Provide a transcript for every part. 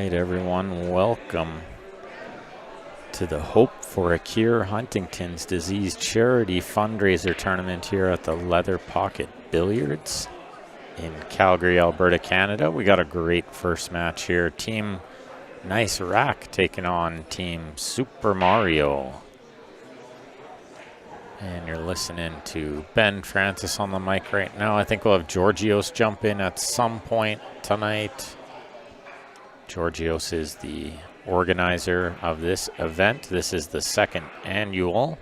right, everyone, welcome to the Hope for a Cure Huntington's Disease Charity Fundraiser Tournament here at the Leather Pocket Billiards in Calgary, Alberta, Canada. We got a great first match here. Team Nice Rack taking on Team Super Mario. And you're listening to Ben Francis on the mic right now. I think we'll have Georgios jump in at some point tonight. Georgios is the organizer of this event. This is the second annual.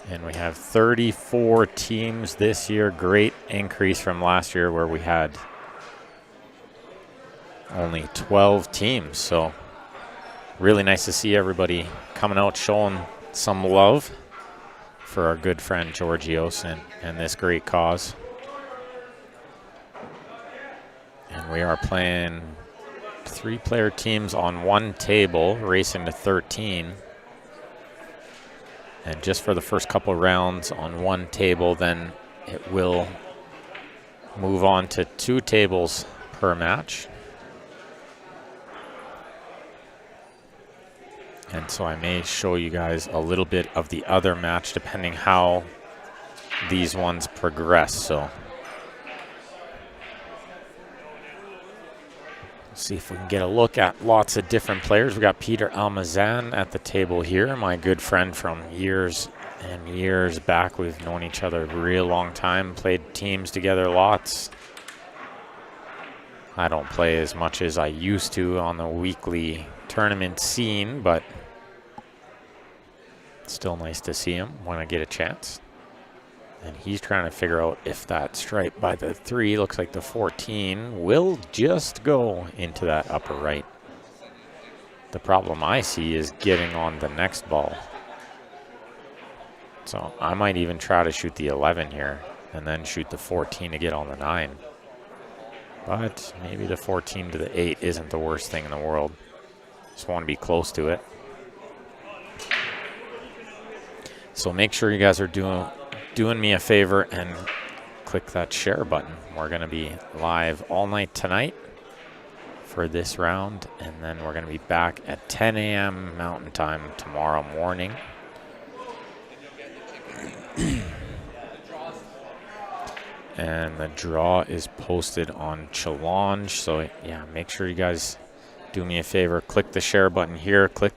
And we have 34 teams this year. Great increase from last year where we had only 12 teams. So really nice to see everybody coming out showing some love for our good friend Georgios and this great cause. And we are playing 3-player teams on one table, racing to 13. And just for the first couple rounds on one table, then it will move on to 2 tables per match. And so I may show you guys a little bit of the other match depending how these ones progress. So see if we can get a look at lots of different players. We got Peter Almazan at the table here, my good friend from years and years back. We've known each other a real long time, played teams together lots. I don't play as much as I used to on the weekly tournament scene, but it's still nice to see him when I get a chance. And he's trying to figure out if that stripe by the 3, looks like the 14, will just go into that upper right. The problem I see is getting on the next ball. So I might even try to shoot the 11 here and then shoot the 14 to get on the 9. But maybe the 14 to the 8 isn't the worst thing in the world. Just want to be close to it. So make sure you guys are doing me a favor and click that share button. We're going to be live all night tonight for this round, and then we're going to be back at 10 a.m. Mountain Time tomorrow morning. And the draw is posted on Challenge. So yeah, make sure you guys do me a favor. Click the share button here. Click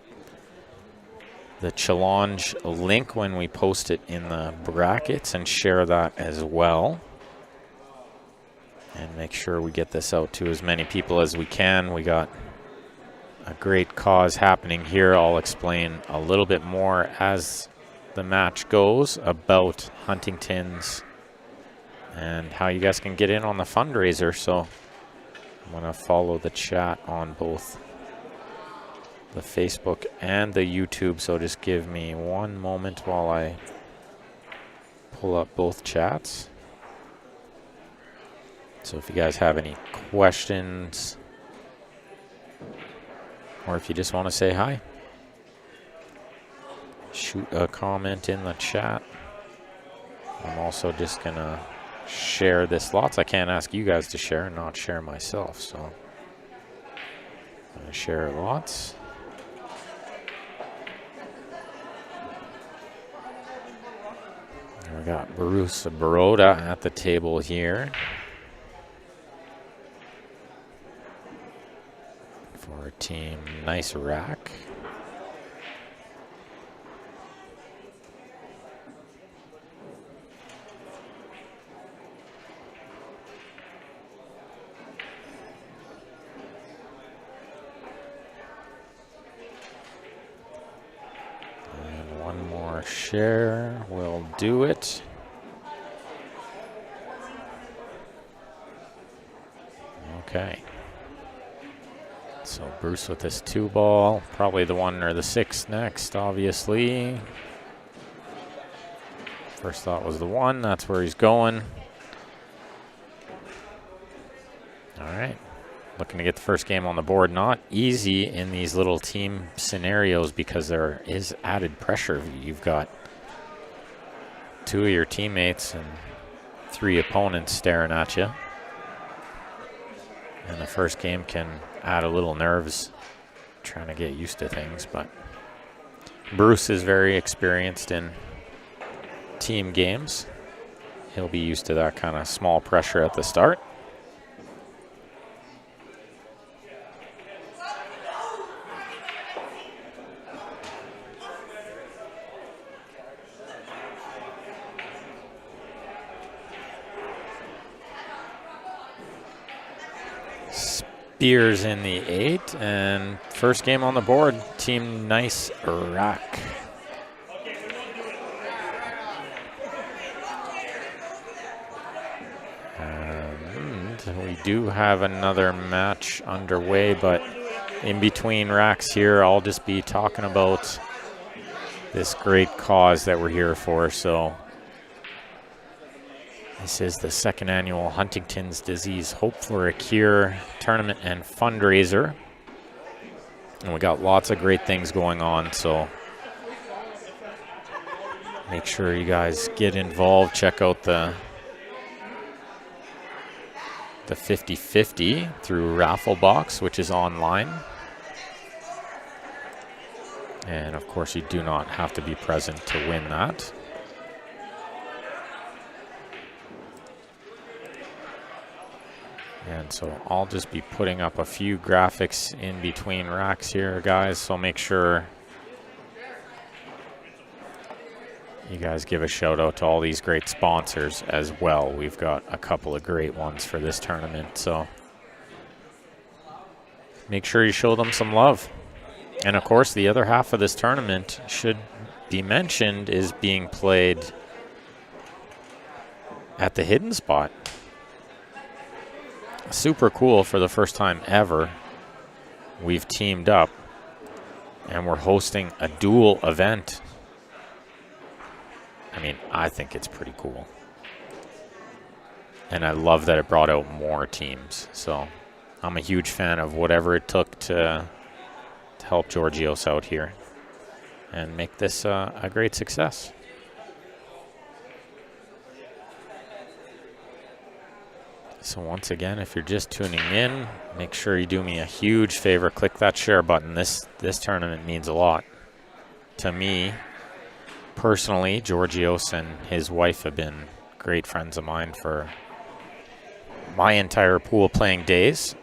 the Challenge link when we post it in the brackets and share that as well. And make sure we get this out to as many people as we can. We got a great cause happening here. I'll explain a little bit more as the match goes about Huntington's and how you guys can get in on the fundraiser. So I'm going to follow the chat on both the Facebook and the YouTube. So just give me one moment while I pull up both chats. So if you guys have any questions or if you just want to say hi, shoot a comment in the chat. I'm also just going to share this lots. I can't ask you guys to share and not share myself. So I'm going to share lots. We got Bruce Baroda at the table here for Team Nice Rack. Share will do it. Okay. So Bruce with this 2 ball, probably the 1 or the 6 next, obviously. First thought was the 1, that's where he's going. All right. Looking to get the first game on the board. Not easy in these little team scenarios because there is added pressure. You've got 2 of your teammates and 3 opponents staring at you. And the first game can add a little nerves trying to get used to things, but Bruce is very experienced in team games. He'll be used to that kind of small pressure at the start. Spears in the 8, and first game on the board, Team Nice Rack. And we do have another match underway, but in between racks here, I'll just be talking about this great cause that we're here for. So this is the second annual Huntington's Disease Hope for a Cure tournament and fundraiser. And we got lots of great things going on, so make sure you guys get involved. Check out the 50/50 through Rafflebox, which is online. And of course, you do not have to be present to win that. And so I'll just be putting up a few graphics in between racks here, guys. So make sure you guys give a shout out to all these great sponsors as well. We've got a couple of great ones for this tournament. So make sure you show them some love. And of course, the other half of this tournament, should be mentioned, is being played at the Hidden Spot. Super cool. For the first time ever, we've teamed up and we're hosting a dual event. I mean, I think it's pretty cool. And I love that it brought out more teams. So I'm a huge fan of whatever it took to help Georgios out here and make this a great success. So once again, if you're just tuning in, make sure you do me a huge favor. Click that share button. This tournament means a lot to me personally. Georgios and his wife have been great friends of mine for my entire pool playing days.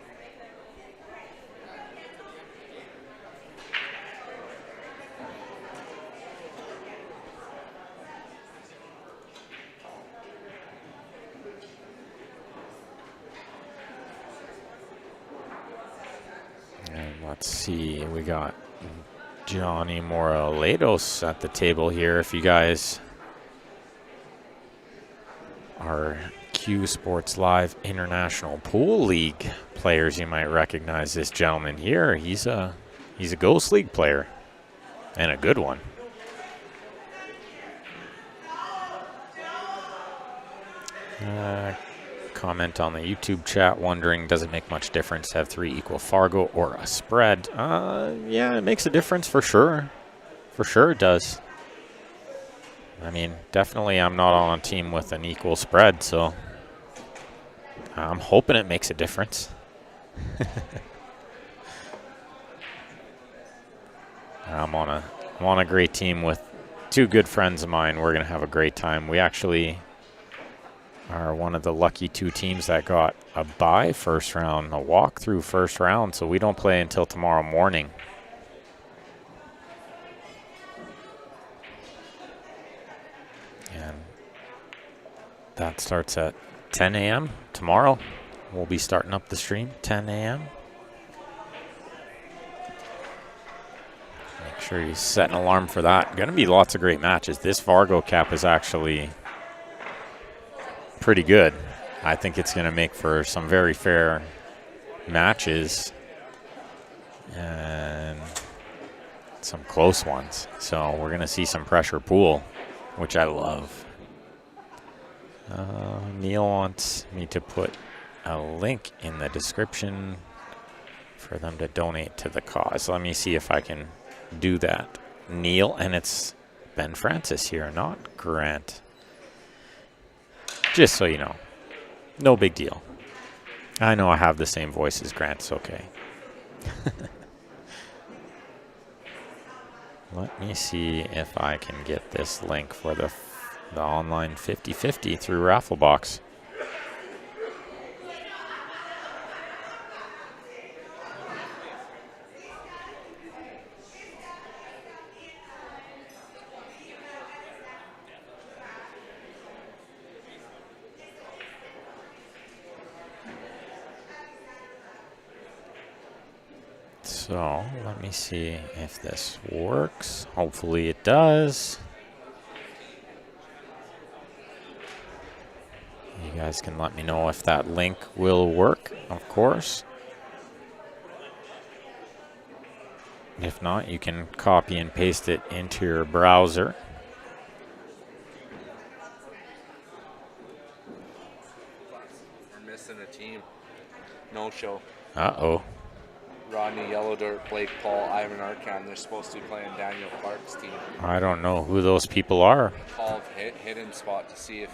Let's see, we got Johnny Moraledos at the table here. If you guys are Q Sports Live International Pool League players, you might recognize this gentleman here. He's a Ghost League player, and a good one. Comment on the YouTube chat wondering, does it make much difference to have 3 equal Fargo or a spread? Yeah, it makes a difference for sure. For sure it does. I mean, definitely I'm not on a team with an equal spread, so I'm hoping it makes a difference. I'm on a great team with 2 good friends of mine. We're going to have a great time. We actually are one of the lucky 2 teams that got a bye first round, a walk-through first round, so we don't play until tomorrow morning. And that starts at 10 a.m. tomorrow. We'll be starting up the stream 10 a.m. Make sure you set an alarm for that. Going to be lots of great matches. This Fargo cap is actually pretty good. I think it's going to make for some very fair matches and some close ones. So we're going to see some pressure pool, which I love. Neil wants me to put a link in the description for them to donate to the cause. Let me see if I can do that, Neil. And it's Ben Francis here, not Grant. Just so you know. No big deal. I know I have the same voice as Grant. It's okay. Let me see if I can get this link for the online 50-50 through Rafflebox. So let me see if this works. Hopefully it does. You guys can let me know if that link will work, of course. If not, you can copy and paste it into your browser. We're missing a team. No show. Uh-oh. Rodney Yellow Dirt, Blake Paul, Ivan Arcan. They're supposed to be playing Daniel Clark's team. I don't know who those people are. Called hidden spot to see if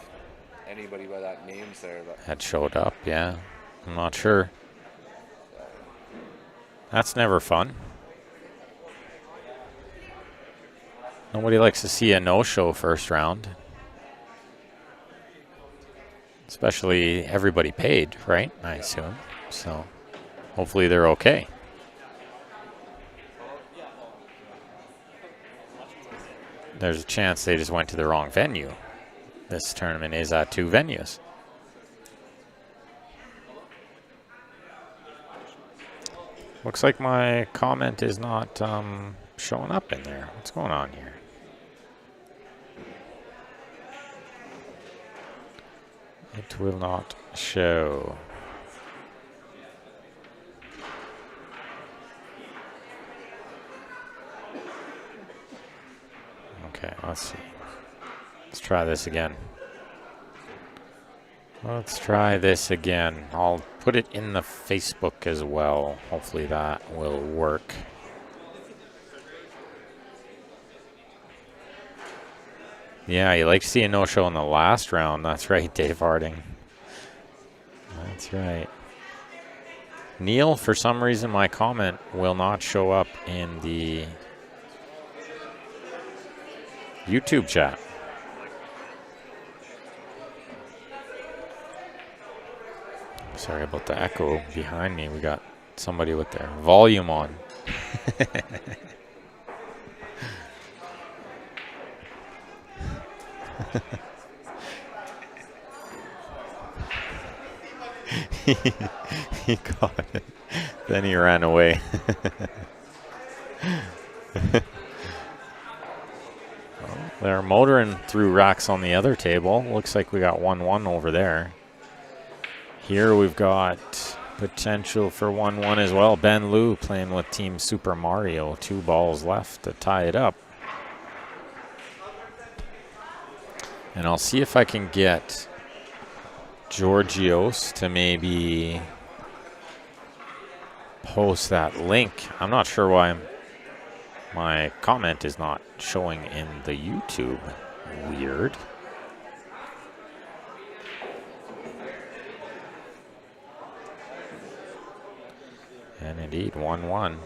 anybody by that name's there. But That showed up, yeah. I'm not sure. That's never fun. Nobody likes to see a no-show first round. Especially everybody paid, right? I assume. So hopefully they're okay. There's a chance they just went to the wrong venue. This tournament is at 2 venues. Looks like my comment is not showing up in there. What's going on here? It will not show. Okay, let's see. Let's try this again. Let's try this again. I'll put it in the Facebook as well. Hopefully that will work. Yeah, you like to see a no-show in the last round. That's right, Dave Harding. That's right. Neil, for some reason, my comment will not show up in the YouTube chat. Sorry about the echo behind me. We got somebody with their volume on. He caught it. Then he ran away. Well, they're motoring through racks on the other table. Looks like we got 1-1 over there. Here we've got potential for 1-1 as well. Ben Liu playing with Team Super Mario. 2 balls left to tie it up. And I'll see if I can get Georgios to maybe post that link. I'm not sure why my comment is not showing in the YouTube. Weird. And indeed, 1-1.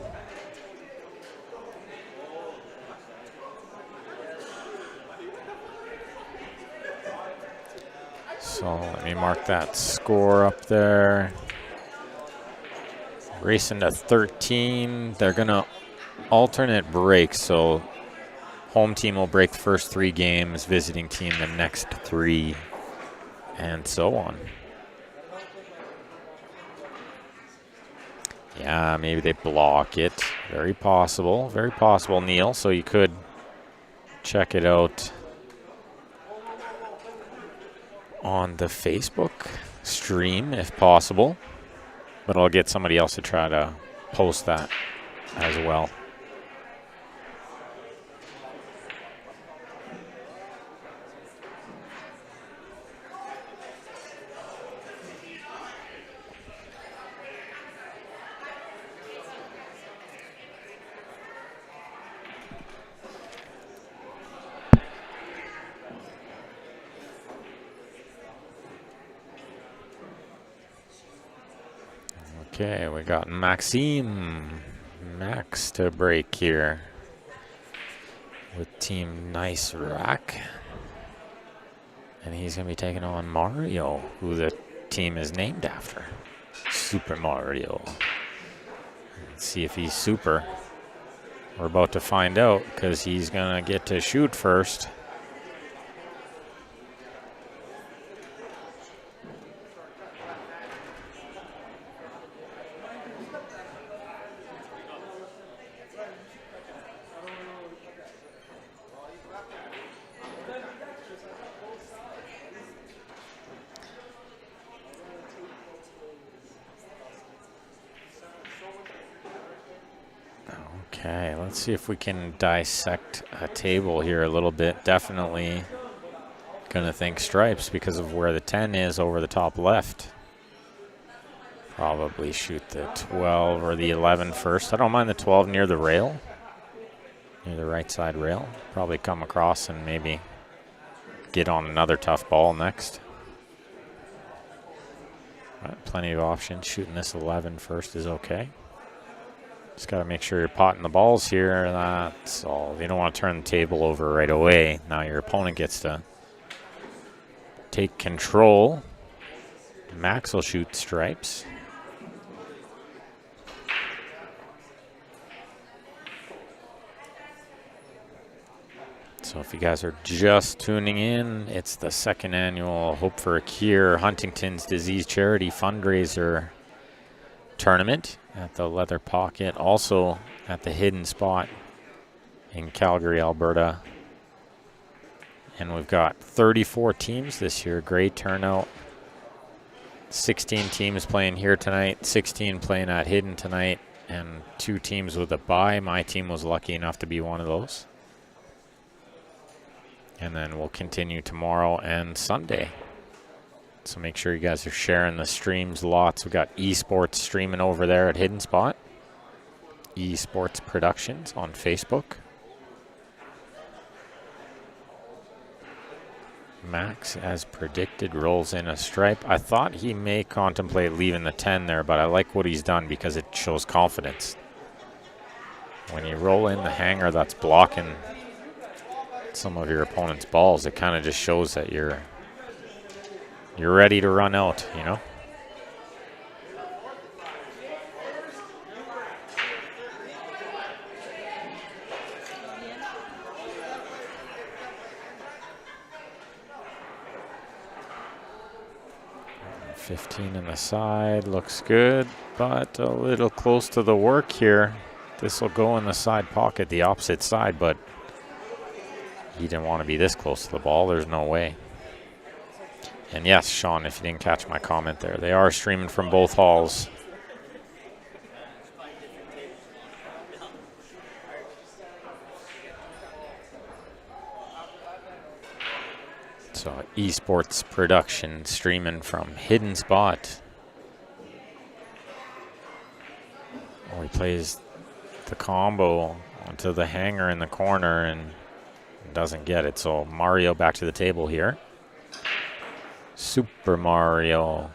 So let me mark that score up there. Racing to 13. They're going to alternate break, so home team will break the first 3 games, visiting team the next 3, and so on. Yeah, maybe they block it. Very possible, Neil. So you could check it out on the Facebook stream if possible. But I'll get somebody else to try to post that as well. Okay, we got Max to break here with Team Nice Rack. And he's going to be taking on Mario, who the team is named after. Super Mario. Let's see if he's super. We're about to find out because he's going to get to shoot first. Okay, let's see if we can dissect a table here a little bit. Definitely gonna think stripes because of where the 10 is over the top left. Probably shoot the 12 or the 11 first. I don't mind the 12 near the rail, near the right side rail. Probably come across and maybe get on another tough ball next. Plenty of options. Shooting this 11 first is okay. Just got to make sure you're potting the balls here. That's all. You don't want to turn the table over right away. Now your opponent gets to take control. Max will shoot stripes. So if you guys are just tuning in, it's the second annual Hope for a Cure Huntington's Disease Charity Fundraiser Tournament at the Leather Pocket, also at the Hidden Spot in Calgary, Alberta. And we've got 34 teams this year. Great turnout. 16 teams playing here tonight, 16 playing at Hidden tonight, and 2 teams with a bye. My team was lucky enough to be one of those. And then we'll continue tomorrow and Sunday. So make sure you guys are sharing the streams lots. We got esports streaming over there at Hidden Spot. Esports Productions on Facebook. Max, as predicted, rolls in a stripe. I thought he may contemplate leaving the 10 there, but I like what he's done because it shows confidence. When you roll in the hanger that's blocking some of your opponent's balls, it kind of just shows that you're ready to run out, you know? And 15 in the side, looks good, but a little close to the work here. This will go in the side pocket, the opposite side, but he didn't want to be this close to the ball. There's no way. And yes, Sean, if you didn't catch my comment there, they are streaming from both halls. So esports production streaming from Hidden Spot. Oh, he plays the combo onto the hanger in the corner and doesn't get it. So Mario back to the table here. Super Mario.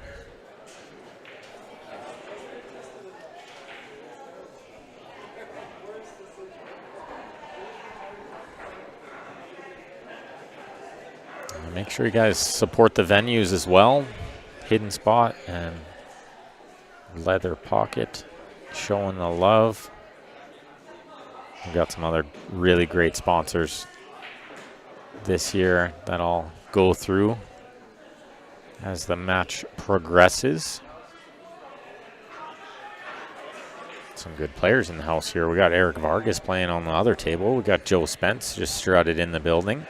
Make sure you guys support the venues as well. Hidden Spot and Leather Pocket showing the love. We've got some other really great sponsors this year that I'll go through as the match progresses. Some good players in the house here. We got Eric Vargas playing on the other table. We got Joe Spence just strutted in the building.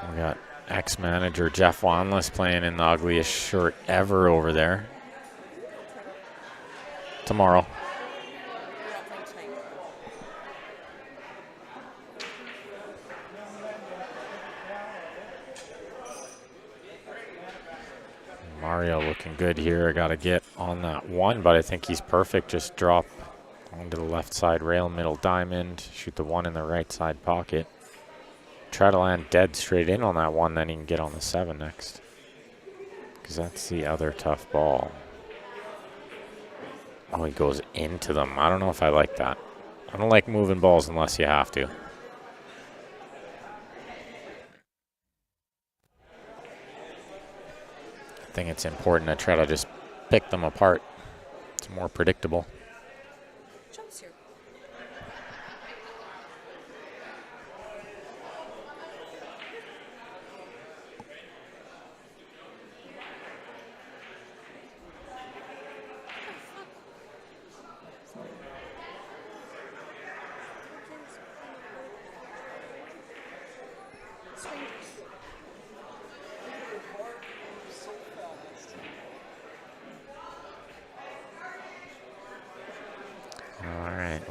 We got ex-manager Jeff Wanless playing in the ugliest shirt ever over there. Tomorrow. Mario looking good here. Got to get on that one, but I think he's perfect. Just drop onto the left side rail, middle diamond, shoot the one in the right side pocket. try to land dead straight in on that one, then he can get on the 7 next. Because that's the other tough ball. Oh, he goes into them. I don't know if I like that. I don't like moving balls unless you have to. I think it's important to try to just pick them apart. It's more predictable.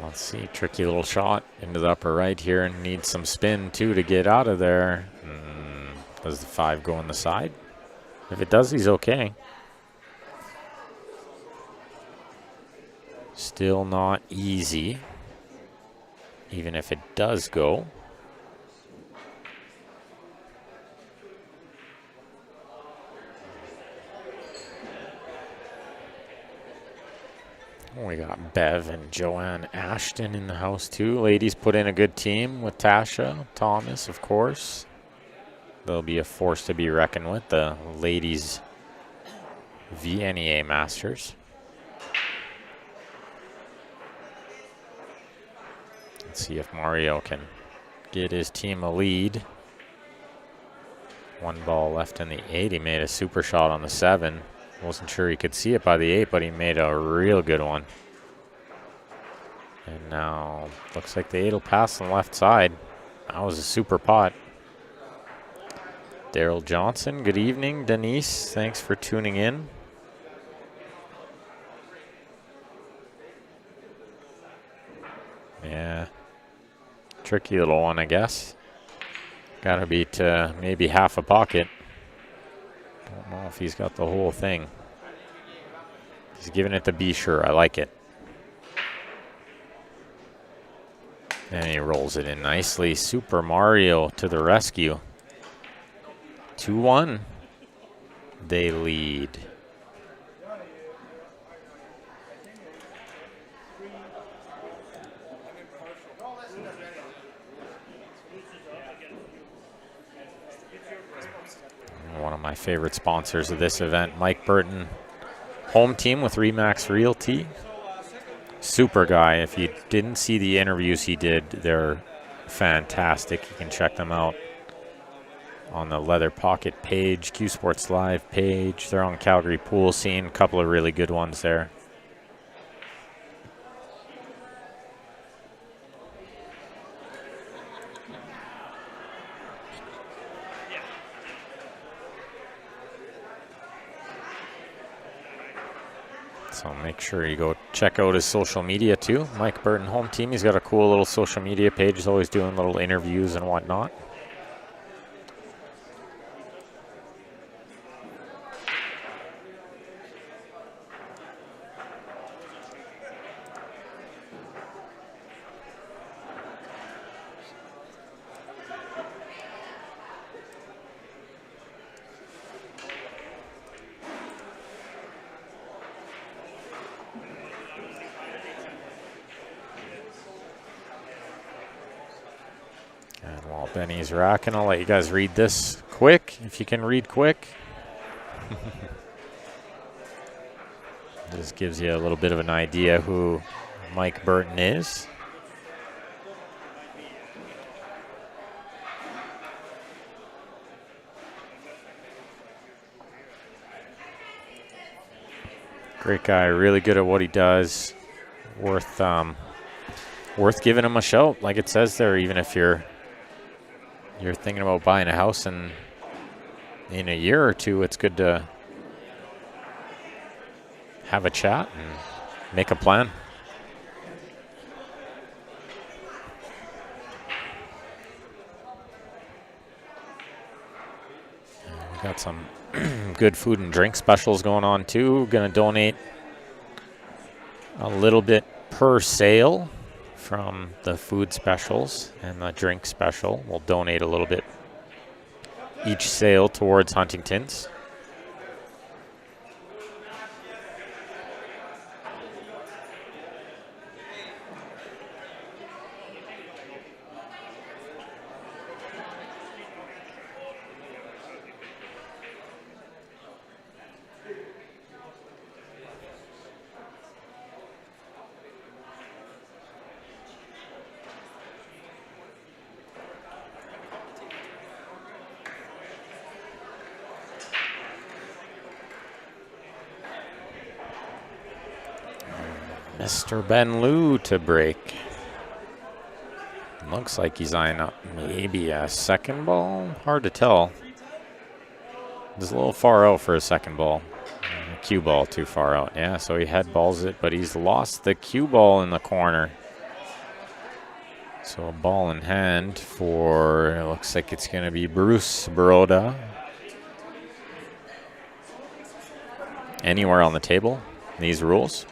Let's see, tricky little shot into the upper right here, and needs some spin too to get out of there. Does the 5 go on the side? If it does, he's okay. Still not easy, even if it does go. We got Bev and Joanne Ashton in the house too. Ladies put in a good team with Tasha Thomas, of course. They'll be a force to be reckoned with, the ladies VNEA Masters. Let's see if Mario can get his team a lead. 1 ball left in the 8. He made a super shot on the 7. Wasn't sure he could see it by the 8, but he made a real good one. And now looks like the 8 will pass on the left side. That was a super pot. Daryl Johnson, good evening. Denise, thanks for tuning in. Yeah, tricky little one, I guess. Gotta be to maybe half a pocket. Don't know if he's got the whole thing. He's giving it to Be Sure. I like it. And he rolls it in nicely. Super Mario to the rescue. 2-1. They lead. One of my favorite sponsors of this event, Mike Burton, home team with Remax Realty. Super guy. If you didn't see the interviews he did, they're fantastic. You can check them out on the Leather Pocket page, Q Sports Live page. They're on Calgary Pool Scene. A couple of really good ones there. So make sure you go check out his social media too. Mike Burton Home Team. He's got a cool little social media page. He's always doing little interviews and whatnot. Benny's racking. I'll let you guys read this quick, if you can read quick. This gives you a little bit of an idea who Mike Burton is. Great guy, really good at what he does. Worth giving him a shout, like it says there, even if you're thinking about buying a house in a year or two. It's good to have a chat and make a plan. We got some good food and drink specials going on too. Gonna donate a little bit per sale from the food specials and the drink special. We'll donate a little bit each sale towards Huntington's. Mr. Ben Liu to break. Looks like he's eyeing up maybe a second ball. Hard to tell. It's a little far out for a second ball. The cue ball too far out. Yeah, so he head balls it, but he's lost the cue ball in the corner. So a ball in hand for, it looks like it's going to be Bruce Baroda. Anywhere on the table, these rules.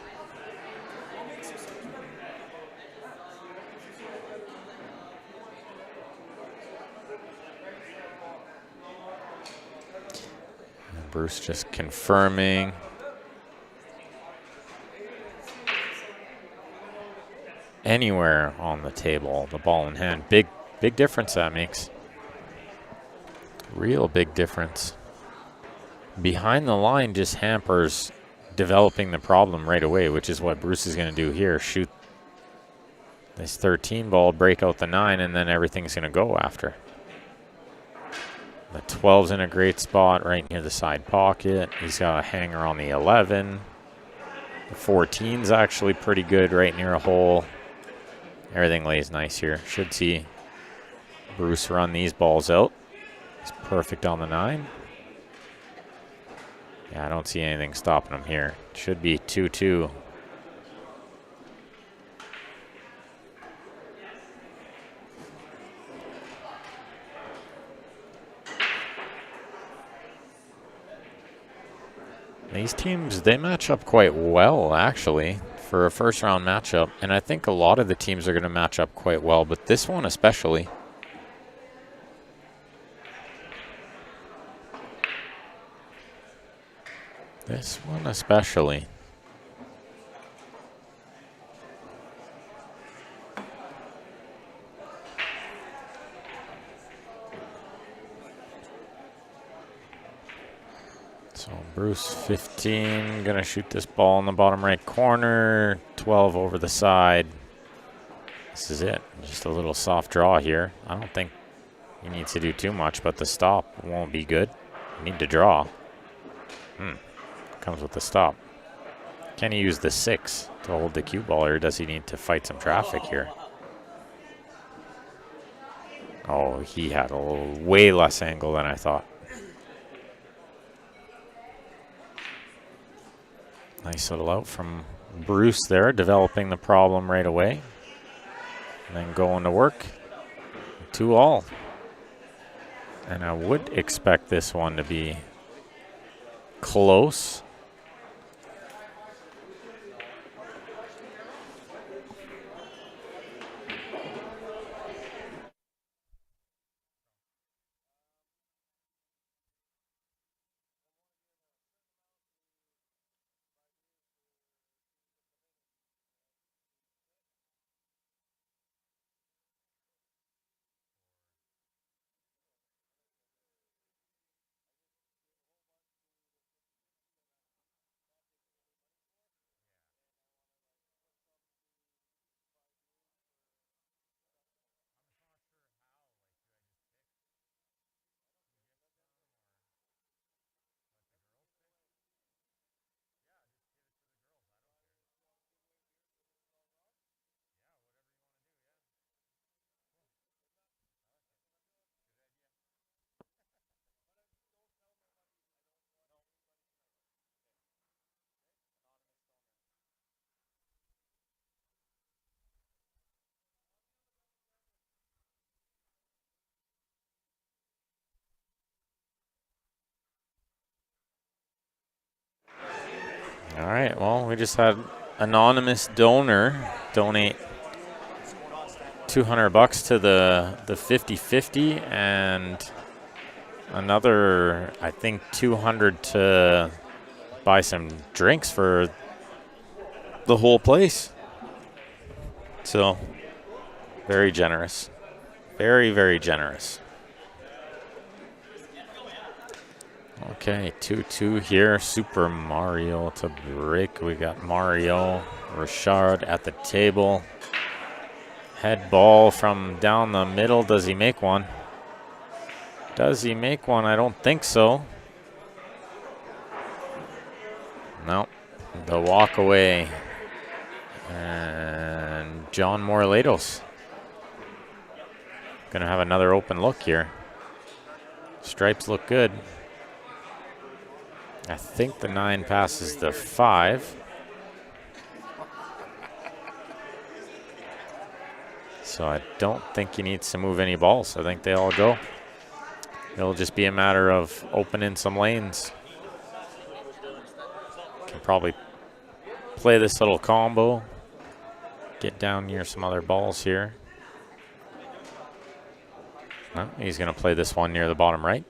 Bruce just confirming. Anywhere on the table, the ball in hand. Big difference that makes. Real big difference. Behind the line just hampers developing the problem right away, which is what Bruce is going to do here. Shoot this 13 ball, break out the 9, and then everything's going to go after. The 12's in a great spot right near the side pocket. He's got a hanger on the 11. The 14's actually pretty good right near a hole. Everything lays nice here. Should see Bruce run these balls out. He's perfect on the 9. Yeah, I don't see anything stopping him here. Should be 2-2. These teams, they match up quite well, actually, for a first-round matchup. And I think a lot of the teams are going to match up quite well, but this one especially. This one especially. So Bruce 15, gonna shoot this ball in the bottom right corner. 12 over the side. This is it. Just a little soft draw here. I don't think he needs to do too much, but the stop won't be good. You need to draw. Comes with the stop. Can he use the 6 to hold the cue ball, or does he need to fight some traffic here? Oh, he had a little, way less angle than I thought. Nice little out from Bruce there, developing the problem right away. And then going to work. 2-all. And I would expect this one to be close. All right, well, we just had anonymous donor donate $200 to the 50-50 and another, I think, 200 to buy some drinks for the whole place. So, very generous. Very, very generous. Okay, 2-2 here. Super Mario to break. We got Mario Richard at the table. Head ball from down the middle. Does he make one? Does he make one? I don't think so. No. The walk away. And John Morlatos. Gonna have another open look here. Stripes look good. I think the 9 passes the 5. So I don't think he needs to move any balls. I think they all go. It'll just be a matter of opening some lanes. Can probably play this little combo. Get down near some other balls here. No, he's going to play this one near the bottom right.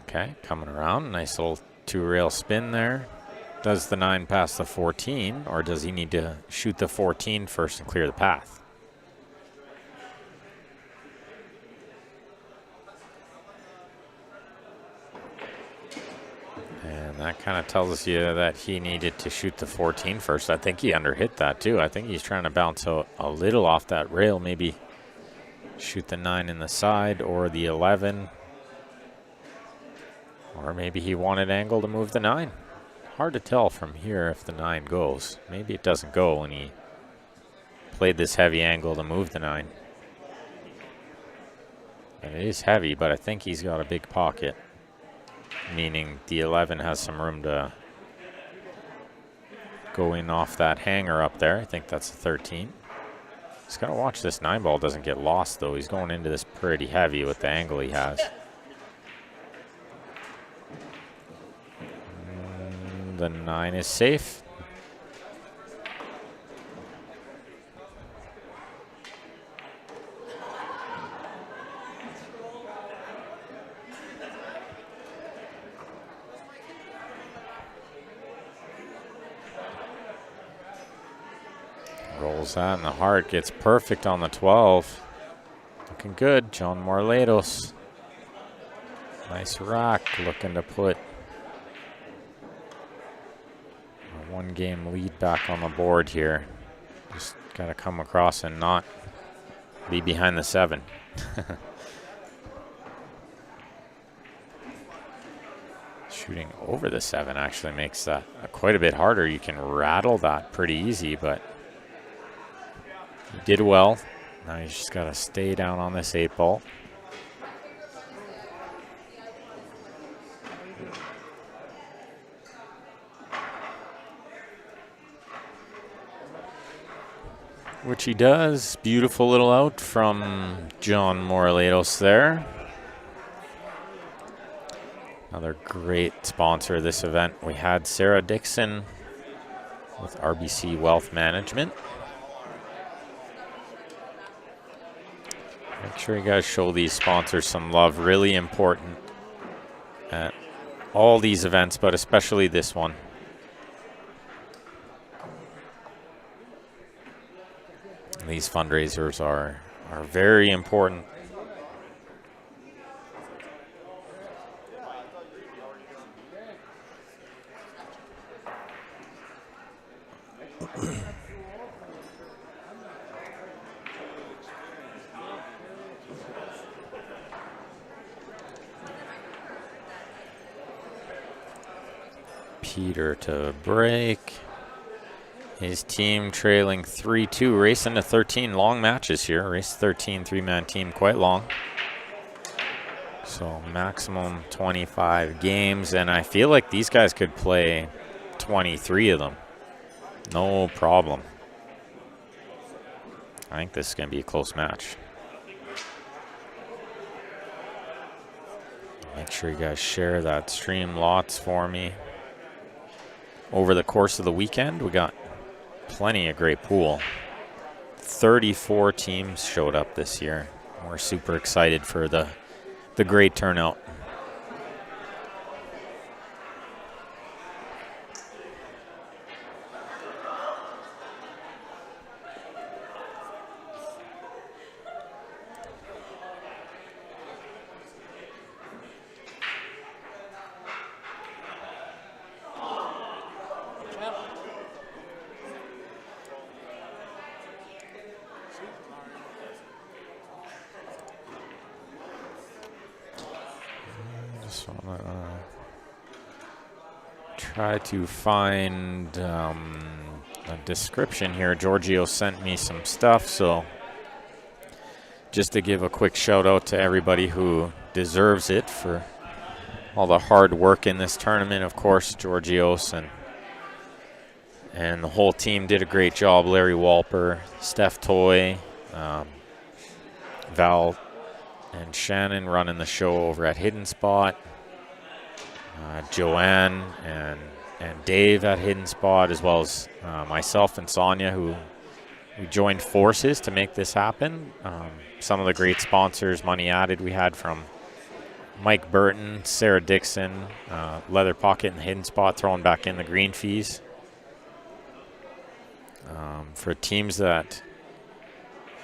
Okay, coming around. Nice little 2-rail spin there. Does the 9 pass the 14, or does he need to shoot the 14 first and clear the path? And that kind of tells you that he needed to shoot the 14 first. I think he underhit that too. I think he's trying to bounce a little off that rail, maybe shoot the 9 in the side or the 11. Or maybe he wanted angle to move the 9. Hard to tell from here if the 9 goes. Maybe it doesn't go when he played this heavy angle to move the 9. And it is heavy, but I think he's got a big pocket. Meaning the 11 has some room to go in off that hanger up there. I think that's a 13. Just got to watch this 9 ball doesn't get lost, though. He's going into this pretty heavy with the angle he has. The 9 is safe. Rolls that in the heart, gets perfect on the 12. Looking good, John Morlatos. Nice rack, looking to put a 1-game lead back on the board here. Just got to come across and not be behind the 7. Shooting over the 7 actually makes that quite a bit harder. You can rattle that pretty easy, but he did well. Now he's just got to stay down on this 8 ball. Which he does. Beautiful little out from John Morlatos there. Another great sponsor of this event. We had Sarah Dixon with RBC Wealth Management. Make sure you guys show these sponsors some love. Really important at all these events, but especially this one. These fundraisers are very important. Peter to break. His team trailing 3-2, racing to 13 long matches here. Race 13, 3-man team, quite long. So maximum 25 games, and I feel like these guys could play 23 of them. No problem. I think this is going to be a close match. Make sure you guys share that stream lots for me. Over the course of the weekend, we got plenty of great pool. 34 teams showed up this year. We're super excited for the great turnout. Try to find a description here. Giorgio sent me some stuff, so just to give a quick shout out to everybody who deserves it for all the hard work in this tournament. Of course, Giorgios and the whole team did a great job. Larry Walper, Steph Toy, Val and Shannon running the show over at Hidden Spot. Joanne and Dave at Hidden Spot, as well as myself and Sonia, who we joined forces to make this happen. Some of the great sponsors, money added, we had from Mike Burton, Sarah Dixon, Leather Pocket and Hidden Spot throwing back in the green fees. For teams that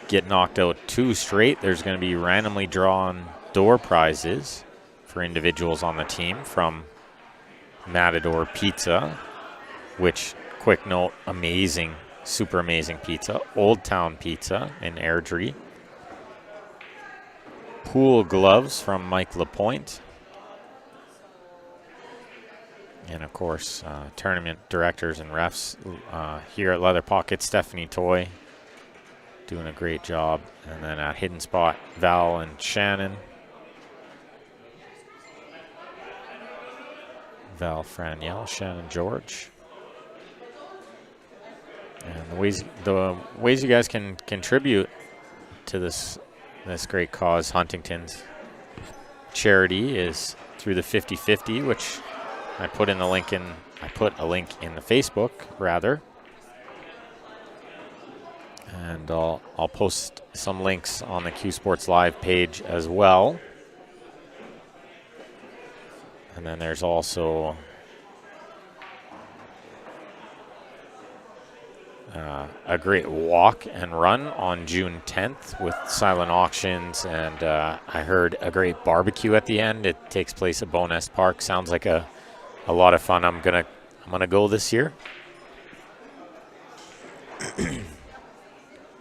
get knocked out 2 straight, there's going to be randomly drawn door prizes for individuals on the team from Matador Pizza, which, quick note, amazing, super amazing pizza. Old Town Pizza in Airdrie. Pool gloves from Mike Lapointe. And, of course, tournament directors and refs here at Leather Pocket, Stephanie Toy, doing a great job. And then at Hidden Spot, Val and Shannon. Val Franiel, Shannon George. And the ways you guys can contribute to this great cause, Huntington's charity, is through the 50/50, which I put a link in the Facebook, rather. And I'll post some links on the Q Sports Live page as well. And then there's also a great walk and run on June 10th with silent auctions, and I heard a great barbecue at the end. It takes place at Bonest Park. Sounds like a lot of fun. I'm gonna go this year.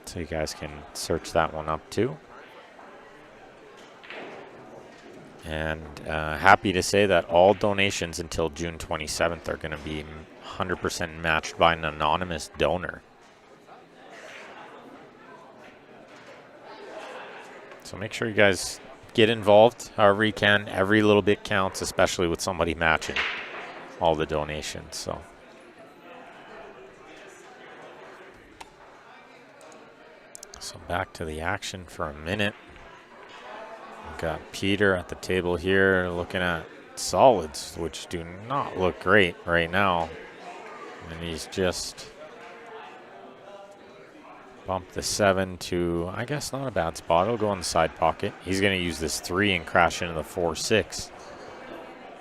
So you guys can search that one up too. And happy to say that all donations until June 27th are going to be 100% matched by an anonymous donor. So make sure you guys get involved however you can. Every little bit counts, especially with somebody matching all the donations. So back to the action for a minute. We've got Peter at the table here looking at solids, which do not look great right now. And he's just bumped the 7 to, I guess, not a bad spot. It'll go in the side pocket. He's going to use this 3 and crash into the 4-6.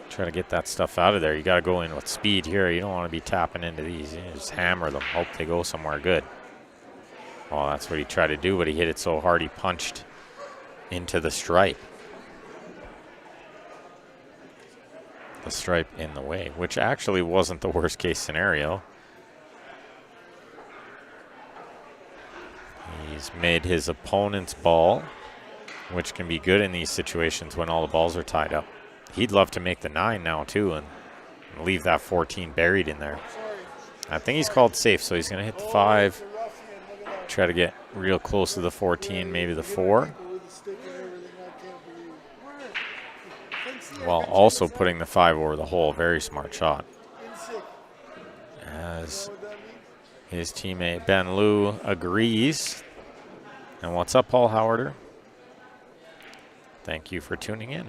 Try to get that stuff out of there. You got to go in with speed here. You don't want to be tapping into these. You just hammer them. Hope they go somewhere good. Well, that's what he tried to do, but he hit it so hard he punched into the stripe. The stripe in the way, which actually wasn't the worst case scenario. He's made his opponent's ball, which can be good in these situations when all the balls are tied up. He'd love to make the 9 now too and leave that 14 buried in there. I think he's called safe, so he's going to hit the 5. Try to get real close to the 14, maybe the 4. While also putting the 5 over the hole. Very smart shot. As his teammate Ben Liu agrees. And what's up, Paul Howarder? Thank you for tuning in.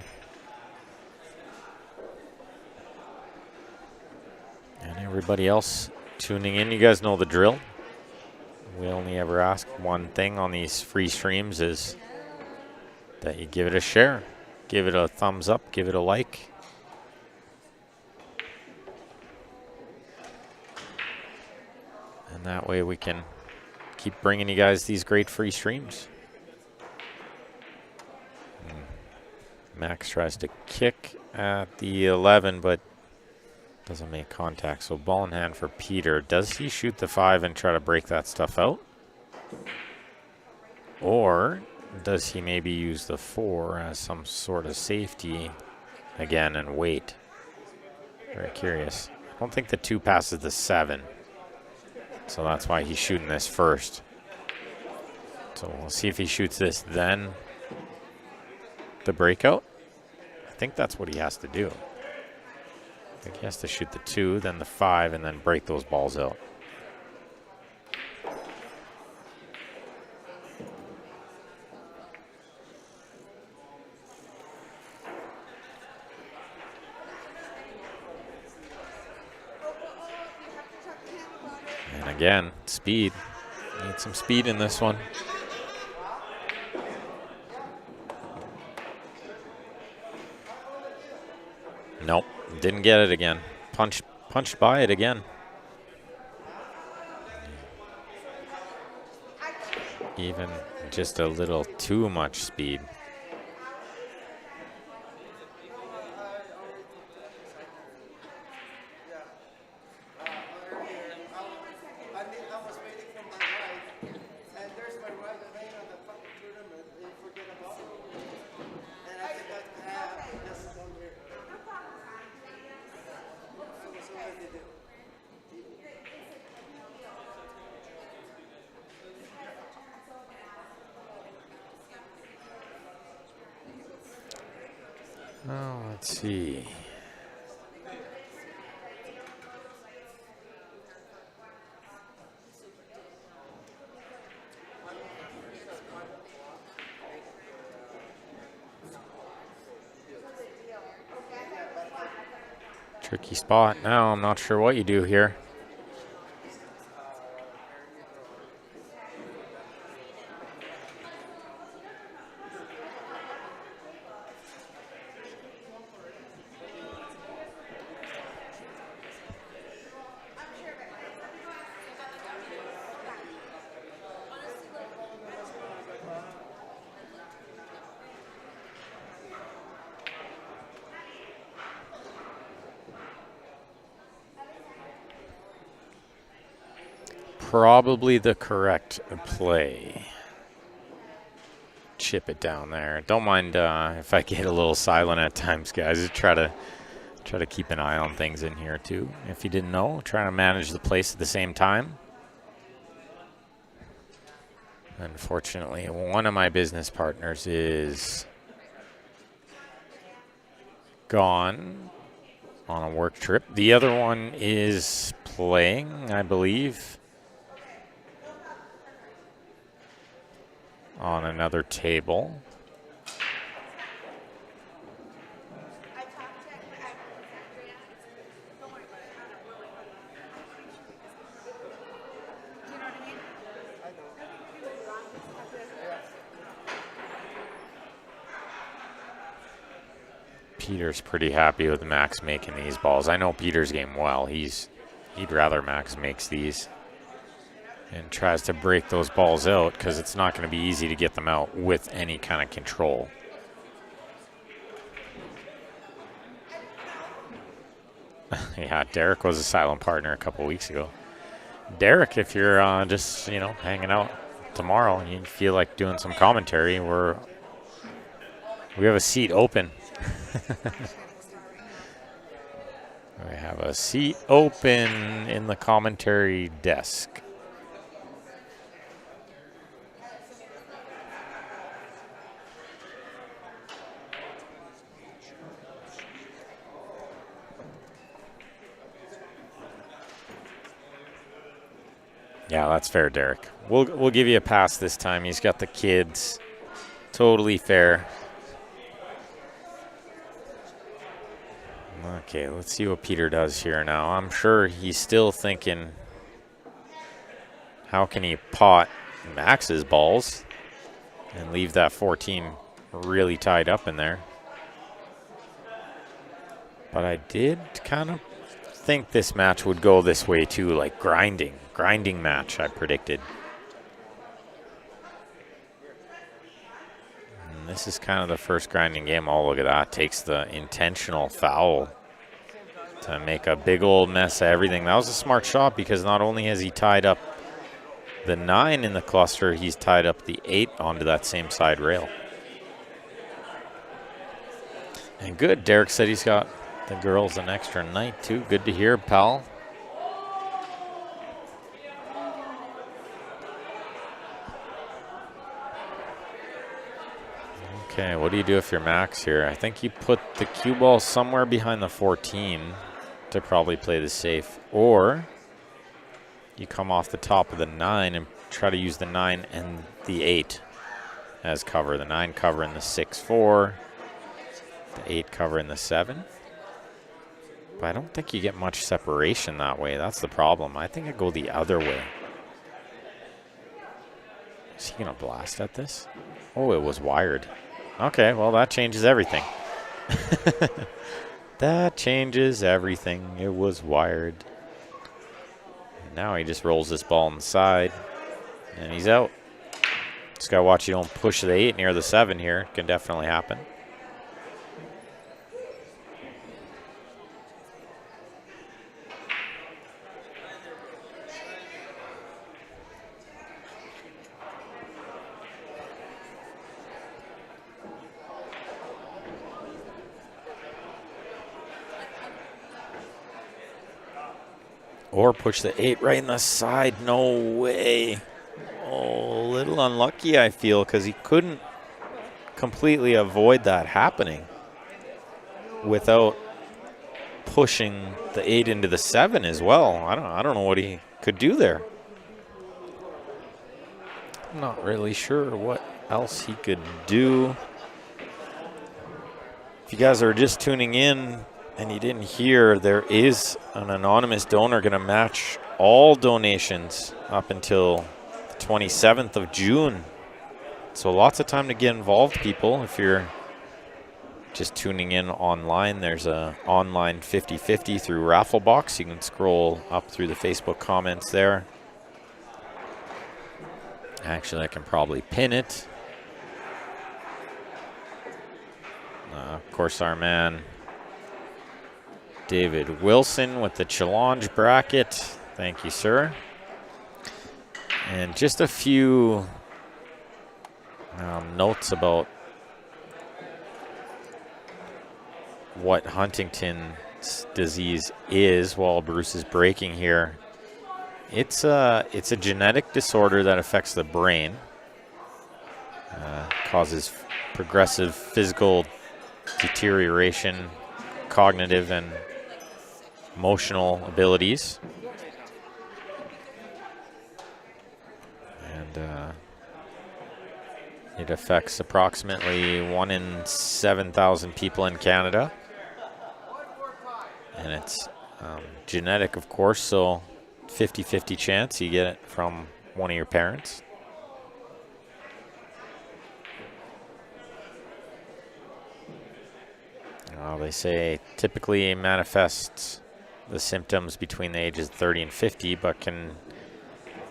And everybody else tuning in, you guys know the drill. We only ever ask one thing on these free streams is that you give it a share. Give it a thumbs up, give it a like. And that way we can keep bringing you guys these great free streams. Max tries to kick at the 11, but doesn't make contact. So ball in hand for Peter. Does he shoot the 5 and try to break that stuff out? Or does he maybe use the 4 as some sort of safety again and wait? Very curious. I don't think the 2 passes the 7. So that's why he's shooting this first. So we'll see if he shoots this then the breakout. I think that's what he has to do. I think he has to shoot the 2, then the 5, and then break those balls out. And again, speed. Need some speed in this one. Nope, didn't get it again. Punched by it again. Even just a little too much speed. Oh, let's see. Tricky spot. Now I'm not sure what you do here. Probably the correct play. Chip it down there. Don't mind if I get a little silent at times, guys. Just try to keep an eye on things in here too. If you didn't know, trying to manage the place at the same time. Unfortunately, one of my business partners is gone on a work trip. The other one is playing, I believe, on another table. Peter's pretty happy with Max making these balls. I know Peter's game well. He'd rather Max makes these and tries to break those balls out because it's not going to be easy to get them out with any kind of control. Yeah, Derek was a silent partner a couple weeks ago. Derek, if you're just, hanging out tomorrow and you feel like doing some commentary, we have a seat open. We have a seat open in the commentary desk. Yeah, that's fair, Derek. We'll give you a pass this time. He's got the kids. Totally fair. Okay, let's see what Peter does here now. I'm sure he's still thinking, how can he pot Max's balls and leave that 14 really tied up in there? But I did kind of think this match would go this way too, like grinding match, I predicted. And this is kind of the first grinding game. Oh, look at that. Takes the intentional foul to make a big old mess of everything. That was a smart shot because not only has he tied up the 9 in the cluster, he's tied up the 8 onto that same side rail. And good. Derek said he's got the girls an extra night too. Good to hear, pal. Okay, what do you do if you're Max here? I think you put the cue ball somewhere behind the 14 to probably play the safe. Or you come off the top of the 9 and try to use the 9 and the 8 as cover. The 9 covering the 6-4, the 8 covering the 7. But I don't think you get much separation that way. That's the problem. I think I go the other way. Is he going to blast at this? Oh, it was wired. Okay, well, that changes everything. That changes everything. It was wired. And now he just rolls this ball inside, and he's out. Just got to watch you don't push the 8 near the 7 here. Can definitely happen. Or push the 8 right in the side. No way. Oh, a little unlucky, I feel, because he couldn't completely avoid that happening without pushing the 8 into the 7 as well. I don't know what he could do there. I'm not really sure what else he could do. If you guys are just tuning in and you didn't hear, there is an anonymous donor going to match all donations up until the 27th of June. So lots of time to get involved, people. If you're just tuning in online, there's a online 50-50 through Rafflebox. You can scroll up through the Facebook comments there. Actually, I can probably pin it. Of course, our man David Wilson with the challenge bracket. Thank you, sir. And just a few notes about what Huntington's disease is while Bruce is breaking here. It's a genetic disorder that affects the brain. Causes progressive physical deterioration, cognitive and emotional abilities. And it affects approximately 1 in 7,000 people in Canada. And it's genetic, of course, so 50-50 chance you get it from one of your parents. They say typically manifests the symptoms between the ages 30 and 50, but can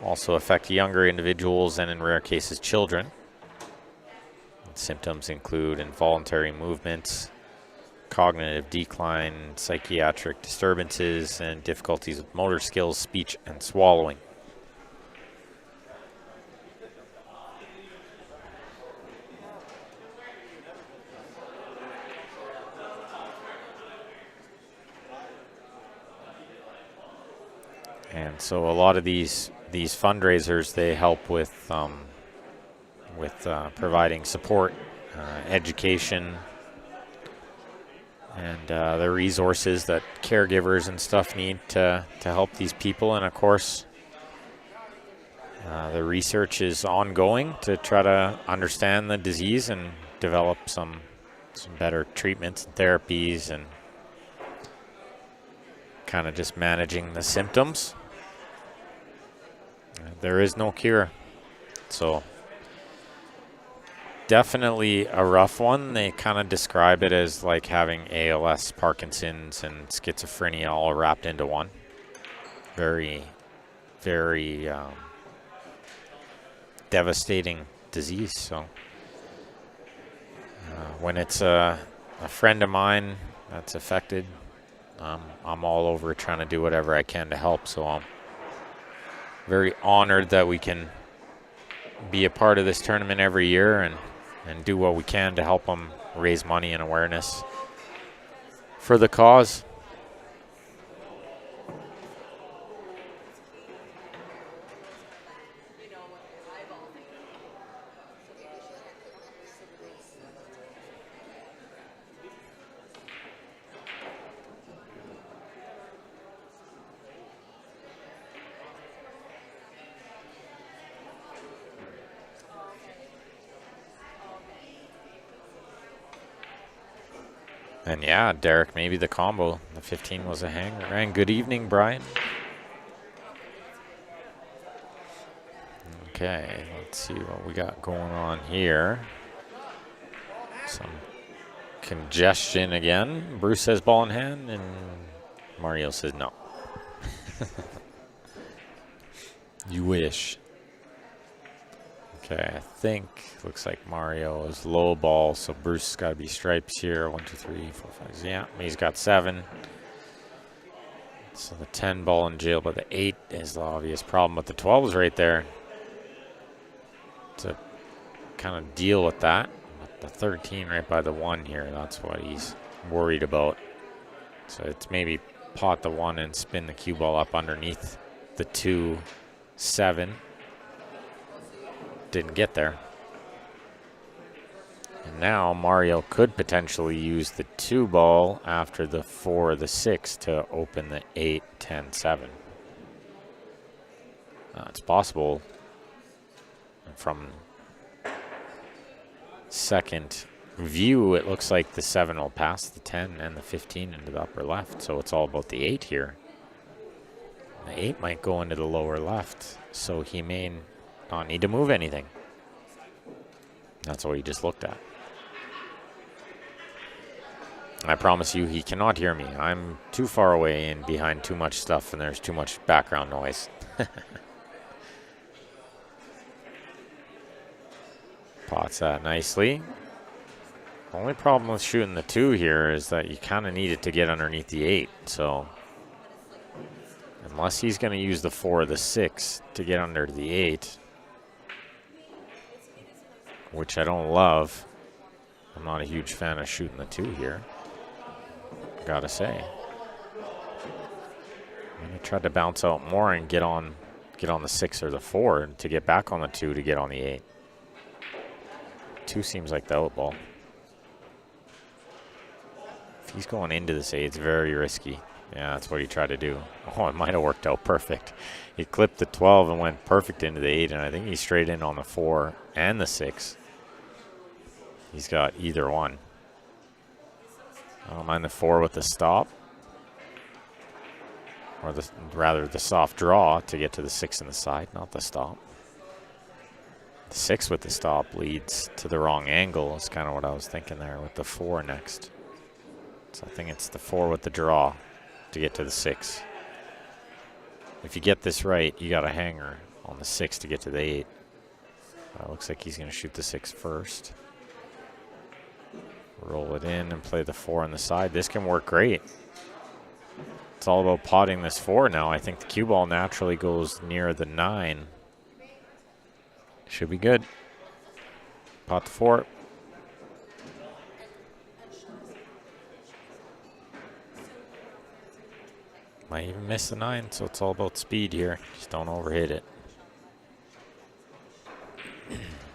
also affect younger individuals and in rare cases children. Symptoms include involuntary movements, cognitive decline, psychiatric disturbances, and difficulties with motor skills, speech, and swallowing. And so a lot of these fundraisers, they help with providing support, education, and the resources that caregivers and stuff need to help these people. And of course, The research is ongoing to try to understand the disease and develop some better treatments and therapies and kind of just managing the symptoms. There is no cure. So definitely a rough one. They kind of describe it as like having ALS, Parkinson's, and schizophrenia all wrapped into one. Very, very devastating disease. So when it's a friend of mine that's affected, I'm all over trying to do whatever I can to help. So I'm very honored that we can be a part of this tournament every year and do what we can to help them raise money and awareness for the cause. And yeah, Derek, maybe the combo. The 15 was a hanger. And good evening, Brian. Okay, let's see what we got going on here. Some congestion again. Bruce says ball in hand, and Mario says no. You wish. Okay, I think looks like Mario is low ball, so Bruce has got to be stripes here. 1, 2, 3, 4, 5. Yeah, he's got 7. So the 10 ball in jail, but the 8 is the obvious problem. But the 12 is right there to kind of deal with that. But the 13 right by the 1 here, that's what he's worried about. So it's maybe pot the 1 and spin the cue ball up underneath the 2, 7. Didn't get there. And now Mario could potentially use the 2 ball after the 4 or the 6 to open the 8, 10, 7. It's possible. From second view, it looks like the 7 will pass the 10 and the 15 into the upper left. So it's all about the 8 here. The 8 might go into the lower left, so he may not need to move anything. That's what he just looked at. I promise you, he cannot hear me. I'm too far away and behind too much stuff, and there's too much background noise. Pots that nicely. Only problem with shooting the 2 here is that you kind of need it to get underneath the 8. So unless he's going to use the 4 or the 6 to get under the 8, which I don't love. I'm not a huge fan of shooting the 2 here, gotta say. I tried to bounce out more and get on the 6 or the 4 to get back on the 2 to get on the 8. 2 seems like the out ball. If he's going into this 8, it's very risky. Yeah, that's what he tried to do. Oh, it might have worked out perfect. He clipped the 12 and went perfect into the 8, and I think he's straight in on the 4 and the 6. He's got either one. I don't mind the 4 with the stop. Or rather the soft draw to get to the 6 in the side, not the stop. The 6 with the stop leads to the wrong angle is kind of what I was thinking there with the 4 next. So I think it's the 4 with the draw to get to the 6. If you get this right, you got a hanger on the 6 to get to the 8. Looks like he's going to shoot the 6 first. Roll it in and play the 4 on the side. This can work great. It's all about potting this 4 now. I think the cue ball naturally goes near the 9. Should be good. Pot the 4. Might even miss the 9, so it's all about speed here. Just don't overhit it.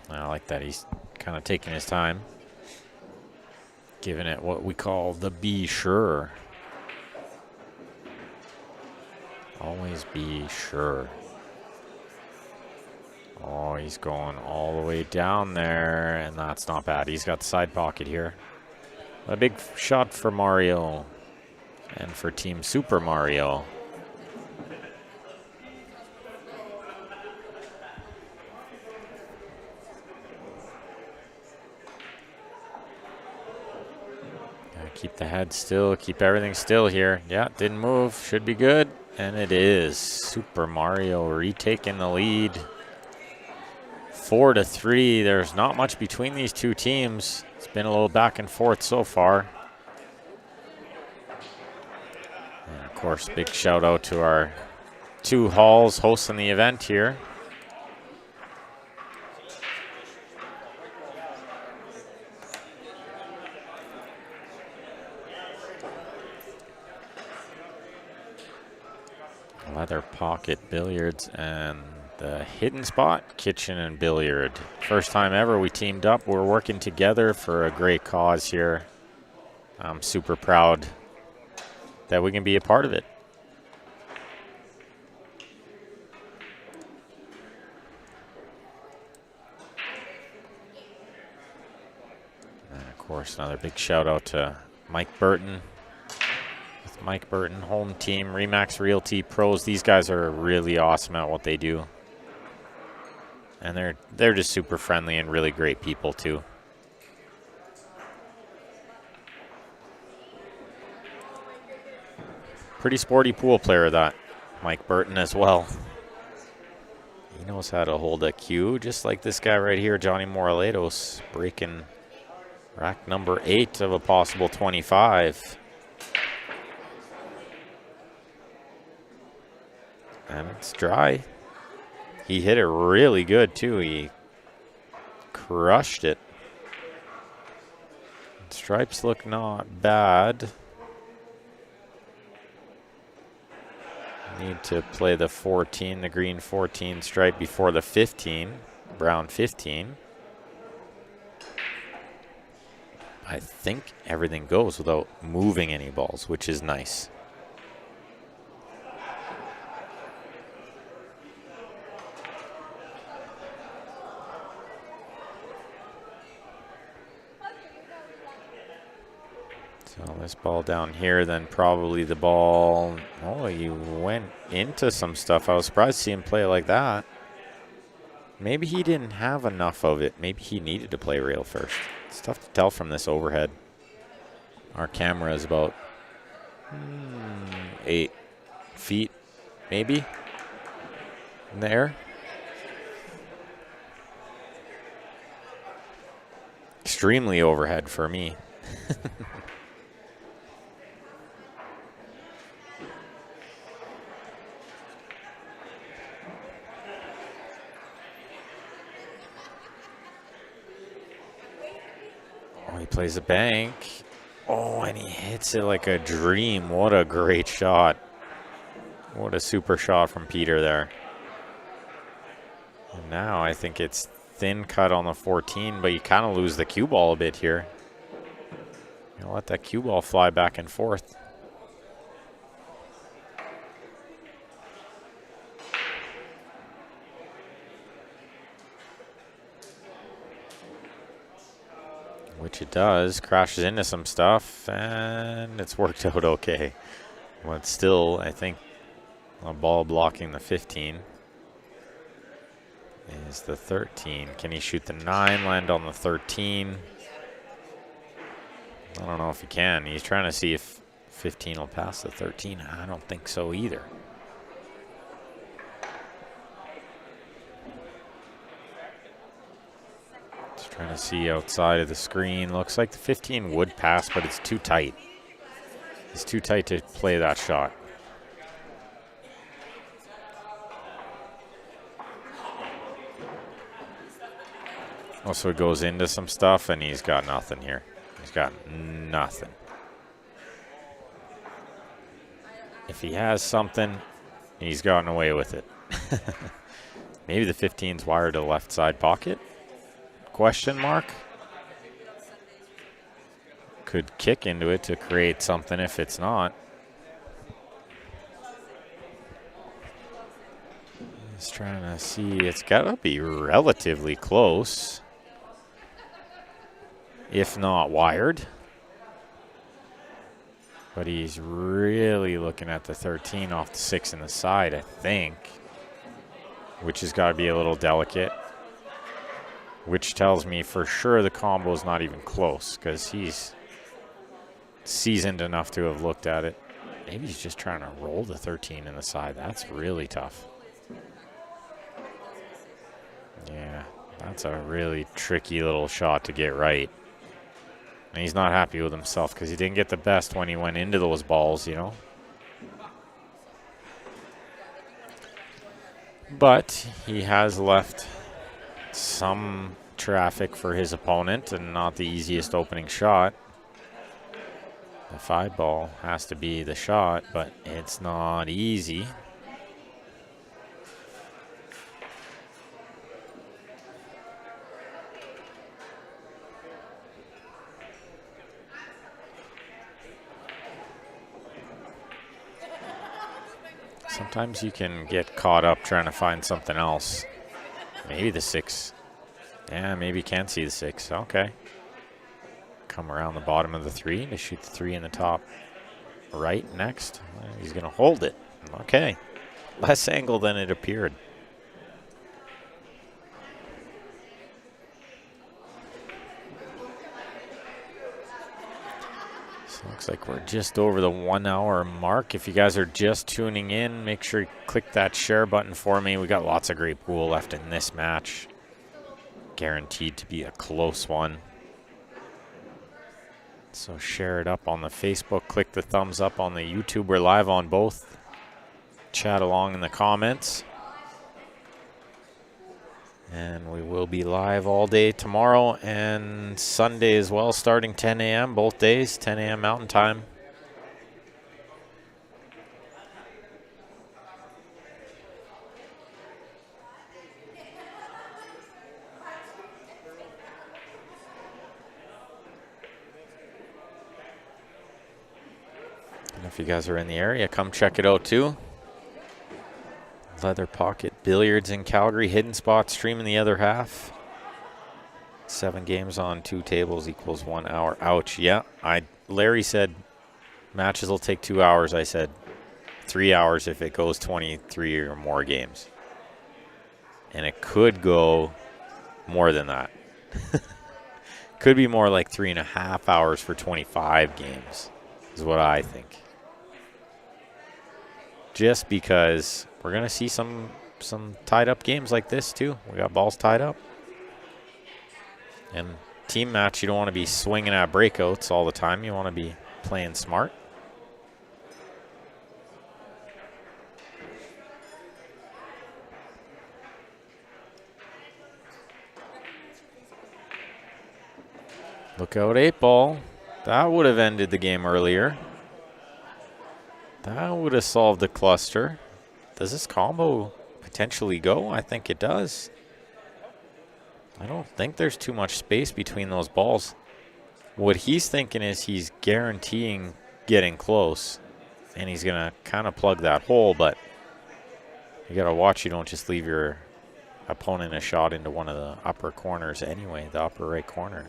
I like that he's kind of taking his time. Giving it what we call the be sure. Always be sure. Oh, he's going all the way down there, and that's not bad. He's got the side pocket here. A big shot for Mario and for Team Super Mario. Gotta keep the head still, keep everything still here. Yeah, didn't move, should be good, and it is. Super Mario retaking the lead. 4-3. There's not much between these two teams. It's been a little back and forth so far. And of course, big shout out to our two halls hosting the event here. Leather Pocket Billiards and the Hidden Spot Kitchen and Billiard. First time ever we teamed up. We're working together for a great cause here. I'm super proud that we can be a part of it. And of course, another big shout out to Mike Burton. With Mike Burton, home team, Remax Realty Pros. These guys are really awesome at what they do. And they're just super friendly and really great people too. Pretty sporty pool player, that Mike Burton as well. He knows how to hold a cue, just like this guy right here, Johnny Moraletos, breaking rack number 8 of a possible 25. And it's dry. He hit it really good too. He crushed it. Stripes look not bad. Need to play the 14, the green 14 stripe before the 15, brown 15. I think everything goes without moving any balls, which is nice. So this ball down here, then probably the ball. Oh, he went into some stuff. I was surprised to see him play it like that. Maybe he didn't have enough of it. Maybe he needed to play rail first. It's tough to tell from this overhead. Our camera is about 8 feet, maybe, in the air. Extremely overhead for me. He plays a bank. Oh, and he hits it like a dream. What a great shot. What a super shot from Peter there. And now I think it's thin cut on the 14, but you kind of lose the cue ball a bit here. You let that cue ball fly back and forth. Which it does, crashes into some stuff, and it's worked out okay. But still, I think a ball blocking the 15 is the 13. Can he shoot the 9, land on the 13? I don't know if he can. He's trying to see if 15 will pass the 13. I don't think so either. Trying to see outside of the screen. Looks like the 15 would pass, but it's too tight. It's too tight to play that shot. Also, it goes into some stuff, and he's got nothing here. He's got nothing. If he has something, he's gotten away with it. Maybe the 15's wired to the left side pocket? Question mark. Could kick into it to create something if it's not. Just trying to see. It's got to be relatively close, if not wired. But he's really looking at the 13 off the 6 in the side, I think, which has got to be a little delicate, which tells me for sure the combo is not even close because he's seasoned enough to have looked at it. Maybe he's just trying to roll the 13 in the side. That's really tough. Yeah, that's a really tricky little shot to get right. And he's not happy with himself because he didn't get the best when he went into those balls, you know. But he has left some traffic for his opponent and not the easiest opening shot. The 5 ball has to be the shot, but it's not easy. Sometimes you can get caught up trying to find something else. Maybe the 6. Yeah, maybe you can't see the 6. Okay. Come around the bottom of the 3 to shoot the 3 in the top right next. He's going to hold it. Okay. Less angle than it appeared. Looks like we're just over the 1 hour mark. If you guys are just tuning in, make sure you click that share button for me. We got lots of great pool left in this match. Guaranteed to be a close one. So share it up on the Facebook. Click the thumbs up on the YouTube. We're live on both. Chat along in the comments. And we will be live all day tomorrow and Sunday as well, starting 10 a.m. both days, 10 a.m. Mountain Time. And if you guys are in the area, come check it out too. Leather Pocket Billiards in Calgary, hidden spot streaming the other half. 7 games on 2 tables equals 1 hour. Ouch. Yeah, Larry said matches will take 2 hours. I said 3 hours if it goes 23 or more games. And it could go more than that. Could be more like 3.5 hours for 25 games is what I think. Just because we're going to see some tied up games like this too. We got balls tied up. And team match, you don't want to be swinging at breakouts all the time. You want to be playing smart. Look out, 8 ball. That would have ended the game earlier. That would have solved the cluster. Does this combo potentially go? I think it does. I don't think there's too much space between those balls. What he's thinking is he's guaranteeing getting close, and he's going to kind of plug that hole, but you got to watch you don't just leave your opponent a shot into one of the upper corners anyway, the upper right corner.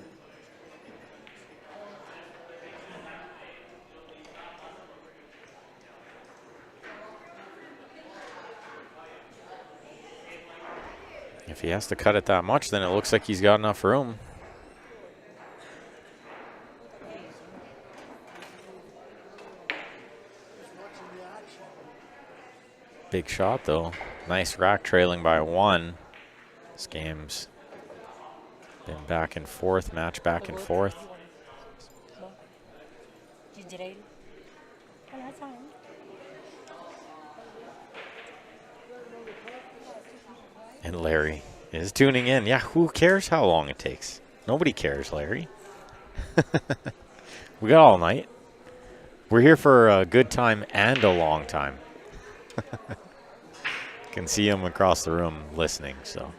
If he has to cut it that much, then it looks like he's got enough room. Big shot, though. Nice rack trailing by 1. This game's been back and forth, match back and forth. And Larry is tuning in. Yeah, who cares how long it takes? Nobody cares, Larry. We got all night. We're here for a good time and a long time. Can see him across the room listening, so.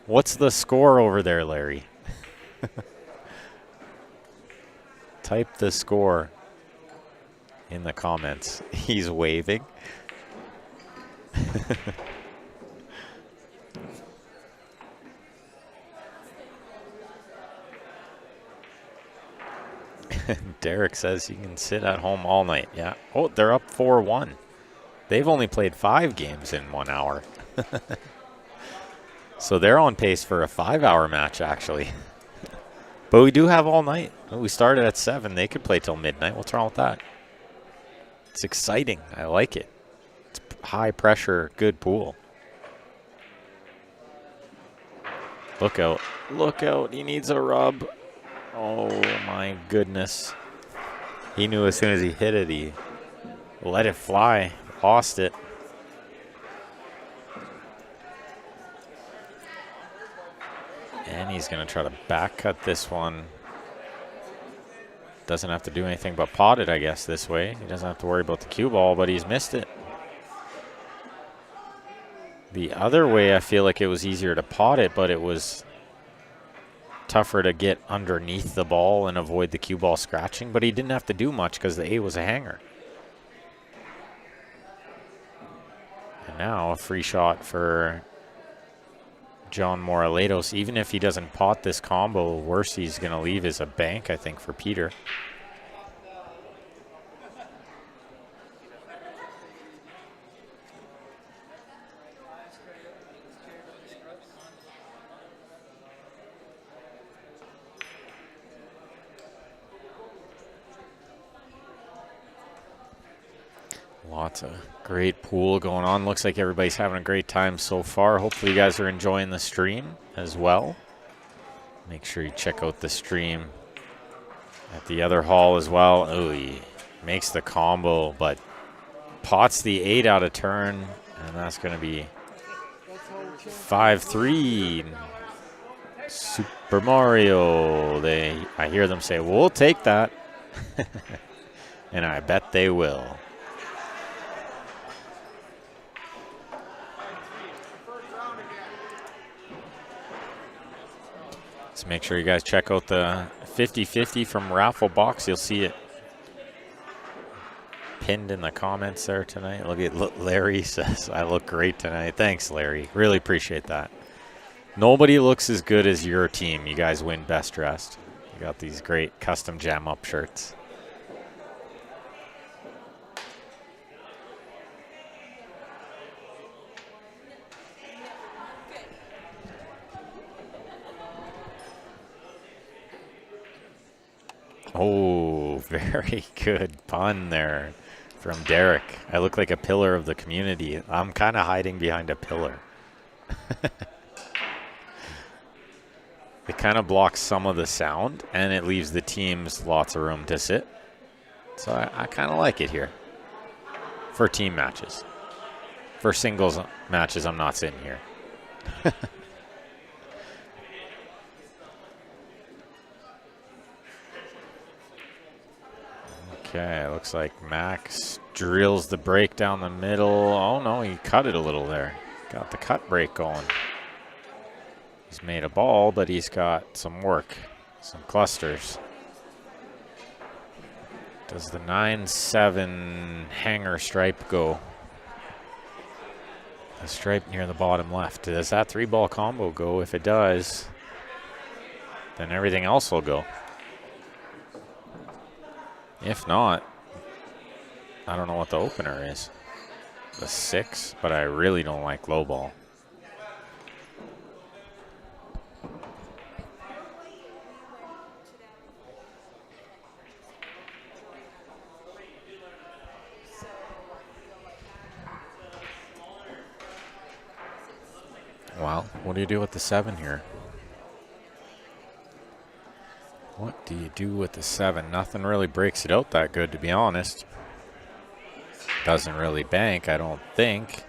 What's the score over there, Larry? Type the score in the comments. He's waving. Derek says you can sit at home all night. Yeah. Oh, they're up 4-1. They've only played 5 games in 1 hour. So they're on pace for a 5-hour match, actually. But we do have all night. We started at 7. They could play till midnight. What's wrong with that? It's exciting. I like it. It's high pressure, good pool. Look out. Look out. He needs a rub. Oh, my goodness. He knew as soon as he hit it, he let it fly. Lost it. And he's going to try to back cut this one. Doesn't have to do anything but pot it, I guess, this way. He doesn't have to worry about the cue ball, but he's missed it. The other way, I feel like it was easier to pot it, but it was tougher to get underneath the ball and avoid the cue ball scratching. But he didn't have to do much because the A was a hanger. And now a free shot for John Moraletos. Even if he doesn't pot this combo, worst he's going to leave is a bank, I think, for Peter. Lots of great pool going on. Looks like everybody's having a great time so far. Hopefully you guys are enjoying the stream as well. Make sure you check out the stream at the other hall as well. Oh, he makes the combo, but pots the 8 out of turn, and that's going to be 5-3. Super Mario. I hear them say, we'll take that. And I bet they will. So make sure you guys check out the 50-50 from Raffle Box. You'll see it pinned in the comments there tonight. Larry says, I look great tonight. Thanks, Larry. Really appreciate that. Nobody looks as good as your team. You guys win best dressed. You got these great custom jam up shirts. Oh, very good pun there from Derek. I look like a pillar of the community. I'm kind of hiding behind a pillar. It kind of blocks some of the sound, and it leaves the teams lots of room to sit. So I kind of like it here for team matches. For singles matches, I'm not sitting here. Okay, looks like Max drills the break down the middle. Oh, no, he cut it a little there. Got the cut break going. He's made a ball, but he's got some work, some clusters. Does the 9-7 hanger stripe go? The stripe near the bottom left. Does that 3-ball combo go? If it does, then everything else will go. If not, I don't know what the opener is. The 6, but I really don't like low ball. Well, what do you do with the 7 here? What do you do with the 7? Nothing really breaks it out that good, to be honest. Doesn't really bank, I don't think.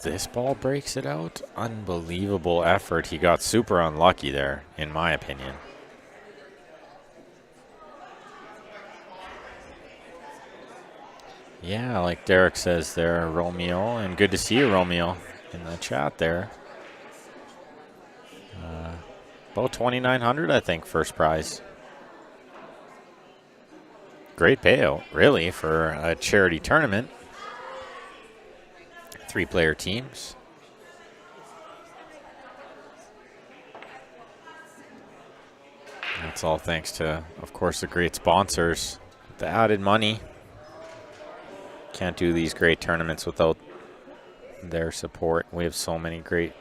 This ball breaks it out? Unbelievable effort. He got super unlucky there, in my opinion. Yeah, like Derek says there, Romeo. And good to see you, Romeo, in the chat there. About $2,900, I think, first prize. great payout, really, for a charity tournament. 3-player teams. That's all thanks to, of course, the great sponsors. The added money. Can't do these great tournaments without their support. We have so many great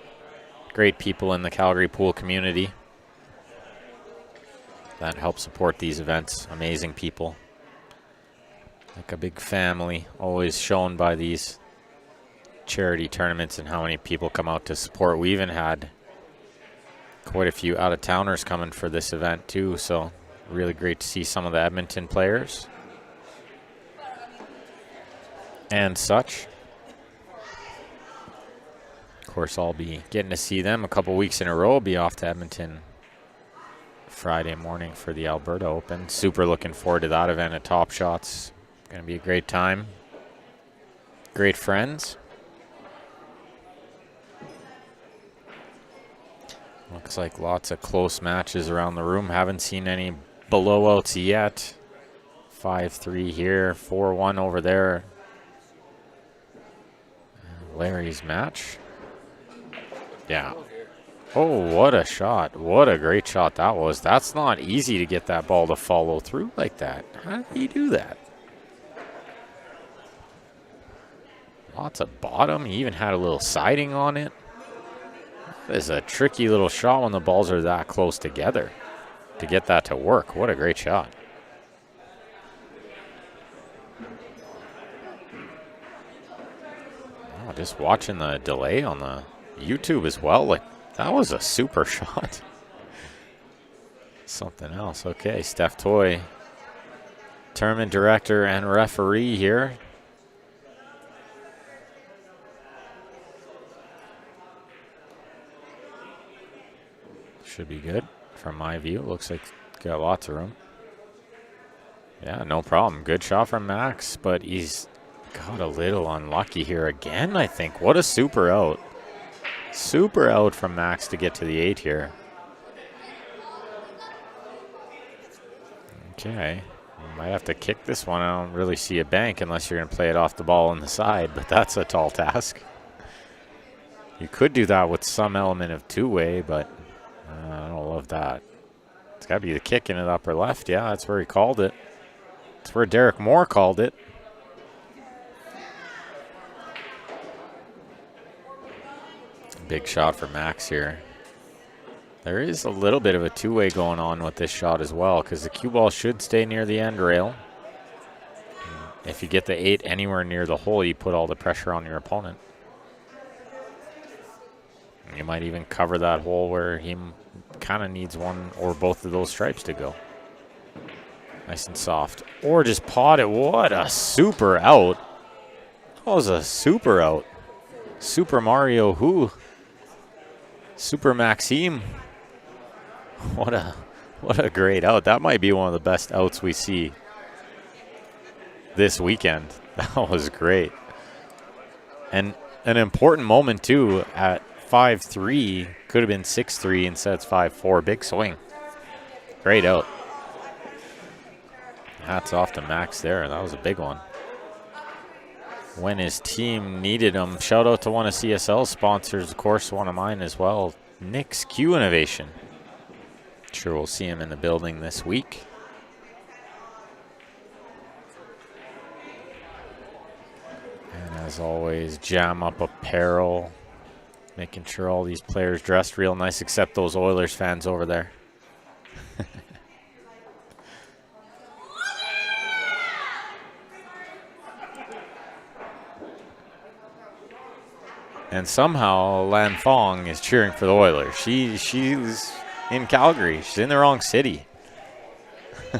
people in the Calgary pool community that help support these events. Amazing people. Like a big family, always shown by these charity tournaments and how many people come out to support. We even had quite a few out-of-towners coming for this event too, so really great to see some of the Edmonton players and such. Of course, I'll be getting to see them a couple weeks in a row. I'll be off to Edmonton Friday morning for the Alberta Open. Super looking forward to that event at Top Shots. Going to be a great time. Great friends. Looks like lots of close matches around the room. Haven't seen any blowouts yet. 5-3 here, 4-1 over there. Larry's match. Yeah. Oh, what a shot. What a great shot that was. That's not easy to get that ball to follow through like that. How did he do that? Lots of bottom. He even had a little siding on it. It's a tricky little shot when the balls are that close together to get that to work. What a great shot. Oh, just watching the delay on the YouTube as well. Like, that was a super shot. Something else. Okay, Steph Toy, tournament director and referee here. Should be good from my view. Looks like got lots of room. Yeah, no problem. Good shot from Max, but he's got a little unlucky here again, I think. What a super out. Super out from Max to get to the 8 here. Okay. You might have to kick this one. I don't really see a bank unless you're going to play it off the ball on the side, but that's a tall task. You could do that with some element of two-way, but I don't love that. It's got to be the kick in the upper left. Yeah, that's where he called it. That's where Derek Moore called it. Big shot for Max here. There is a little bit of a two-way going on with this shot as well, because the cue ball should stay near the end rail. If you get the 8 anywhere near the hole, you put all the pressure on your opponent. You might even cover that hole where he kind of needs one or both of those stripes to go. Nice and soft. Or just pot it. What a super out. That was a super out. Super Mario who? Super Maxime. What a great out. That might be one of the best outs we see this weekend. That was great. And an important moment too at 5-3, could have been 6-3, instead it's 5-4. Big swing. Great out. Hats off to Max there. That was a big one. When his team needed him. Shout out to one of CSL's sponsors, of course, one of mine as well. Nick's Q Innovation. Sure we'll see him in the building this week. And as always, Jam Up Apparel. Making sure all these players dressed real nice, except those Oilers fans over there. And somehow Lan Fong is cheering for the Oilers. She's in Calgary. She's in the wrong city. All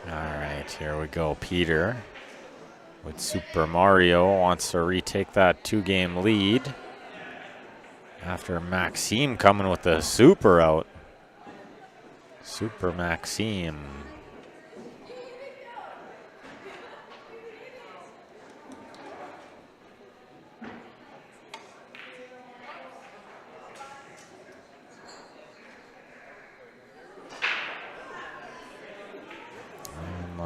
right, here we go. Peter with Super Mario wants to retake that 2-game lead after Maxime coming with the super out. Super Maxime.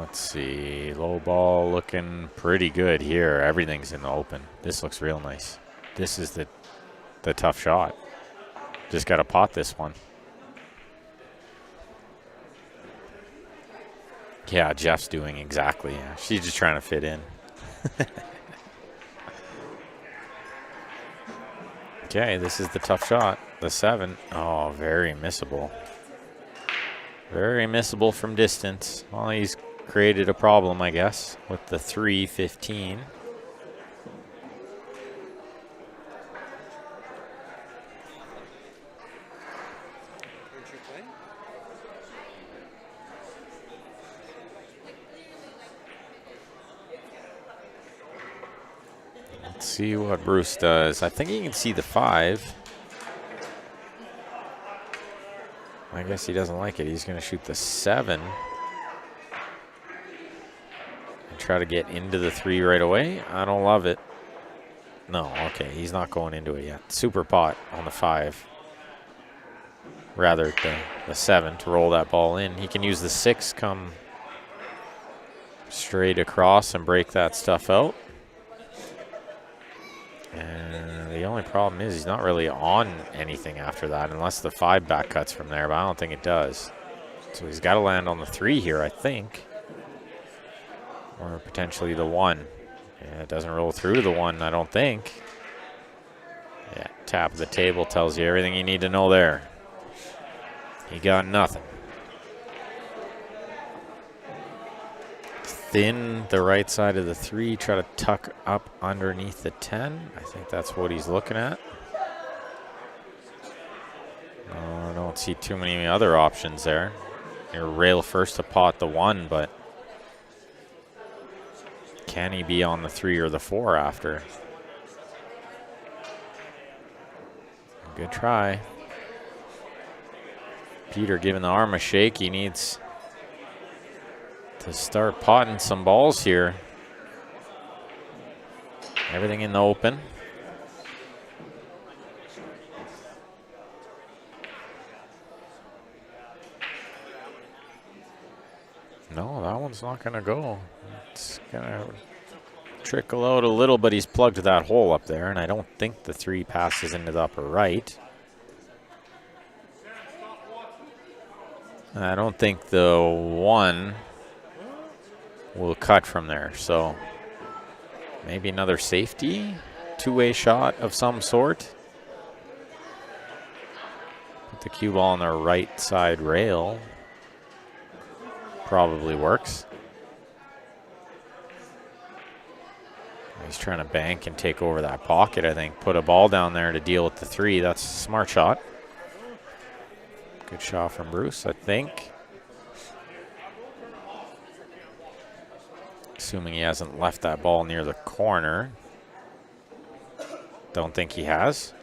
Let's see. Low ball looking pretty good here. Everything's in the open. This looks real nice. This is the tough shot. Just got to pot this one. Yeah, Jeff's doing exactly. Yeah. She's just trying to fit in. Okay, this is the tough shot. The 7. Oh, very missable. Very missable from distance. Well, he's created a problem, I guess, with the 3-15. Let's see what Bruce does. I think he can see the 5. I guess he doesn't like it. He's going to shoot the 7. And try to get into the 3 right away. I don't love it. No, okay, he's not going into it yet. Super pot on the 5. Rather the 7 to roll that ball in. He can use the 6, come straight across and break that stuff out. And the only problem is he's not really on anything after that unless the 5 back cuts from there, but I don't think it does. So he's got to land on the 3 here, I think. Or potentially the 1. Yeah, it doesn't roll through to the 1, I don't think. Yeah, tap of the table tells you everything you need to know there. He got nothing. Thin the right side of the 3, try to tuck up underneath the 10. I think that's what he's looking at. No, I don't see too many other options there. You rail first to pot the 1, but can he be on the 3 or the 4 after? Good try. Peter giving the arm a shake. He needs to start potting some balls here. Everything in the open. No, that one's not going to go. It's going to trickle out a little, but he's plugged that hole up there, and I don't think the 3 passes into the upper right. I don't think the 1 will cut from there, so maybe another safety, 2-way shot of some sort. Put the cue ball on the right side rail. Probably works. He's trying to bank and take over that pocket, I think. Put a ball down there to deal with the 3. That's a smart shot. Good shot from Bruce, I think. Assuming he hasn't left that ball near the corner. Don't think he has.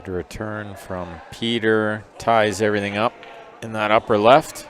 Good return from Peter. Ties everything up in that upper left.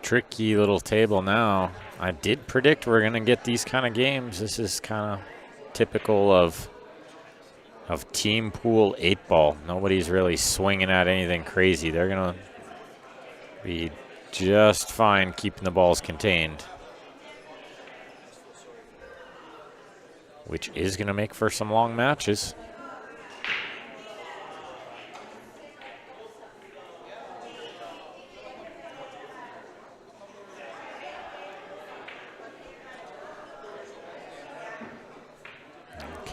Tricky little table now. I did predict we're going to get these kind of games. This is kind of typical of team pool 8-ball. Nobody's really swinging at anything crazy. They're going to be just fine keeping the balls contained, which is going to make for some long matches.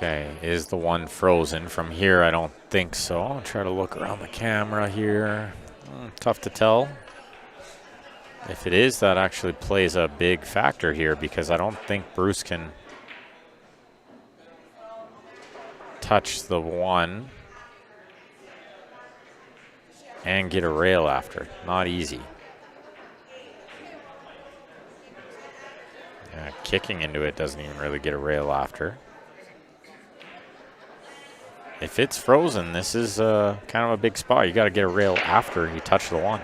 Okay, is the one frozen? From here, I don't think so. I'll try to look around the camera here. Tough to tell. If it is, that actually plays a big factor here because I don't think Bruce can touch the one and get a rail after. Not easy. Yeah, kicking into it doesn't even really get a rail after. If it's frozen, this is kind of a big spot. You got to get a rail after you touch the one.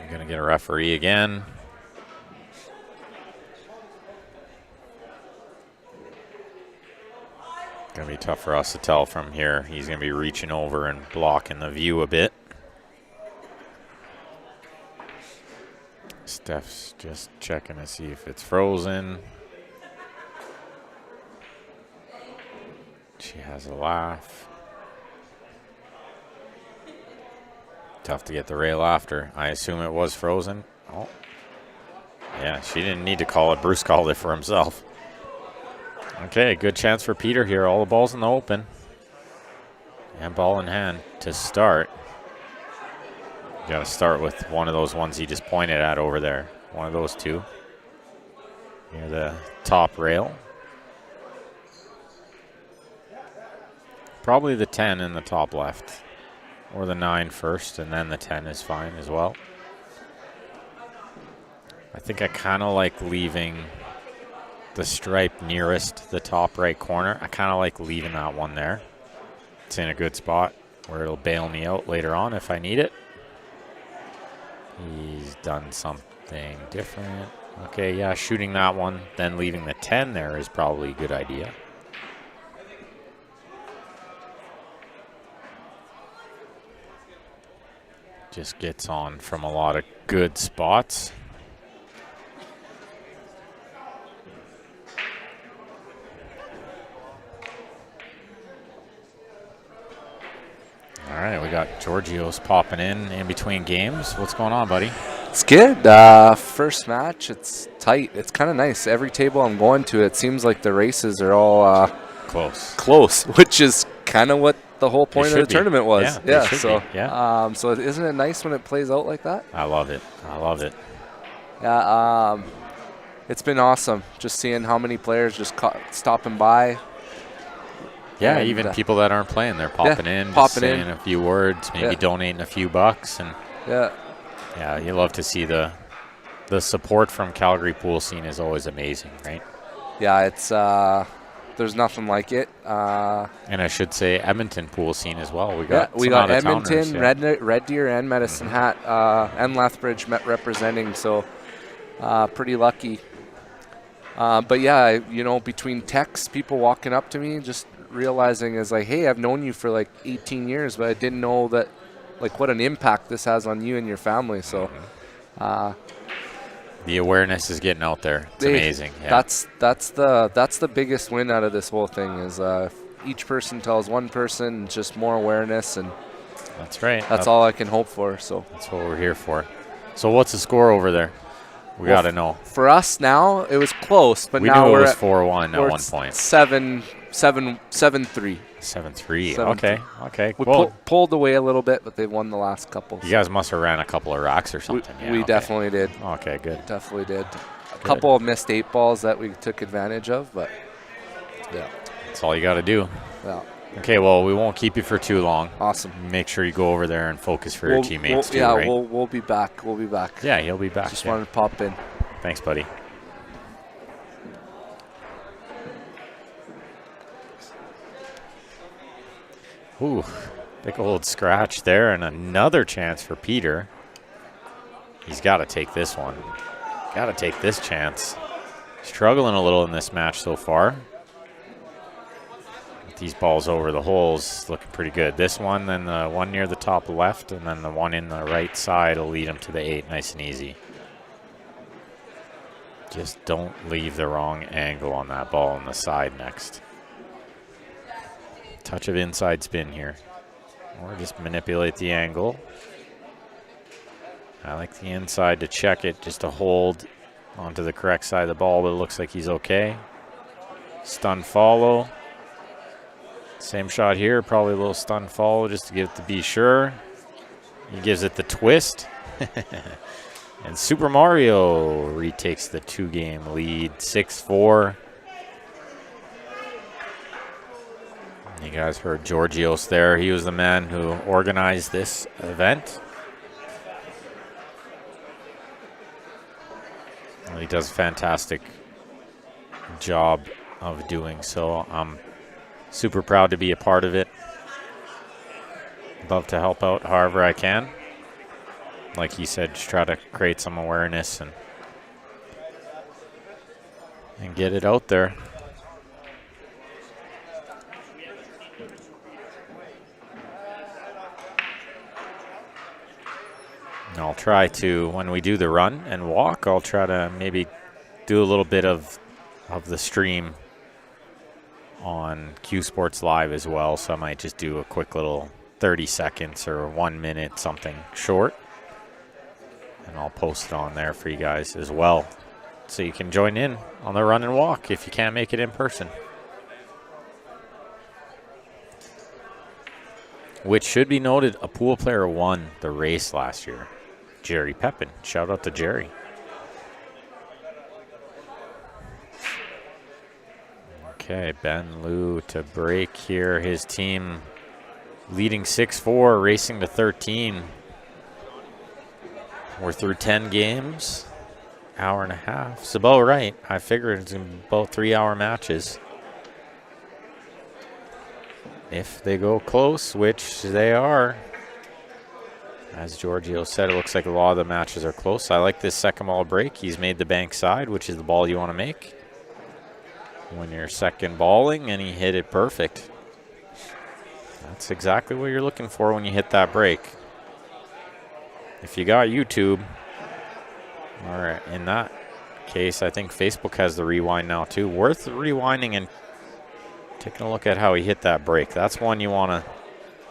I'm going to get a referee again. Going to be tough for us to tell from here. He's going to be reaching over and blocking the view a bit. Steph's just checking to see if it's frozen. She has a laugh. Tough to get the rail after. I assume it was frozen. Oh. Yeah, she didn't need to call it. Bruce called it for himself. Okay, good chance for Peter here. All the balls in the open. And ball in hand to start. You got to start with one of those ones he just pointed at over there. One of those two. Near the top rail. Probably the 10 in the top left. Or the 9 first, and then the 10 is fine as well. I think I kind of like leaving the stripe nearest the top right corner. I kind of like leaving that one there. It's in a good spot where it'll bail me out later on if I need it. He's done something different. Okay, yeah, shooting that one, then leaving the 10 there is probably a good idea. Just gets on from a lot of good spots. All right, we got Georgios popping in between games. What's going on, buddy? It's good. First match, it's tight. It's kind of nice. Every table I'm going to, it seems like the races are all close, which is kind of what the whole point of the tournament was. Yeah. So isn't it nice when it plays out like that? I love it. Yeah. It's been awesome just seeing how many players just stopping by. Yeah, and even people that aren't playing, they're popping in, saying a few words, maybe donating a few bucks, and yeah, you love to see the support from Calgary pool scene is always amazing, right? Yeah, it's there's nothing like it. And I should say Edmonton pool scene as well. We got Edmonton, Red Deer, and Medicine Hat, and Lethbridge representing. So pretty lucky. But yeah, between texts, people walking up to me, just realizing is like, hey, I've known you for like 18 years, but I didn't know that, like, what an impact this has on you and your family. So the awareness is getting out there. It's amazing. Yeah. That's the biggest win out of this whole thing is if each person tells one person, just more awareness, and that's right. That's all I can hope for. So that's what we're here for. So what's the score over there? We got to know. For us now, it was close, but now knew we're it was 4-1 at one point. 7-3. 7-3. Okay. We pulled away a little bit, but they won the last couple. You guys must have ran a couple of racks or something. We definitely did. Okay, good. Definitely did. A couple of missed 8 balls that we took advantage of, but yeah. That's all you got to do. Yeah. Okay, well, we won't keep you for too long. Awesome. Make sure you go over there and focus for your teammates too, right? Yeah, we'll be back. We'll be back. Yeah, he'll be back. Just wanted to pop in. Thanks, buddy. Ooh, big old scratch there, and another chance for Peter. He's got to take this one. Got to take this chance. Struggling a little in this match so far. These balls over the holes looking pretty good. This one, then the one near the top left, and then the one in the right side will lead him to the 8, nice and easy. Just don't leave the wrong angle on that ball on the side next. Touch of inside spin here. Or just manipulate the angle. I like the inside to check it, just to hold onto the correct side of the ball, but it looks like he's okay. Stun follow. Same shot here, probably a little stun follow just to get it to be sure. He gives it the twist. And Super Mario retakes the 2-game lead, 6-4. You guys heard Georgios there. He was the man who organized this event. He does a fantastic job of doing so. I'm super proud to be a part of it. Love to help out however I can. Like he said, just try to create some awareness and get it out there. And I'll try to, when we do the run and walk, I'll try to maybe do a little bit of the stream on Q Sports Live as well. So I might just do a quick little 30 seconds or 1 minute, something short. And I'll post it on there for you guys as well. So you can join in on the run and walk if you can't make it in person. Which should be noted, a pool player won the race last year. Jerry Pepin. Shout out to Jerry. Okay, Ben Liu to break here. His team leading 6-4, racing to 13. We're through 10 games, hour and a half. It's about right. I figured it's about 3-hour matches. If they go close, which they are. As Giorgio said, it looks like a lot of the matches are close. I like this second ball break. He's made the bank side, which is the ball you want to make when you're second balling, and he hit it perfect. That's exactly what you're looking for when you hit that break. If you got YouTube, or in that case, I think Facebook has the rewind now too. Worth rewinding and taking a look at how he hit that break. That's one you want to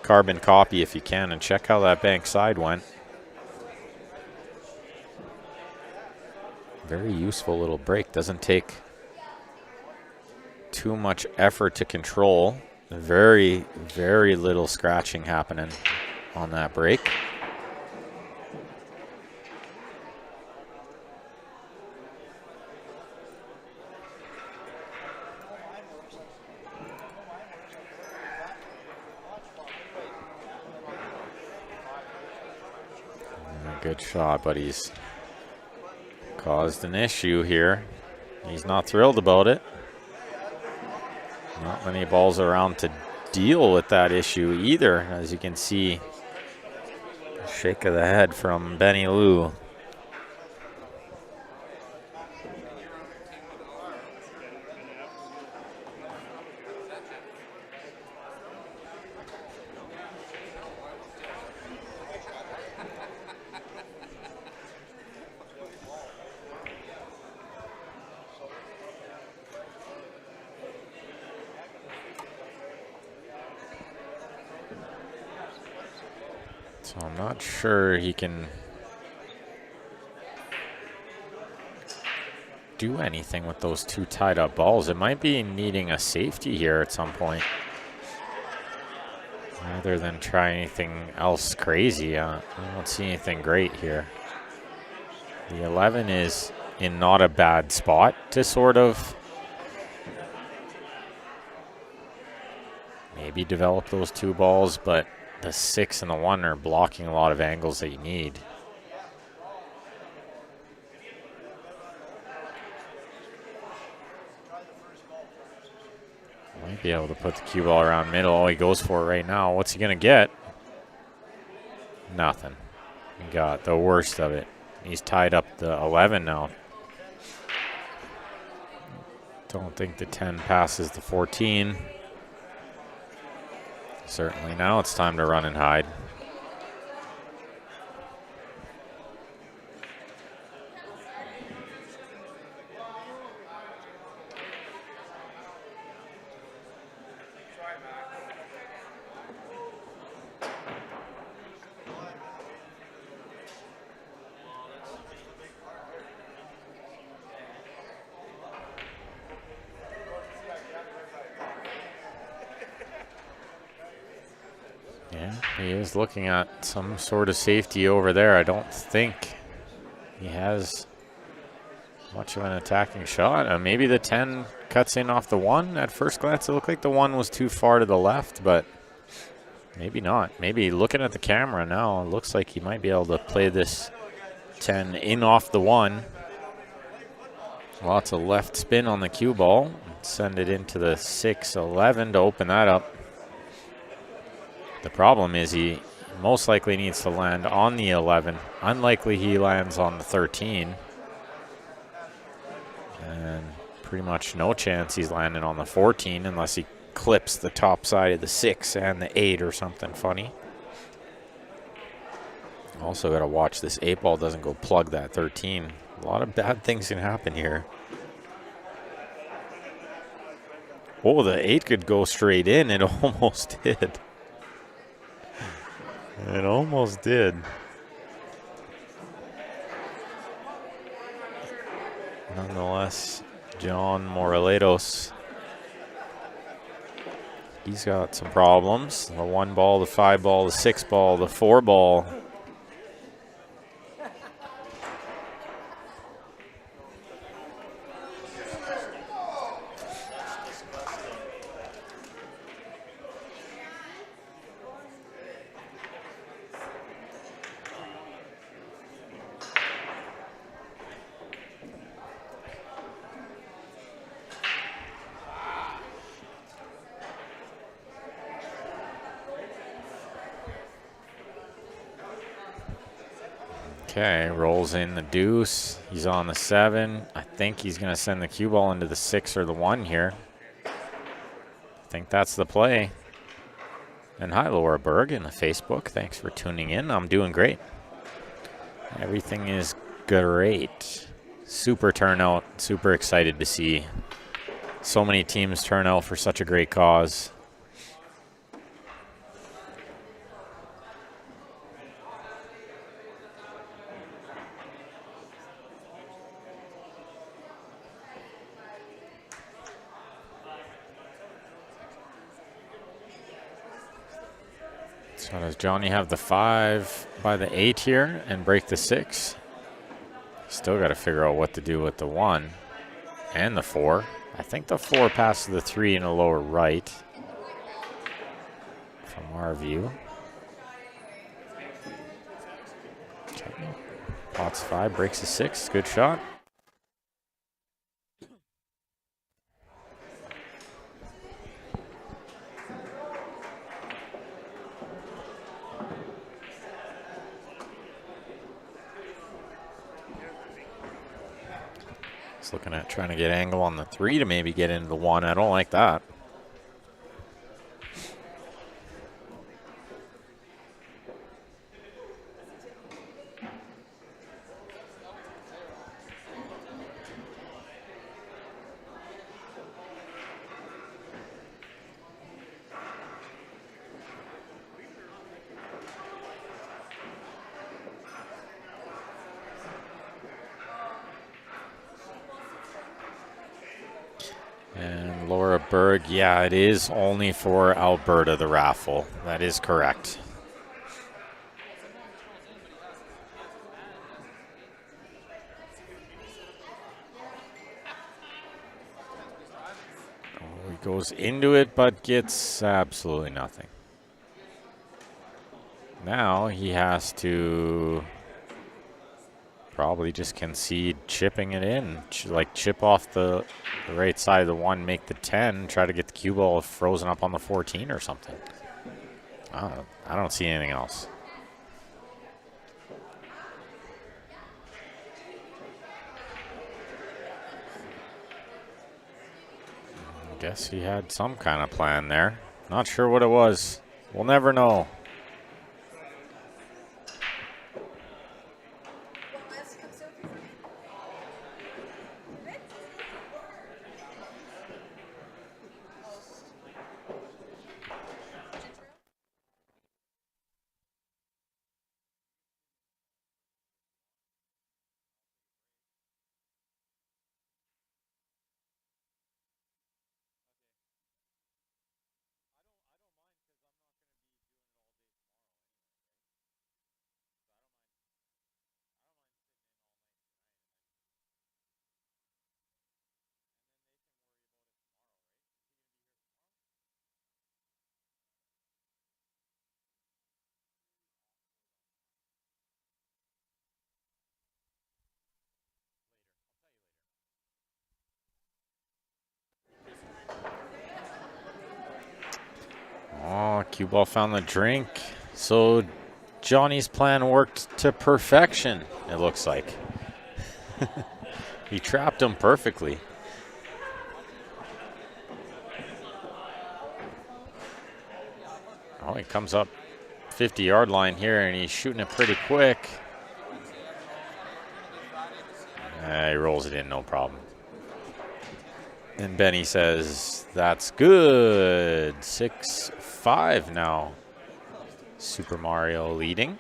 carbon copy if you can and check how that bank side went. Very useful little break. Doesn't take too much effort to control. Very, very little scratching happening on that break. Good shot, but he's caused an issue here. He's not thrilled about it. Not many balls around to deal with that issue either, as you can see. Shake of the head from Benny Liu. So I'm not sure he can do anything with those two tied up balls. It might be needing a safety here at some point, rather than try anything else crazy. I don't see anything great here. The 11 is in not a bad spot to sort of maybe develop those two balls, but the 6 and the 1 are blocking a lot of angles that you need. Might be able to put the cue ball around middle. All he goes for it right now. What's he going to get? Nothing. He got the worst of it. He's tied up the 11 now. Don't think the 10 passes the 14. Certainly now it's time to run and hide. He is looking at some sort of safety over there. I don't think he has much of an attacking shot. Maybe the 10 cuts in off the 1. At first glance, it looked like the 1 was too far to the left, but maybe not. Maybe looking at the camera now, it looks like he might be able to play this 10 in off the 1. Lots of left spin on the cue ball. Send it into the 6-11 to open that up. The problem is he most likely needs to land on the 11. Unlikely he lands on the 13. And pretty much no chance he's landing on the 14 unless he clips the top side of the 6 and the 8 or something funny. Also got to watch this 8 ball doesn't go plug that 13. A lot of bad things can happen here. Oh, the 8 could go straight in. It almost did. It almost did. Nonetheless, John Moraletos, he's got some problems. The 1 ball, the 5 ball, the 6 ball, the 4 ball. Okay, rolls in the deuce. He's on the 7. I think he's going to send the cue ball into the 6 or the 1 here. I think that's the play. And hi, Laura Berg in the Facebook. Thanks for tuning in. I'm doing great. Everything is great. Super turnout. Super excited to see so many teams turn out for such a great cause. So does Johnny have the 5 by the 8 here and break the 6? Still got to figure out what to do with the 1 and the 4. I think the 4 passes the 3 in the lower right from our view. Okay. Pots 5, breaks the 6. Good shot. Looking at trying to get angle on the 3 to maybe get into the 1. I don't like that. And Laura Berg, yeah, it is only for Alberta, the raffle. That is correct. Oh, he goes into it, but gets absolutely nothing. Now he has to probably just concede chipping it in, like chip off the right side of the 1, make the 10, try to get the cue ball frozen up on the 14 or something. I don't see anything else. I guess he had some kind of plan there. Not sure what it was. We'll never know. Cue ball found the drink. So Johnny's plan worked to perfection, it looks like. He trapped him perfectly. Oh, he comes up 50-yard line here, and he's shooting it pretty quick. He rolls it in, no problem. And Benny says, that's good. 6-5 now. Super Mario leading.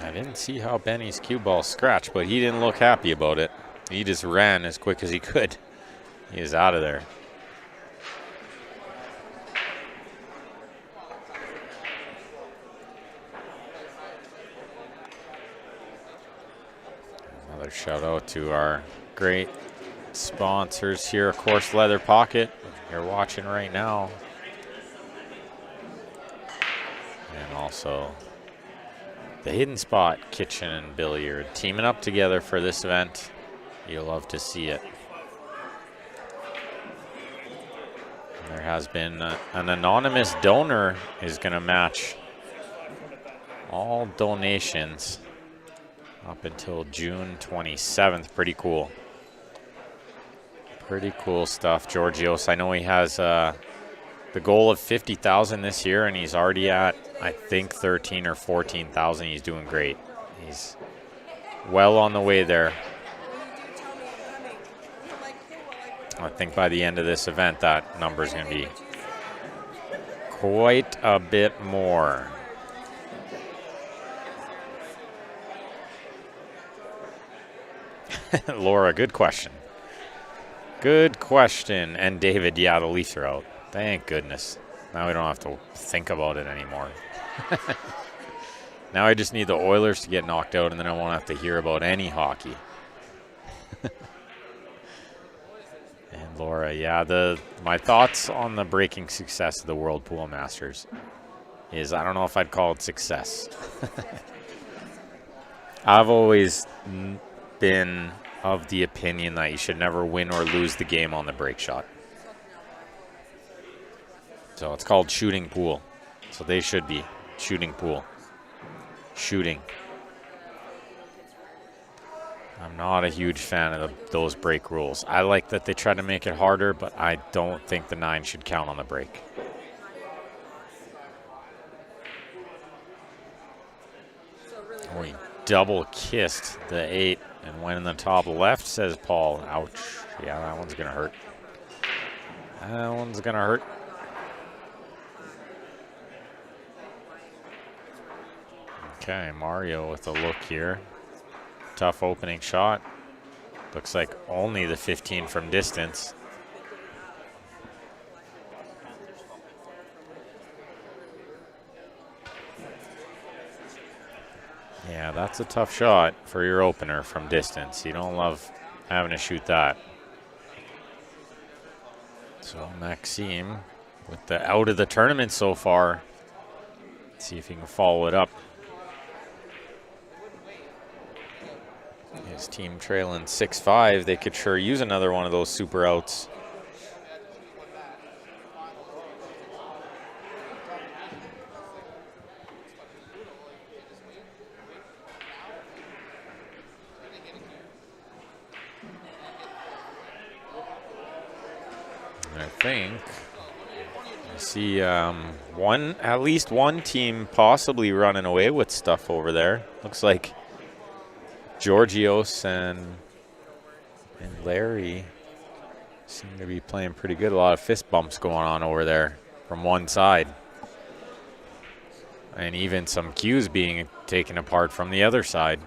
I didn't see how Benny's cue ball scratched, but he didn't look happy about it. He just ran as quick as he could. He is out of there. Another shout out to our great sponsors here, of course, Leather Pocket. You're watching right now. And also the Hidden Spot Kitchen and Billiard teaming up together for this event. You'll love to see it. And there has been an anonymous donor is going to match all donations up until June 27th. Pretty cool. Pretty cool stuff. Georgios, I know he has the goal of 50,000 this year, and he's already at, I think, 13 or 14,000. He's doing great. He's well on the way there. I think by the end of this event, that number is going to be quite a bit more. Laura, good question. Good question. And David, yeah, the Leafs are out. Thank goodness. Now we don't have to think about it anymore. Now I just need the Oilers to get knocked out, and then I won't have to hear about any hockey. And Laura, yeah, my thoughts on the breaking success of the World Pool Masters is I don't know if I'd call it success. I've always been of the opinion that you should never win or lose the game on the break shot. So it's called shooting pool. So they should be shooting pool. Shooting. I'm not a huge fan of those break rules. I like that they try to make it harder, but I don't think the 9 should count on the break. Oh, he double kissed the 8 and went in the top left, says Paul. Ouch. Yeah, that one's going to hurt. That one's going to hurt. Okay, Mario with a look here. Tough opening shot. Looks like only the 15 from distance. Yeah, that's a tough shot for your opener from distance. You don't love having to shoot that. So Maxime with the out of the tournament so far. Let's see if he can follow it up. His team trailing 6-5. They could sure use another one of those super outs. I think I see at least one team possibly running away with stuff over there. Looks like Georgios and Larry seem to be playing pretty good. A lot of fist bumps going on over there from one side. And even some cues being taken apart from the other side.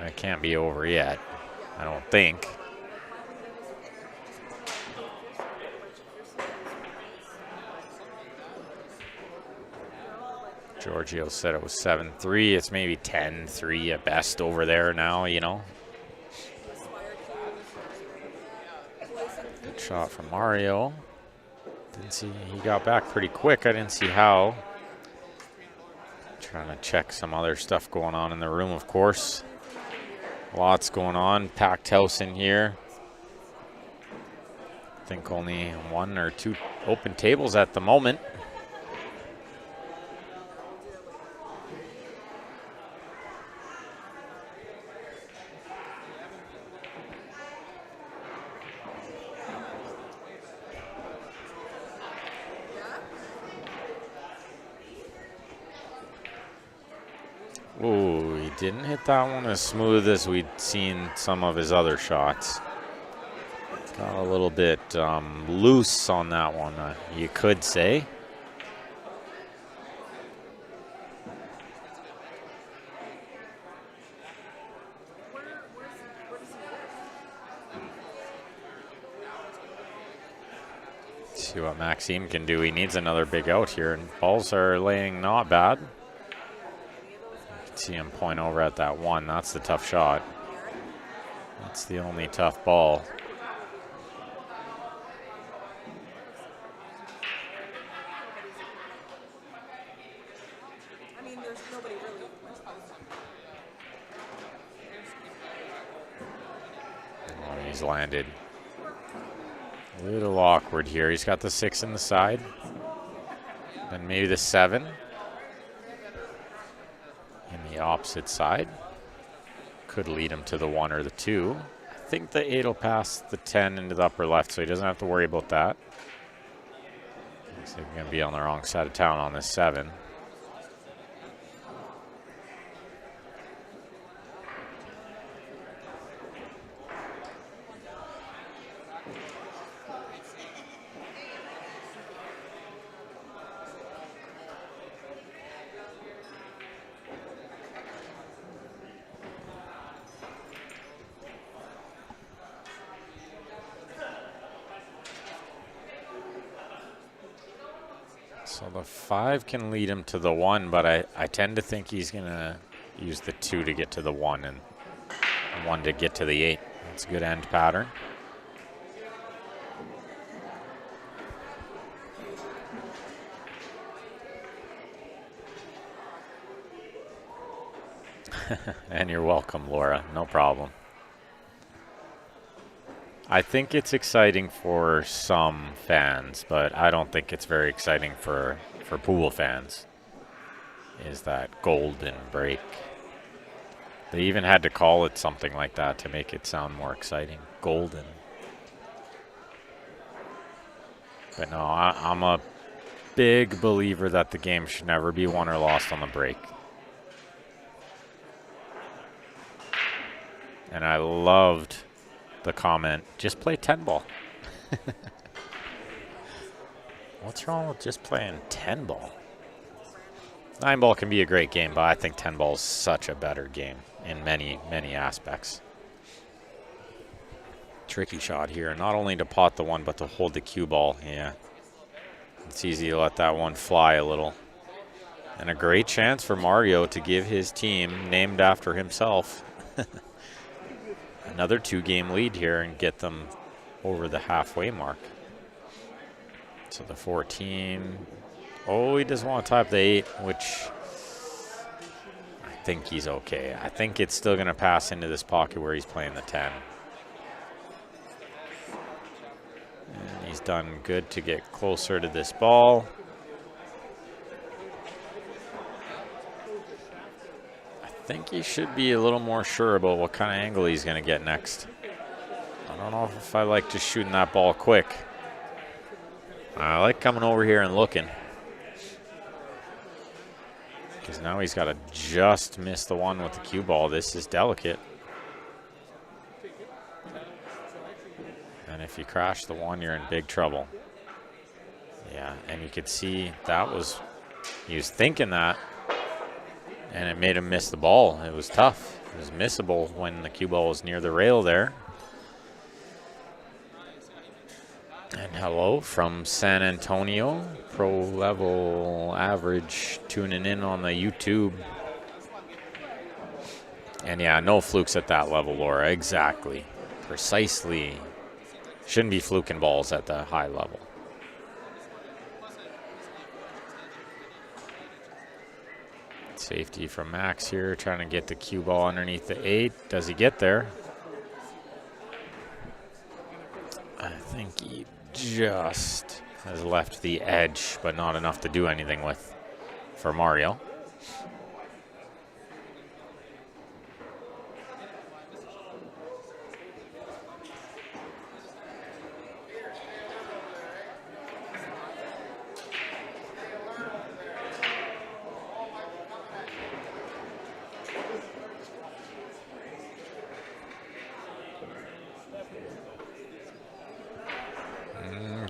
It can't be over yet, I don't think. Giorgio said it was 7-3. It's maybe 10-3 at best over there now, you know. Good shot from Mario. Didn't see, he got back pretty quick. I didn't see how. Trying to check some other stuff going on in the room, of course. Lots going on. Packed house in here. I think only 1 or 2 open tables at the moment. Ooh, he didn't hit that one as smooth as we'd seen some of his other shots. Got a little bit loose on that one, you could say. See what Maxime can do. He needs another big out here, and balls are laying not bad. See him point over at that one. That's the tough shot. That's the only tough ball. Oh, he's landed. A little awkward here. He's got the 6 in the side. Then maybe the 7. In the opposite side. Could lead him to the 1 or the 2. I think the 8 will pass the 10 into the upper left, so he doesn't have to worry about that. Looks like he's going to be on the wrong side of town on this 7. So the 5 can lead him to the 1, but I tend to think he's going to use the 2 to get to the 1 and the 1 to get to the 8. That's a good end pattern. And you're welcome, Laura. No problem. I think it's exciting for some fans, but I don't think it's very exciting for pool fans, is that golden break. They even had to call it something like that to make it sound more exciting. Golden. But no, I'm a big believer that the game should never be won or lost on the break. And I loved the comment, just play 10 ball. What's wrong with just playing 10 ball? 9 ball can be a great game, but I think 10 ball is such a better game in many, many aspects. Tricky shot here, not only to pot the 1, but to hold the cue ball. Yeah, it's easy to let that one fly a little. And a great chance for Mario to give his team, named after himself, another 2-game lead here and get them over the halfway mark. So the 14. Oh, he doesn't want to tie up the 8, which I think he's okay. I think it's still going to pass into this pocket where he's playing the 10. And he's done good to get closer to this ball. I think he should be a little more sure about what kind of angle he's going to get next. I don't know if I like just shooting that ball quick. I like coming over here and looking. Because now he's got to just miss the 1 with the cue ball. This is delicate. And if you crash the 1, you're in big trouble. Yeah, and you could see that was, he was thinking that. And it made him miss the ball. It was tough. It was missable when the cue ball was near the rail there. And hello from San Antonio. Pro level average tuning in on the YouTube. And yeah, no flukes at that level, Laura. Exactly. Precisely. Shouldn't be fluking balls at the high level. Safety from Max here, trying to get the cue ball underneath the 8. Does he get there? I think he just has left the edge, but not enough to do anything with for Mario.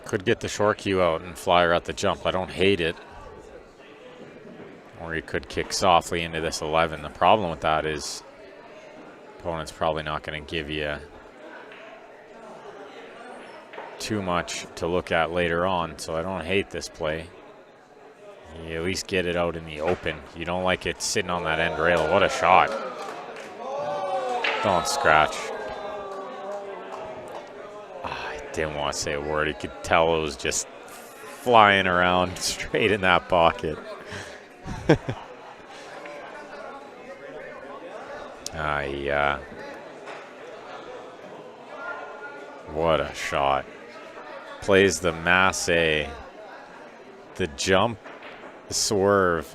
Could get the short cue out and fly her at the jump. I don't hate it. Or he could kick softly into this 11. The problem with that is opponent's probably not going to give you too much to look at later on, so I don't hate this play. You at least get it out in the open. You don't like it sitting on that end rail. What a shot. Don't scratch. I didn't want to say a word. You could tell it was just flying around straight in that pocket. What a shot. Plays the masse, the jump, the swerve,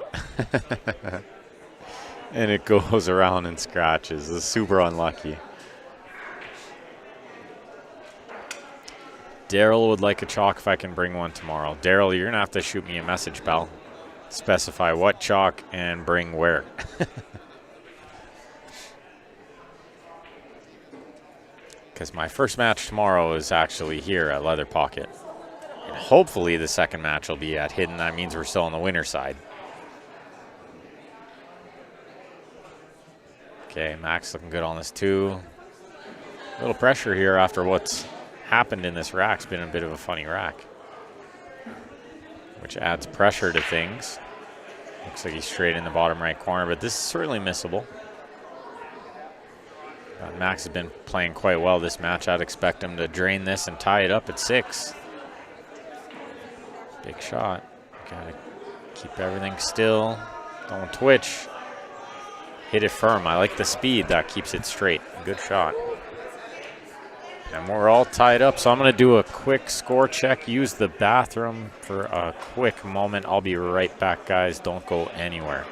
and it goes around and scratches. It's super unlucky. Daryl would like a chalk if I can bring one tomorrow. Daryl, you're going to have to shoot me a message, pal. Specify what chalk and bring where. Because my first match tomorrow is actually here at Leather Pocket. And hopefully the second match will be at Hidden. That means we're still on the winner side. Okay, Max looking good on this too. A little pressure here after what's happened in this rack. It's been a bit of a funny rack, which adds pressure to things. Looks like he's straight in the bottom right corner, but this is certainly missable. Max has been playing quite well this match. I'd expect him to drain this and tie it up at 6. Big shot. Gotta keep everything still. Don't twitch. Hit it firm. I like the speed. That keeps it straight. Good shot. And we're all tied up, so I'm going to do a quick score check. Use the bathroom for a quick moment. I'll be right back, guys. Don't go anywhere.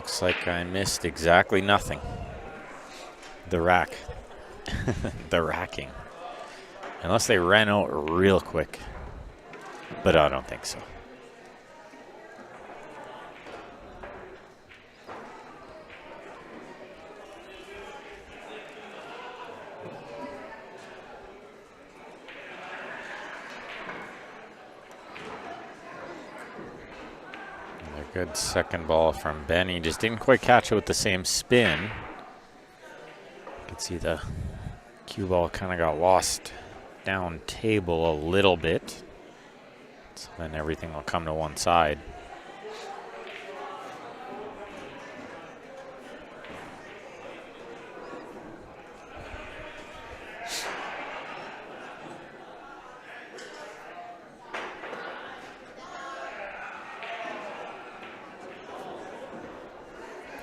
Looks like I missed exactly nothing. The rack. The racking. Unless they ran out real quick. But I don't think so. A good second ball from Benny. Just didn't quite catch it with the same spin. You can see the cue ball kind of got lost down table a little bit. So then everything will come to one side.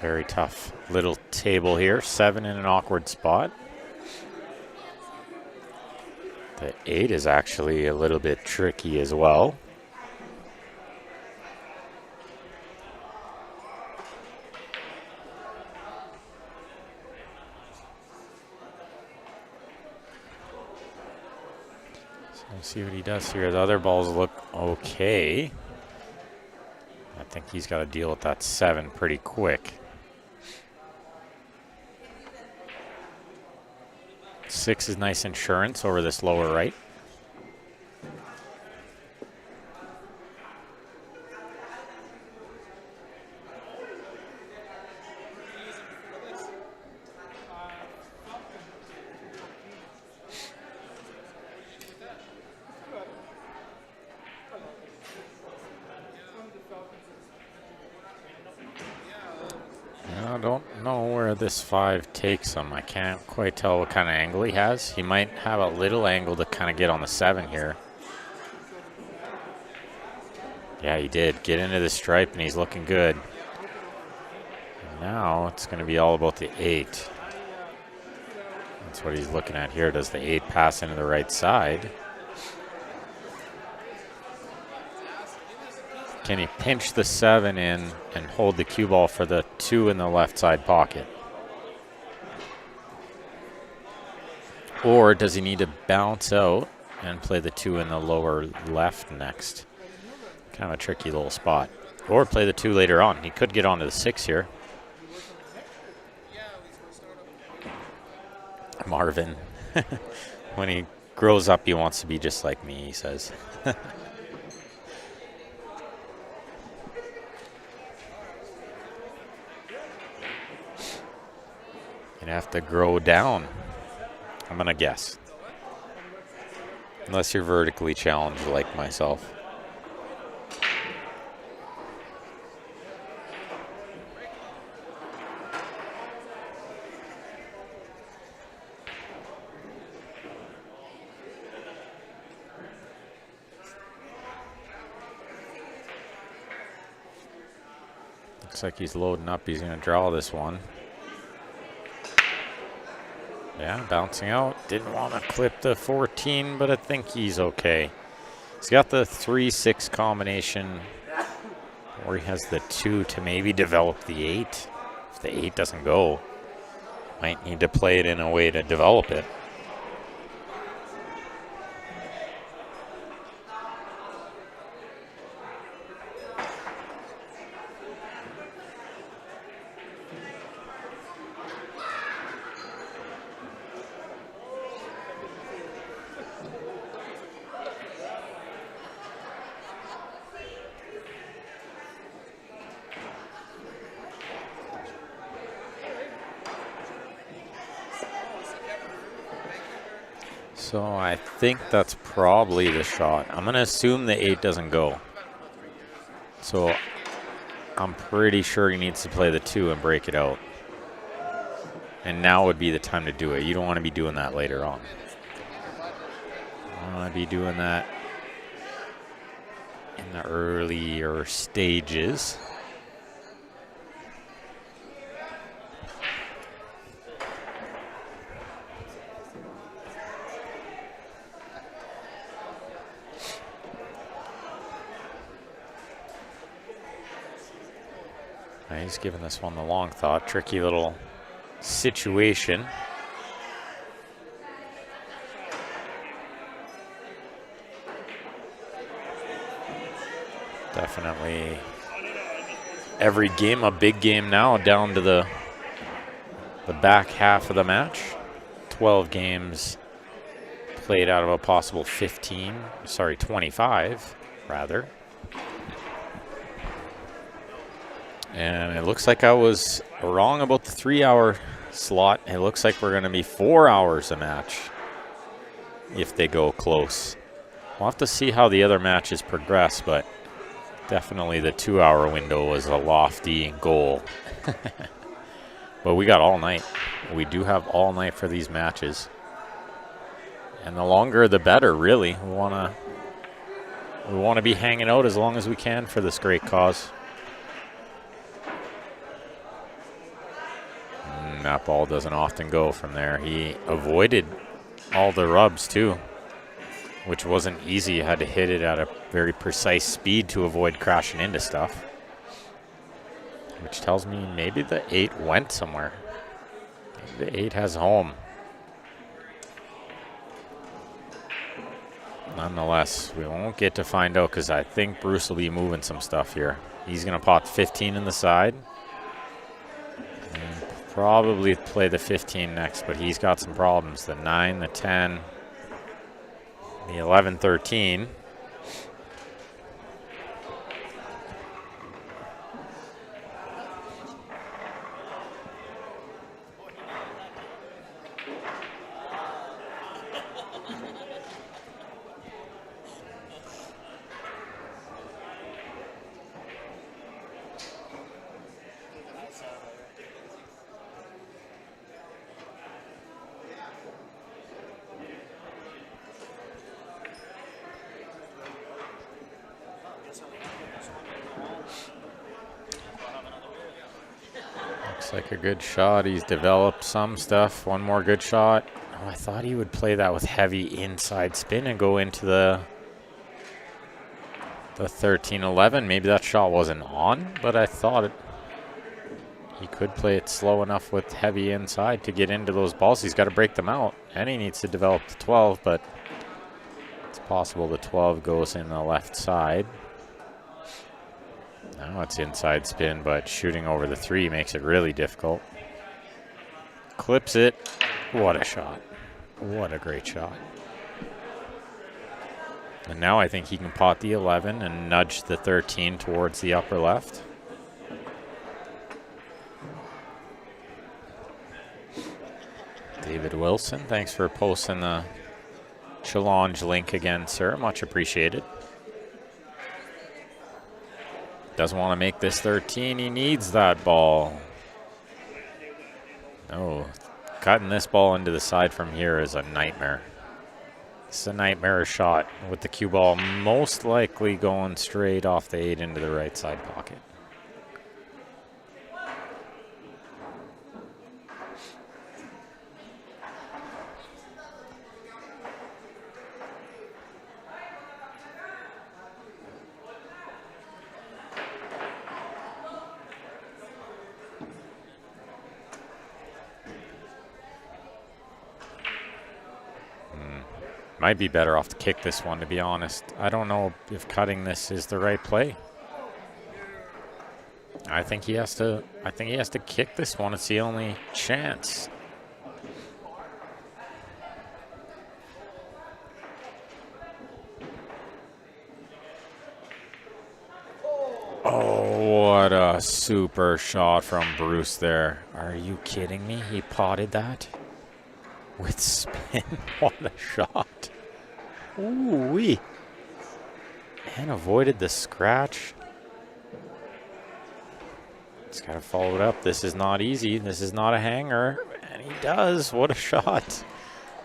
Very tough little table here. 7 in an awkward spot. The 8 is actually a little bit tricky as well. So we'll see what he does here. The other balls look okay. I think he's got to deal with that 7 pretty quick. 6 is nice insurance over this lower right. I don't know where this 5 takes him. I can't quite tell what kind of angle he has. He might have a little angle to kind of get on the 7 here. Yeah, he did. Get into the stripe, and he's looking good. And now it's going to be all about the 8. That's what he's looking at here. Does the 8 pass into the right side? Can he pinch the 7 in and hold the cue ball for the 2 in the left side pocket? Or does he need to bounce out and play the 2 in the lower left next? Kind of a tricky little spot. Or play the 2 later on. He could get onto the 6 here. Marvin. When he grows up, he wants to be just like me, he says. You'd have to grow down, I'm going to guess. Unless you're vertically challenged like myself. Looks like he's loading up. He's going to draw this one. Yeah, bouncing out. Didn't want to clip the 14, but I think he's okay. He's got the 3-6 combination, or he has the 2 to maybe develop the 8. If the 8 doesn't go, might need to play it in a way to develop it. So I think that's probably the shot. I'm going to assume the 8 doesn't go. So I'm pretty sure he needs to play the 2 and break it out. And now would be the time to do it. You don't want to be doing that later on. You want to be doing that in the earlier stages. He's giving this one the long thought. Tricky little situation. Definitely every game a big game now, down to the back half of the match. 12 games played out of a possible 25 rather. And it looks like I was wrong about the 3-hour slot. It looks like we're going to be 4 hours a match if they go close. We'll have to see how the other matches progress, but definitely the 2-hour window was a lofty goal. But we got all night. We do have all night for these matches. And the longer the better, really. We want to be hanging out as long as we can for this great cause. That ball doesn't often go from there. He avoided all the rubs too, which wasn't easy. You had to hit it at a very precise speed to avoid crashing into stuff, which tells me maybe the 8 went somewhere. Maybe the 8 has home. Nonetheless, we won't get to find out because I think Bruce will be moving some stuff here. He's going to pot 15 in the side. And probably play the 15 next, but he's got some problems. The 9, the 10, the 11, 13. Like a good shot. He's developed some stuff. One more good shot. Oh, I thought he would play that with heavy inside spin and go into the 13-11. Maybe that shot wasn't on, but I thought he could play it slow enough with heavy inside to get into those balls. He's got to break them out, and he needs to develop the 12, but it's possible the 12 goes in the left side. Now it's inside spin, but shooting over the 3 makes it really difficult. Clips it. What a shot. What a great shot. And now I think he can pot the 11 and nudge the 13 towards the upper left. David Wilson, thanks for posting the challenge link again, sir. Much appreciated. Doesn't want to make this 13. He needs that ball. Oh, cutting this ball into the side from here is a nightmare. It's a nightmare shot with the cue ball most likely going straight off the 8 into the right side pocket. Might be better off to kick this one, to be honest. I don't know if cutting this is the right play. I think he has to kick this one. It's the only chance. Oh, what a super shot from Bruce there. Are you kidding me? He potted that with spin. What a shot. Ooh-wee. And avoided the scratch. He's got to follow it up. This is not easy. This is not a hanger. And he does. What a shot.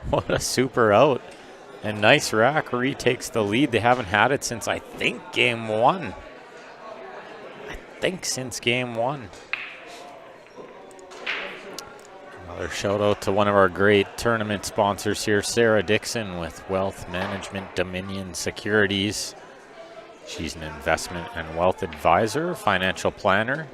What a super out. And nice rack. Retakes the lead. They haven't had it since, I think, game 1. Since game 1. Another shout out to one of our great tournament sponsors here, Sarah Dixon with Wealth Management Dominion Securities. She's an investment and wealth advisor, financial planner.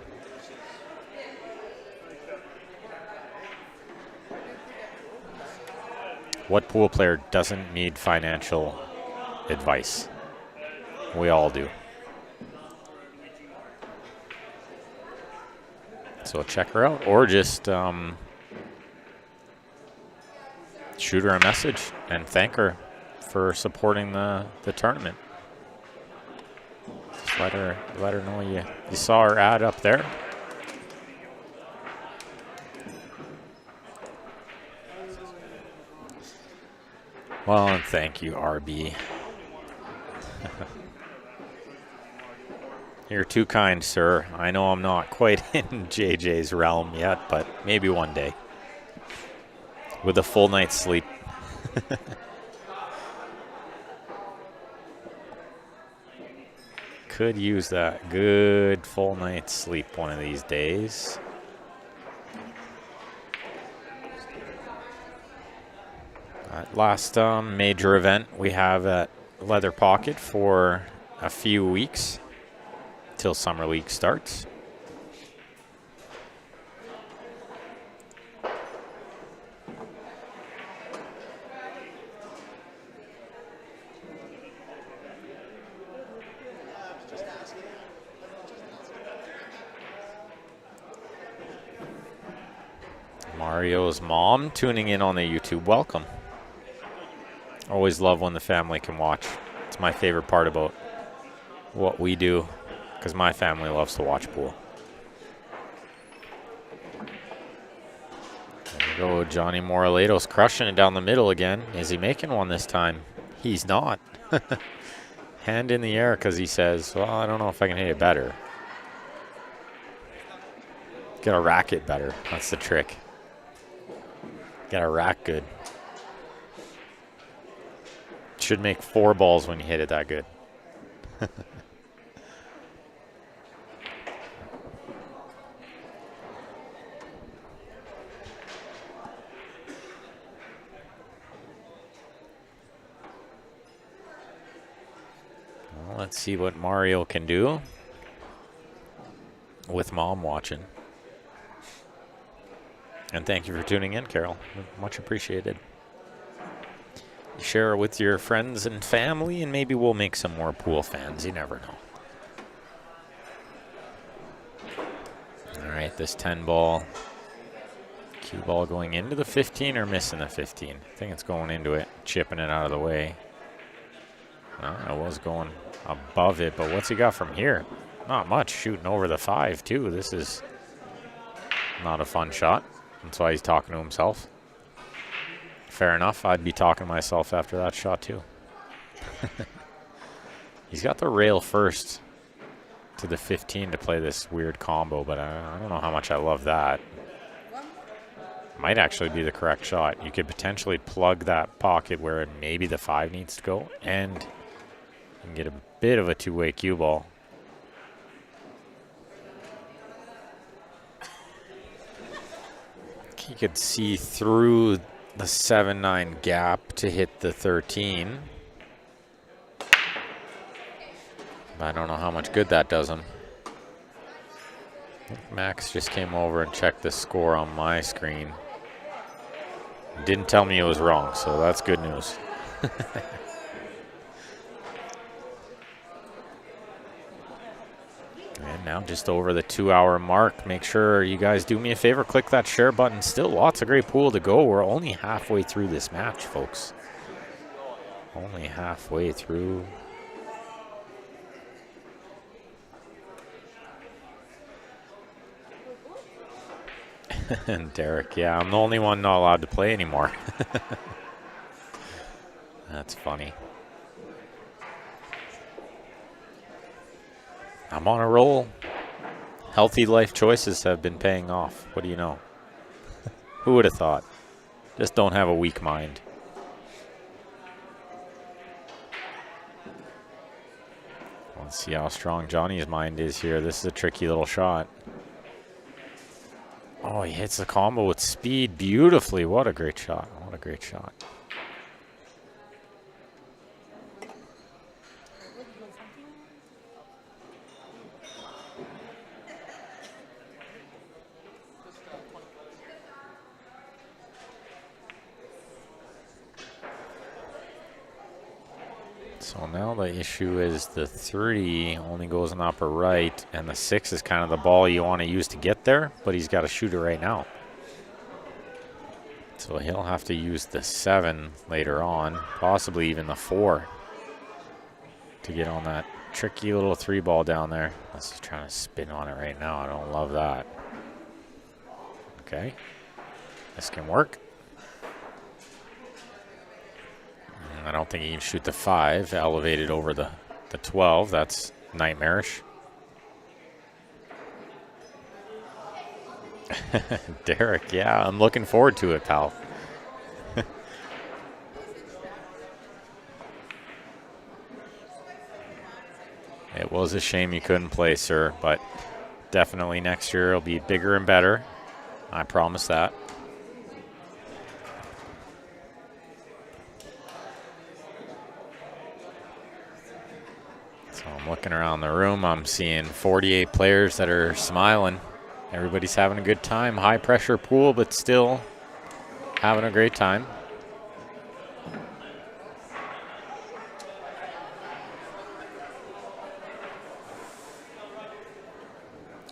What pool player doesn't need financial advice? We all do. So check her out, or just shoot her a message and thank her for supporting the tournament. Just let her know you saw her ad up there. Well, and thank you, RB. You're too kind, sir. I know I'm not quite in JJ's realm yet, but maybe one day. With a full night's sleep. Could use that good full night's sleep one of these days. Last major event we have at Leather Pocket for a few weeks till Summer League starts. Mario's mom tuning in on the YouTube. Welcome. Always love when the family can watch. It's my favorite part about what we do, because my family loves to watch pool. There we go. Johnny Moraledo's crushing it down the middle again. Is he making one this time? He's not. Hand in the air because he says, well, I don't know if I can hit it better. Gotta rack it better. That's the trick. Gotta rack good. Should make 4 balls when you hit it that good. Well, let's see what Mario can do with mom watching. And thank you for tuning in, Carol. Much appreciated. Share it with your friends and family, and maybe we'll make some more pool fans. You never know. All right, this 10 ball. Cue ball going into the 15 or missing the 15? I think it's going into it, chipping it out of the way. I was going above it, but what's he got from here? Not much. Shooting over the 5, too. This is not a fun shot. That's why he's talking to himself. Fair enough. I'd be talking to myself after that shot, too. He's got the rail first to the 15 to play this weird combo, but I don't know how much I love that. Might actually be the correct shot. You could potentially plug that pocket where maybe the 5 needs to go, and you can get a bit of a two-way cue ball. You could see through the 7-9 gap to hit the 13. But I don't know how much good that does him. Max just came over and checked the score on my screen. Didn't tell me it was wrong, so that's good news. And now just over the 2-hour mark. Make sure you guys do me a favor, click that share button. Still lots of great pool to go. We're only halfway through this match, folks. Only halfway through. And Derek, yeah, I'm the only one not allowed to play anymore. That's funny. I'm on a roll. Healthy life choices have been paying off. What do you know? Who would have thought? Just don't have a weak mind. Let's see how strong Johnny's mind is here. This is a tricky little shot. Oh, he hits the combo with speed beautifully. What a great shot. What a great shot. So now the issue is the 3 only goes in the upper right, and the 6 is kind of the ball you want to use to get there, but he's got to shoot it right now. So he'll have to use the 7 later on, possibly even the 4 to get on that tricky little 3 ball down there. Let's just try to spin on it right now. I don't love that. Okay. This can work. I don't think he can shoot the 5 elevated over the 12. That's nightmarish. Derek, yeah, I'm looking forward to it, pal. It was a shame you couldn't play, sir, but definitely next year it'll be bigger and better. I promise that. So I'm looking around the room. I'm seeing 48 players that are smiling. Everybody's having a good time. High pressure pool, but still having a great time.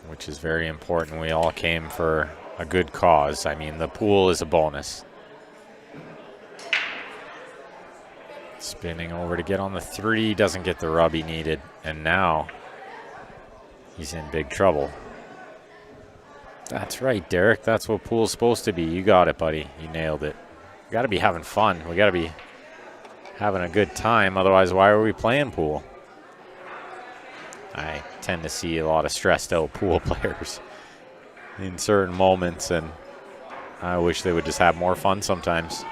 Which is very important. We all came for a good cause. I mean, the pool is a bonus. Spinning over to get on the 3, doesn't get the rub he needed, and now he's in big trouble. That's right, Derek. That's what pool's supposed to be. You got it, buddy. You nailed it. We got to be having fun. We got to be having a good time. Otherwise, why are we playing pool? I tend to see a lot of stressed out pool players in certain moments, and I wish they would just have more fun sometimes.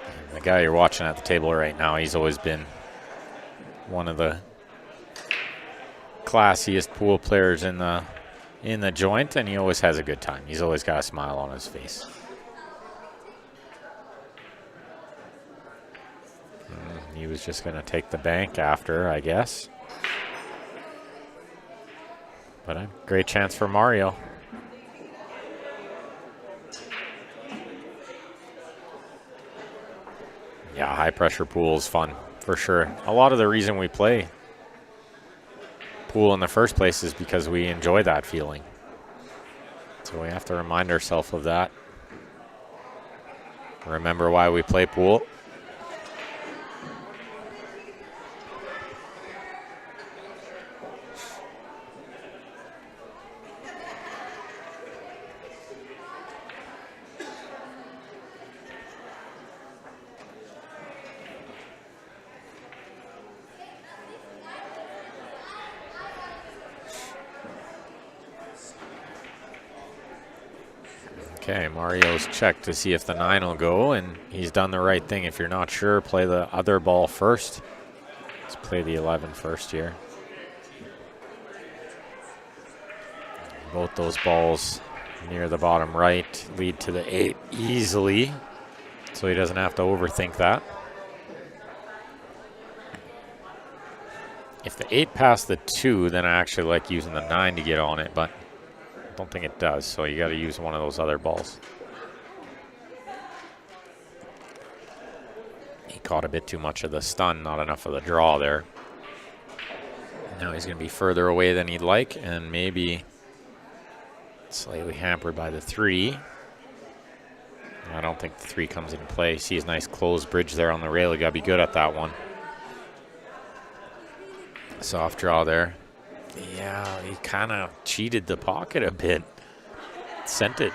And the guy you're watching at the table right now, he's always been one of the classiest pool players in the joint, and he always has a good time. He's always got a smile on his face. He was just going to take the bank after, I guess. But a great chance for Mario. Yeah, high pressure pool is fun, for sure. A lot of the reason we play pool in the first place is because we enjoy that feeling. So we have to remind ourselves of that. Remember why we play pool. Okay, Mario's checked to see if the 9 will go, and he's done the right thing. If you're not sure, play the other ball first. Let's play the 11 first here. Both those balls near the bottom right lead to the 8 easily, so he doesn't have to overthink that. If the 8 passed the 2, then I actually like using the 9 to get on it, but I don't think it does, so you got to use one of those other balls. He caught a bit too much of the stun, not enough of the draw there. Now he's going to be further away than he'd like, and maybe slightly hampered by the 3. I don't think the 3 comes into play. See his nice closed bridge there on the rail. You got to be good at that one. Soft draw there. Yeah, he kind of cheated the pocket a bit. Sent it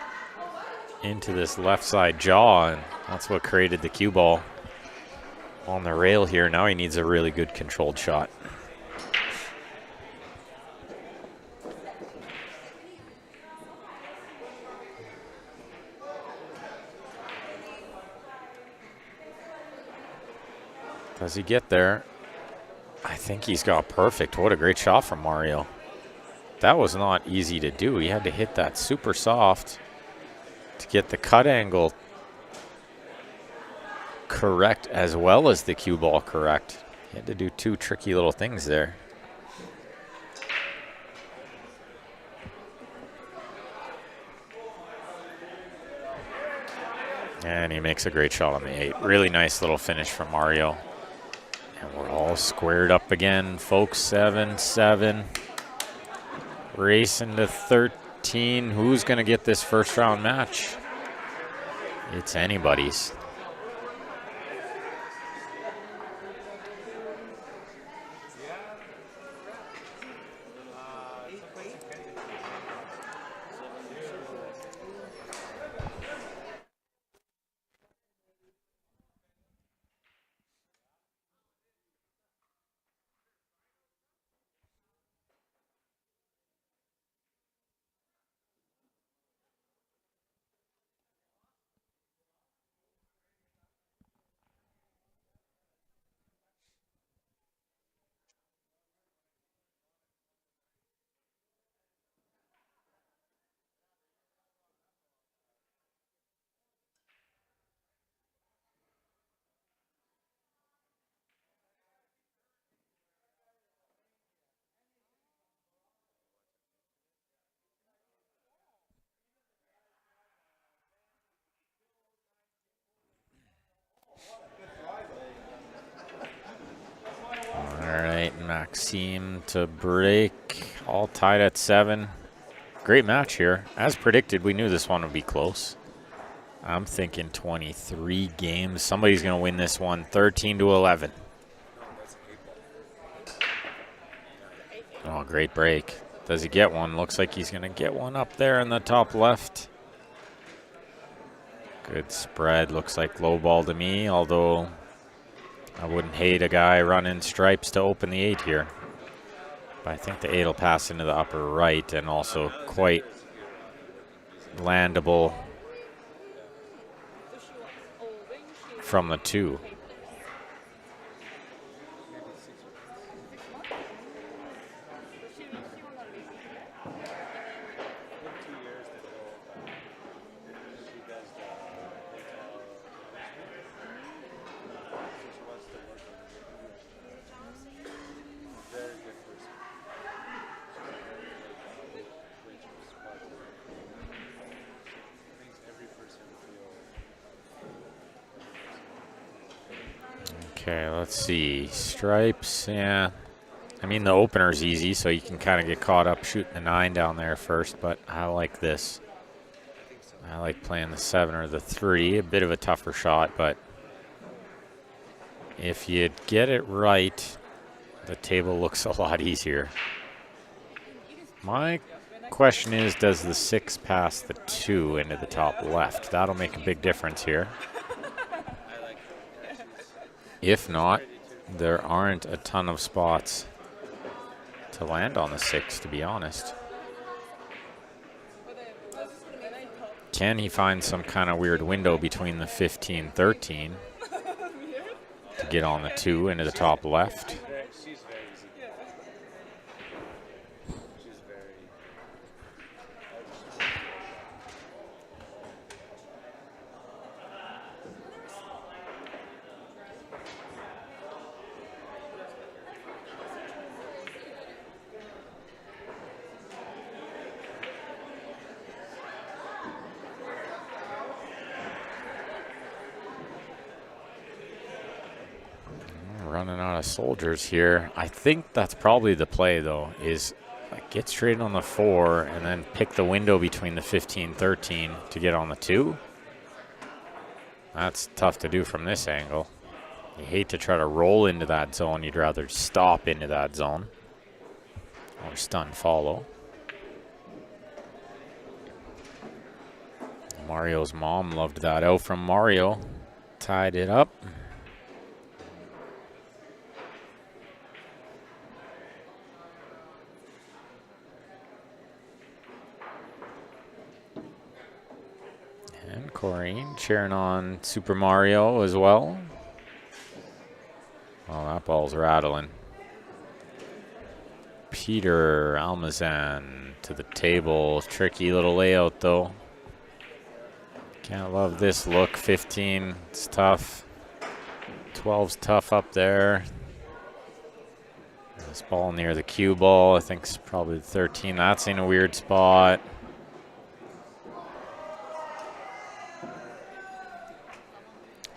into this left side jaw, and that's what created the cue ball on the rail here. Now he needs a really good controlled shot. Does he get there? I think he's got perfect. What a great shot from Mario. That was not easy to do. He had to hit that super soft to get the cut angle correct as well as the cue ball correct. He had to do 2 tricky little things there. And he makes a great shot on the 8. Really nice little finish from Mario. And we're all squared up again, folks. 7-7. Racing to 13. Who's going to get this first round match? It's anybody's. Maxime to break, all tied at 7. Great match here. As predicted, we knew this one would be close. I'm thinking 23 games. Somebody's going to win this one 13-11. Oh, great break. Does he get one? Looks like he's going to get one up there in the top left. Good spread. Looks like low ball to me, although I wouldn't hate a guy running stripes to open the 8 here. But I think the 8 will pass into the upper right and also quite landable from the 2. Okay, let's see. Stripes, yeah. I mean, the opener's easy, so you can kind of get caught up shooting the 9 down there first, but I like this. I like playing the 7 or the 3. A bit of a tougher shot, but if you get it right, the table looks a lot easier. My question is, does the 6 pass the 2 into the top left? That'll make a big difference here. If not, there aren't a ton of spots to land on the 6, to be honest. Can he find some kind of weird window between the 15-13 to get on the 2 into the top left? Running out of soldiers here. I think that's probably the play, though, is like get straight on the 4 and then pick the window between the 15-13 to get on the 2. That's tough to do from this angle. You hate to try to roll into that zone. You'd rather stop into that zone or stun follow. Mario's mom loved that out from Mario. Tied it up. And Corrine cheering on Super Mario as well. Oh, that ball's rattling. Peter Almazan to the table. Tricky little layout, though. Can't love this look. 15, it's tough. 12's tough up there. This ball near the cue ball, I think it's probably the 13. That's in a weird spot.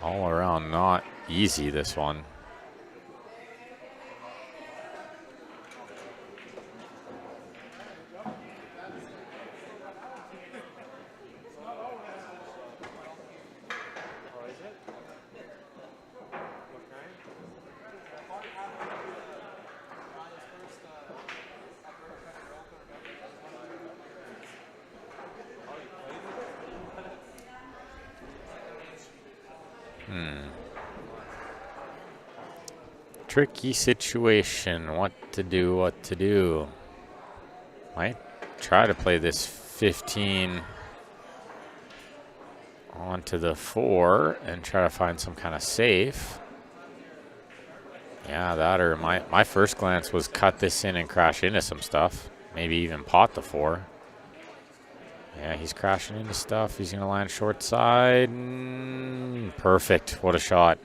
all around not easy, this one. Tricky situation. What to do. Might try to play this 15 onto the 4 and try to find some kind of safe. Yeah, that or my first glance was cut this in and crash into some stuff. Maybe even pot the 4. Yeah, he's crashing into stuff. He's going to land short side. Perfect. What a shot.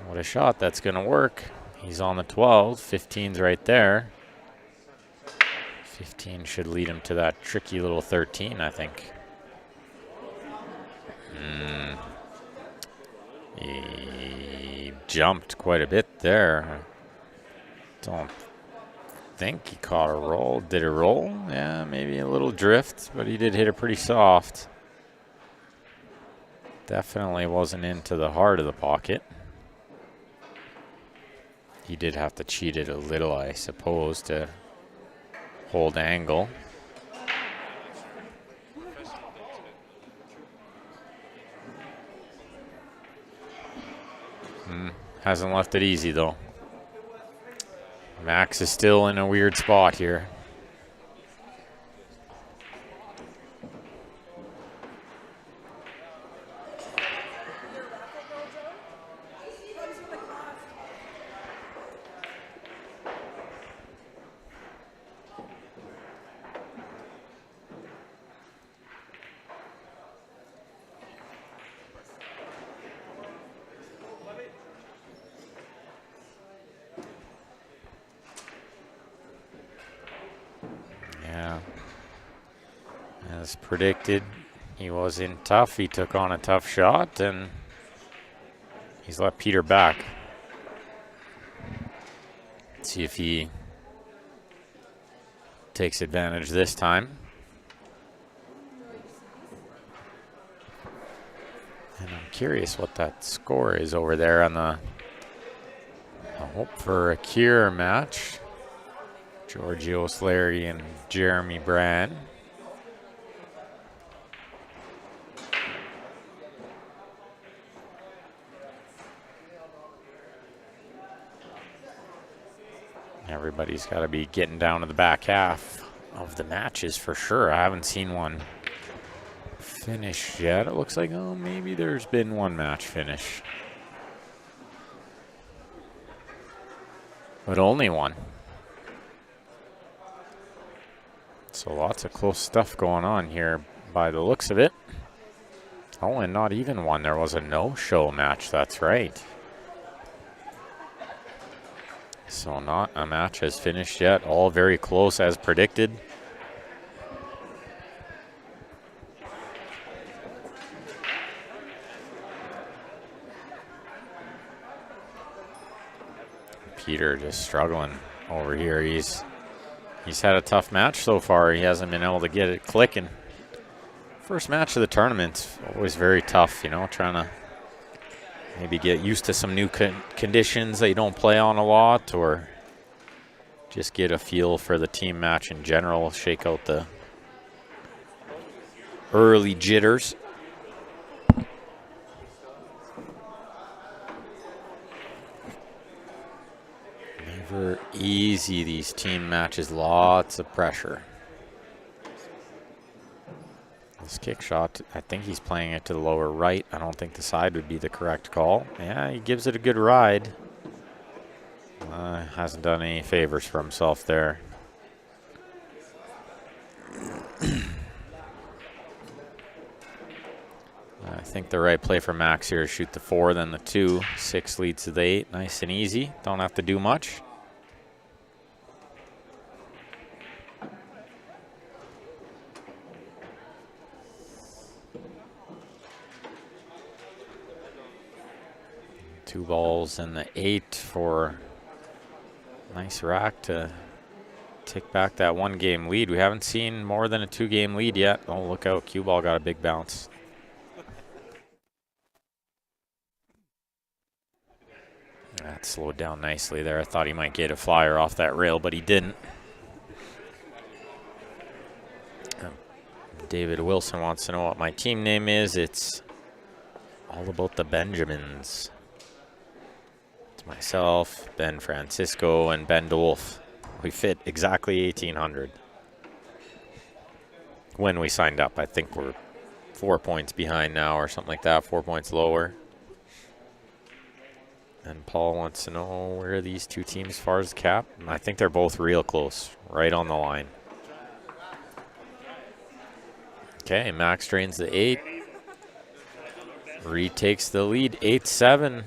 What a shot. That's going to work. He's on the 12. 15's right there. 15 should lead him to that tricky little 13, I think. He jumped quite a bit there. Don't think he caught a roll. Did it roll? Yeah, maybe a little drift, but he did hit it pretty soft. Definitely wasn't into the heart of the pocket. He did have to cheat it a little, I suppose, to hold angle. Hasn't left it easy, though. Max is still in a weird spot here. As predicted, he was in tough. He took on a tough shot, and he's let Peter back. Let's see if he takes advantage this time. And I'm curious what that score is over there on the Hope for a Cure match. Giorgio Slarty and Jeremy Brand. Everybody's got to be getting down to the back half of the matches for sure. I haven't seen one finish yet. It looks like, oh, maybe there's been one match finish. But only one. So lots of close stuff going on here by the looks of it. Oh, and not even one. There was a no-show match, that's right. So not a match has finished yet. All very close as predicted. Peter just struggling over here. He's had a tough match so far. He hasn't been able to get it clicking. First match of the tournament's always very tough, you know, trying to maybe get used to some new conditions that you don't play on a lot, or just get a feel for the team match in general, shake out the early jitters. Never easy, these team matches, lots of pressure. This kick shot, I think he's playing it to the lower right. I don't think the side would be the correct call. Yeah, he gives it a good ride. Hasn't done any favors for himself there. I think the right play for Max here is shoot the 4, then the 2. 6 leads to the 8. Nice and easy. Don't have to do much. 2 balls and the 8 for nice rack to take back that 1-game lead. We haven't seen more than a 2-game lead yet. Oh, look out. Cue ball got a big bounce. That slowed down nicely there. I thought he might get a flyer off that rail, but he didn't. David Wilson wants to know what my team name is. It's all about the Benjamins. It's myself, Ben Francisco, and Ben Dolph. We fit exactly 1,800. When we signed up, I think we're 4 points behind now or something like that, 4 points lower. And Paul wants to know where are these two teams as far as cap? I think they're both real close, right on the line. Okay, Max drains the 8. Retakes the lead, 8-7.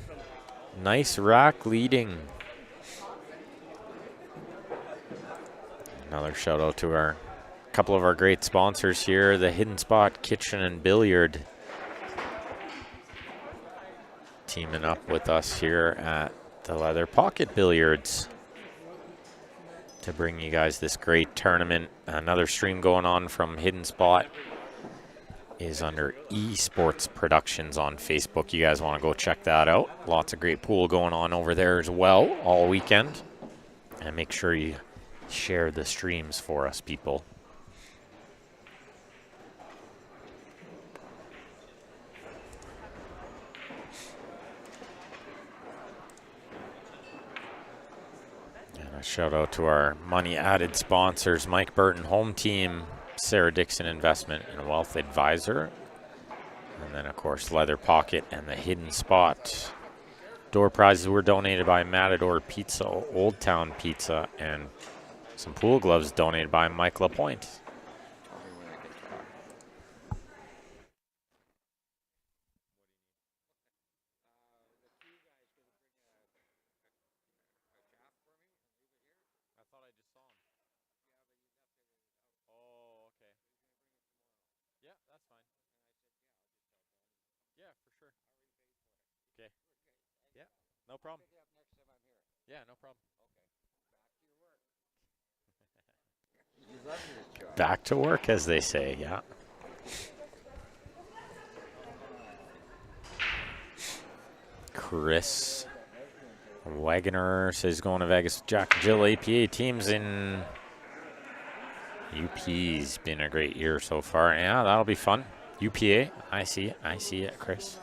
Nice rack leading. Another shout out to our couple of our great sponsors here, the Hidden Spot Kitchen and Billiard, teaming up with us here at the Leather Pocket Billiards to bring you guys this great tournament. Another stream going on from Hidden Spot is under Esports Productions on Facebook. You guys want to go check that out. Lots of great pool going on over there as well all weekend. And make sure you share the streams for us, people. And a shout out to our money added sponsors, Mike Burton Home Team, Sarah Dixon Investment and Wealth Advisor, and then of course Leather Pocket and the Hidden Spot. Door prizes were donated by Matador Pizza, Old Town Pizza, and some pool gloves donated by Mike Lapointe. No problem. Yeah, no problem. Back to work, as they say, yeah. Chris Wagner says going to Vegas with Jack and Jill. APA teams in UP's been a great year so far. Yeah, that'll be fun. UPA, I see it, Chris.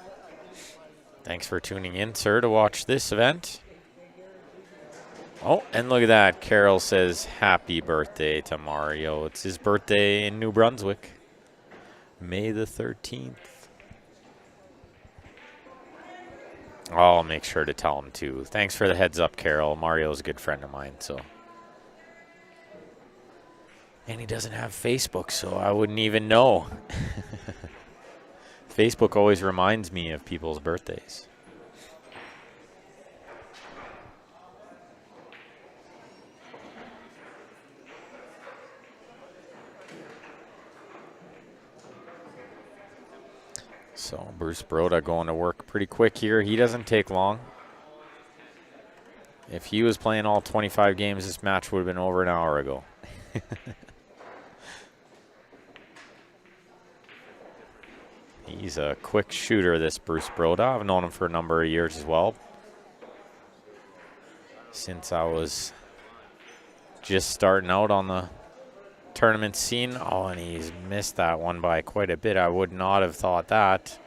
Thanks for tuning in, sir, to watch this event. Oh, and look at that. Carol says happy birthday to Mario. It's his birthday in New Brunswick, May the 13th. I'll make sure to tell him too. Thanks for the heads up, Carol. Mario's a good friend of mine, so. And he doesn't have Facebook, so I wouldn't even know. Facebook always reminds me of people's birthdays. So Bruce Broda going to work pretty quick here. He doesn't take long. If he was playing all 25 games, this match would have been over an hour ago. He's a quick shooter, this Bruce Broda. I've known him for a number of years as well. Since I was just starting out on the tournament scene. Oh, and he's missed that one by quite a bit. I would not have thought that.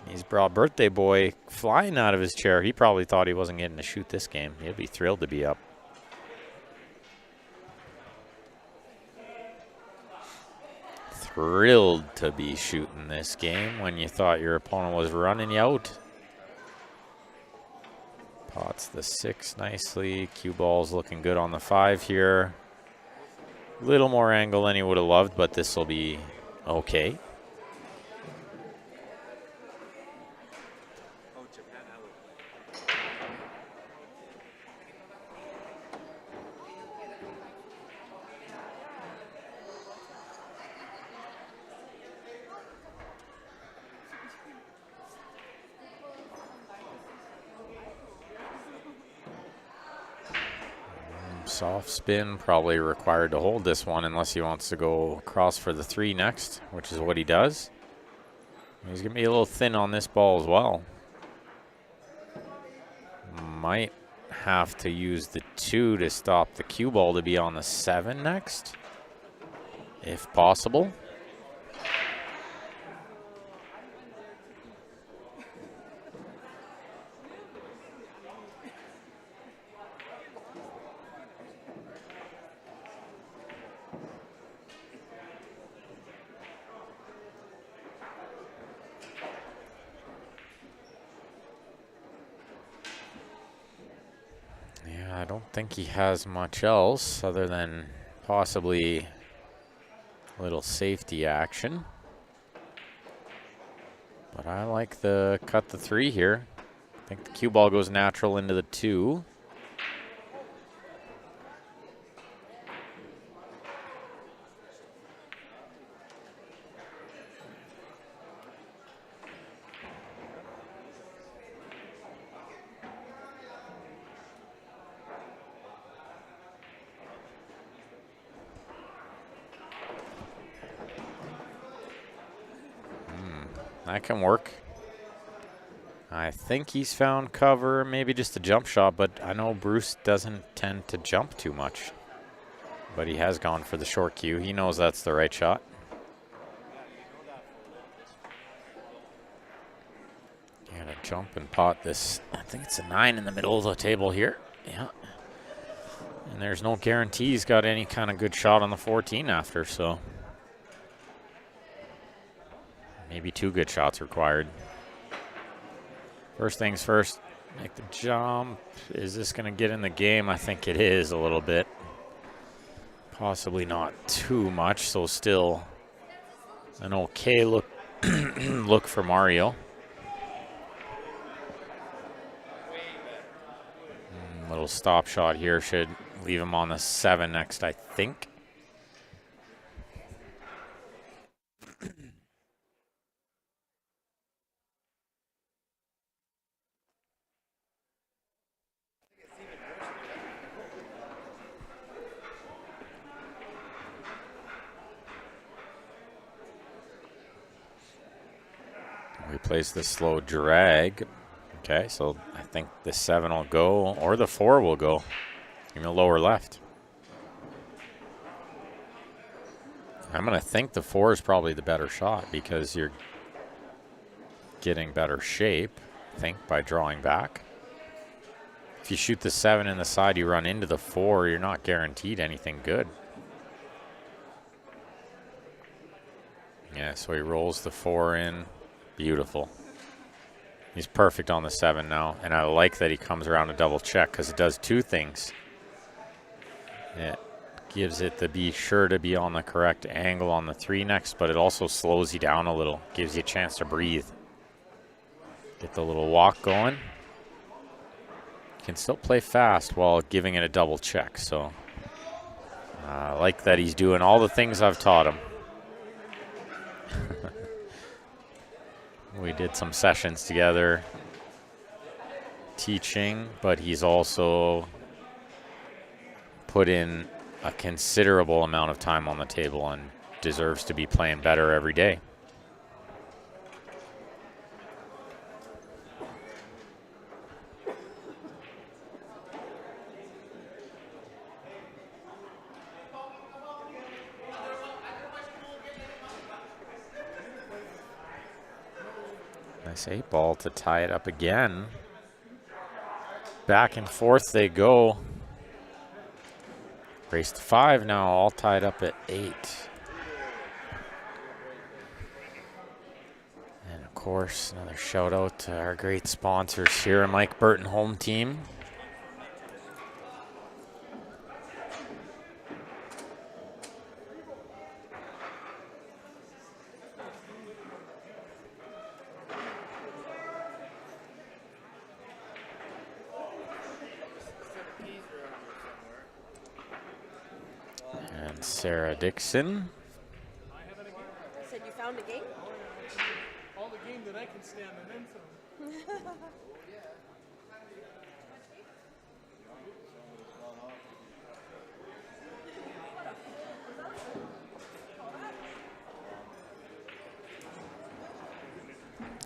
He's brought birthday boy flying out of his chair. He probably thought he wasn't getting to shoot this game. He'll be thrilled to be up. Thrilled to be shooting this game when you thought your opponent was running you out. Pots the 6 nicely. Cue ball's looking good on the 5 here. Little more angle than he would have loved, but this will be okay. Soft spin, probably required to hold this one unless he wants to go across for the 3 next, which is what he does. He's going to be a little thin on this ball as well. Might have to use the 2 to stop the cue ball to be on the 7 next, if possible. I don't think he has much else other than possibly a little safety action. But I like the cut the 3 here. I think the cue ball goes natural into the 2. That can work. I think he's found cover, maybe just a jump shot, but I know Bruce doesn't tend to jump too much. But he has gone for the short cue. He knows that's the right shot. Gonna jump and pot this. I think it's a 9 in the middle of the table here. Yeah. And there's no guarantee he's got any kind of good shot on the 14 after, so. Maybe 2 good shots required. First things first, make the jump. Is this going to get in the game? I think it is a little bit. Possibly not too much, so still an okay look, look for Mario. Little stop shot here should leave him on the 7 next, I think. We place the slow drag. Okay, so I think the 7 will go, or the 4 will go, in the lower left. I'm going to think the 4 is probably the better shot because you're getting better shape, I think, by drawing back. If you shoot the 7 in the side, you run into the 4, you're not guaranteed anything good. Yeah, so he rolls the 4 in. Beautiful. He's perfect on the 7 now, and I like that he comes around to double check because it does 2 things. It gives it to be sure to be on the correct angle on the 3 next, but it also slows you down a little, gives you a chance to breathe. Get the little walk going. Can still play fast while giving it a double check, so I like that he's doing all the things I've taught him. We did some sessions together teaching, but he's also put in a considerable amount of time on the table and deserves to be playing better every day. Nice 8 ball to tie it up again. Back and forth they go. Race to 5 now, all tied up at 8. And of course, another shout out to our great sponsors here, Mike Burton Home Team. Sarah Dixon. Said you found a game? All the game that I can stand and then some.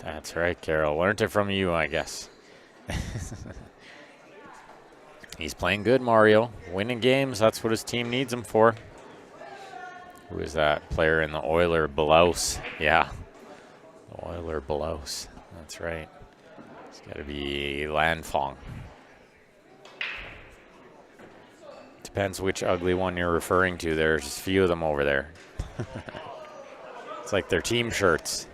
That's right, Carol. Learned it from you, I guess. He's playing good, Mario. Winning games, that's what his team needs him for. Who is that player in the Oiler blouse? Yeah, the Oiler blouse. That's right. It's got to be Lanfong. Depends which ugly one you're referring to. There's a few of them over there. It's like their team shirts.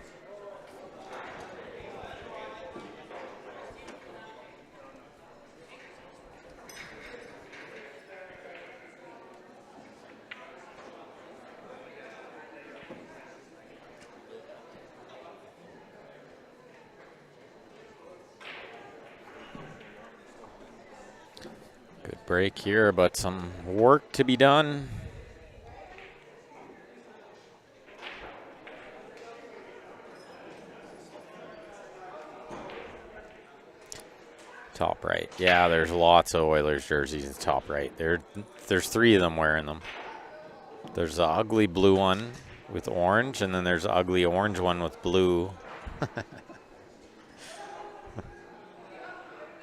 Good break here, but some work to be done. Top right. Yeah, there's lots of Oilers jerseys in top right. There's 3 of them wearing them. There's the ugly blue one with orange, and then there's the ugly orange one with blue.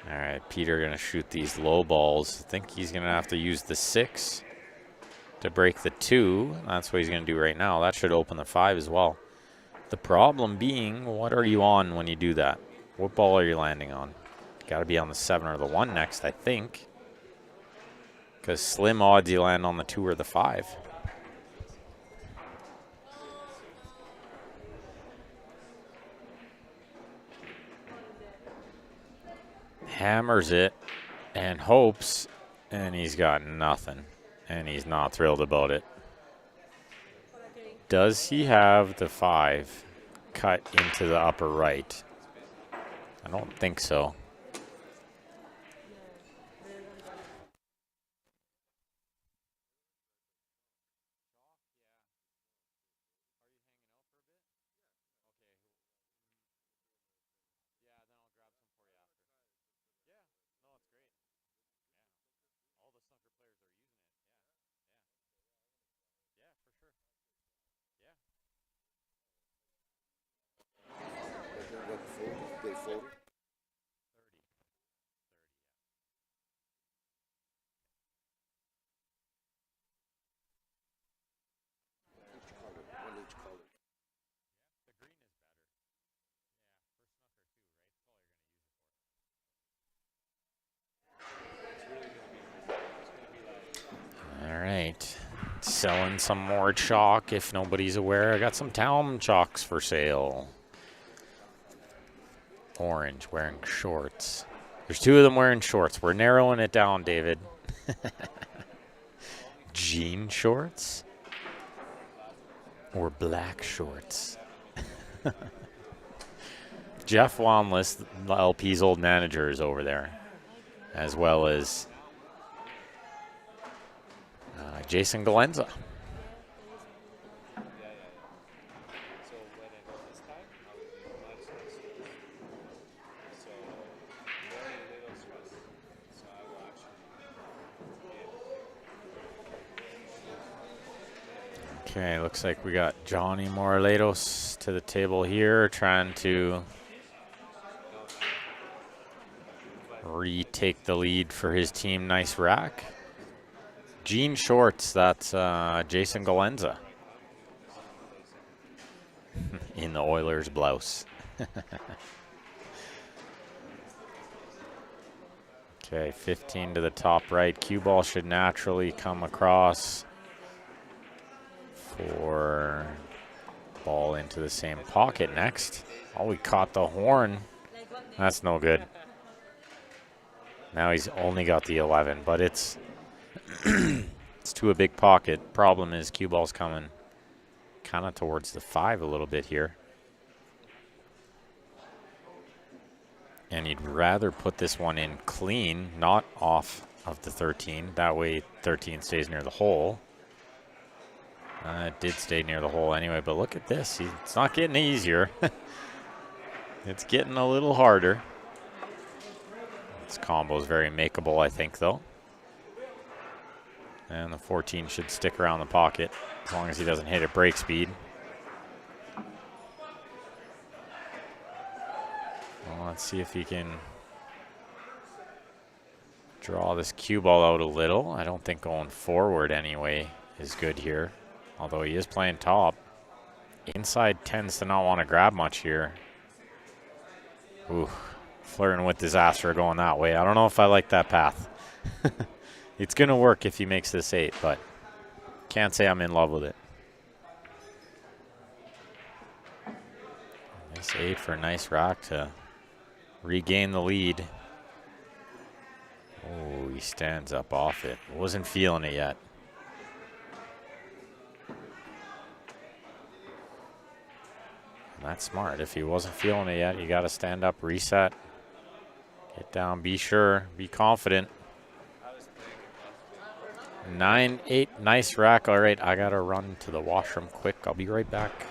All right, Peter going to shoot these low balls. I think he's going to have to use the 6 to break the 2. That's what he's going to do right now. That should open the 5 as well. The problem being, what are you on when you do that? What ball are you landing on? Got to be on the 7 or the 1 next, I think. Because slim odds you land on the 2 or the 5. Hammers it and hopes, and he's got nothing. And he's not thrilled about it. Does he have the 5 cut into the upper right? I don't think so. Selling some more chalk if nobody's aware. I got some town chalks for sale. Orange wearing shorts. There's 2 of them wearing shorts. We're narrowing it down, David. Jean shorts or black shorts. Jeff Wanless, LP's old manager, is over there, as well as Jason Galenza. Okay, looks like we got Johnny Moraletos to the table here, trying to retake the lead for his team. Nice rack. Jean shorts, that's Jason Galenza in the Oilers blouse. Okay, 15 to the top right. Cue ball should naturally come across for ball into the same pocket next. Oh, we caught the horn. That's no good. Now he's only got the 11, but it's it's to a big pocket. Problem is cue ball's coming kind of towards the 5 a little bit here. And you'd rather put this one in clean, not off of the 13. That way 13 stays near the hole. It did stay near the hole anyway, but look at this. It's not getting easier. It's getting a little harder. This combo is very makeable, I think, though. And the 14 should stick around the pocket as long as he doesn't hit at break speed. Let's see if he can draw this cue ball out a little. I don't think going forward anyway is good here, although he is playing top. Inside tends to not want to grab much here. Ooh, flirting with disaster going that way. I don't know if I like that path. It's going to work if he makes this 8, but can't say I'm in love with it. Nice 8 for a nice rack to regain the lead. Oh, he stands up off it. Wasn't feeling it yet. And that's smart. If he wasn't feeling it yet, you got to stand up, reset, get down, be sure, be confident. 9-8, nice rack. All right, I got to run to the washroom quick. I'll be right back.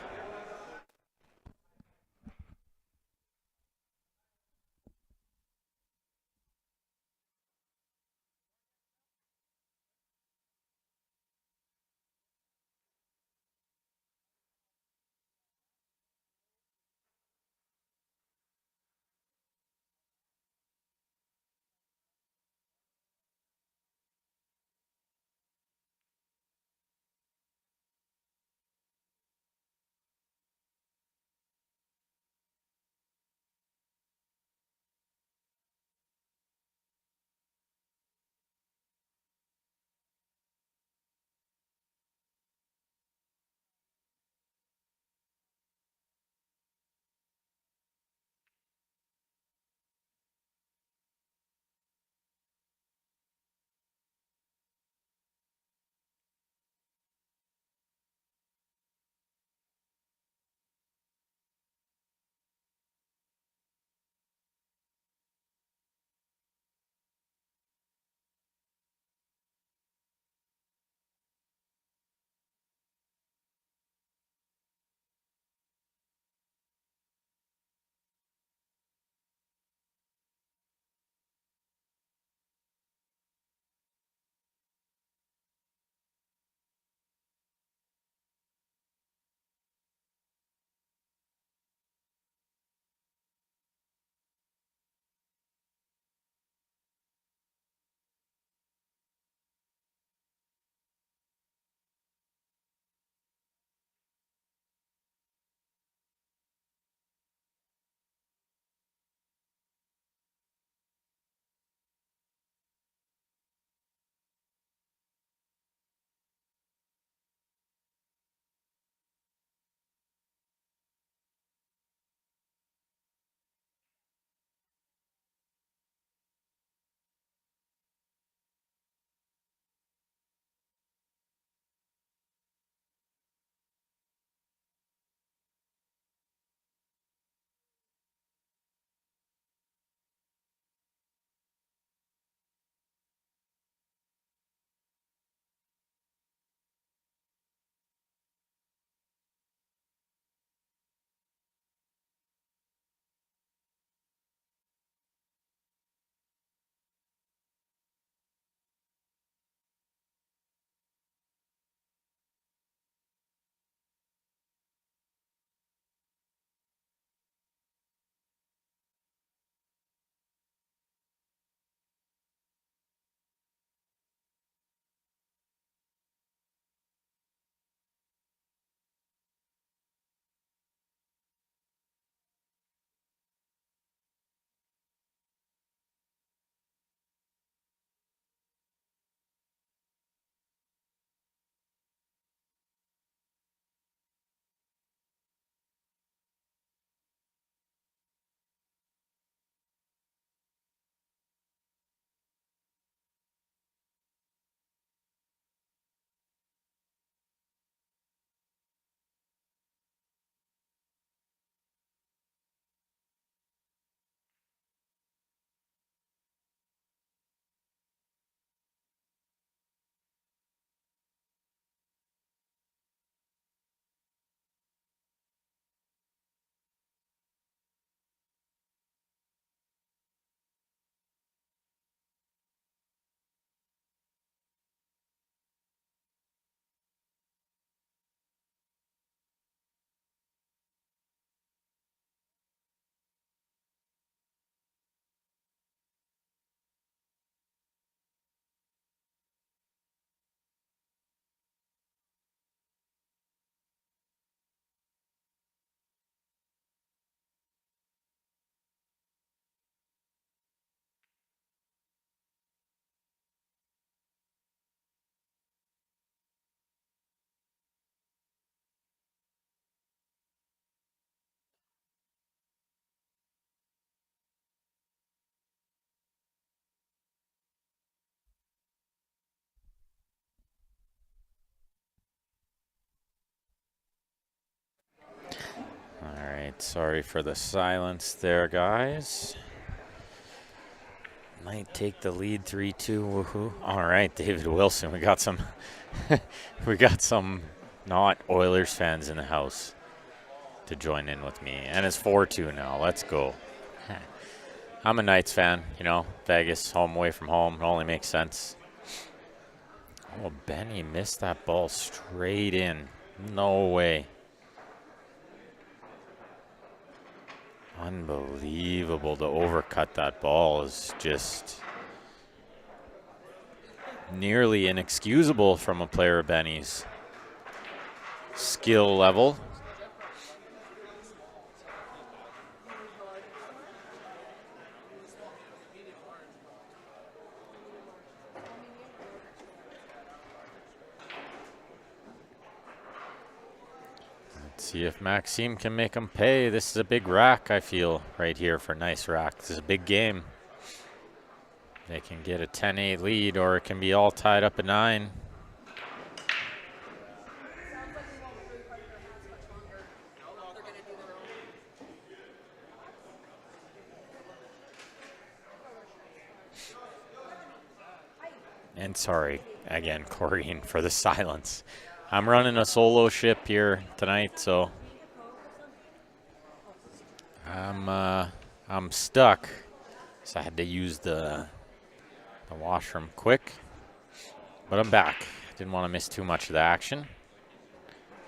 Sorry for the silence there, guys. Might take the lead 3-2. Woohoo. All right, David Wilson. We got some we got some not Oilers fans in the house to join in with me. And it's 4-2 now. Let's go. I'm a Knights fan, you know. Vegas, home away from home. It only makes sense. Oh, Benny missed that ball straight in. No way. Unbelievable to overcut that ball is just nearly inexcusable from a player of Benny's skill level. See if Maxime can make them pay. This is a big rack, I feel, right here for nice rack. This is a big game. They can get a 10-8 lead, or it can be all tied up at 9. And sorry, again, Corrine, for the silence. I'm running a solo ship here tonight, so I'm stuck. So I had to use the washroom quick, but I'm back. Didn't want to miss too much of the action.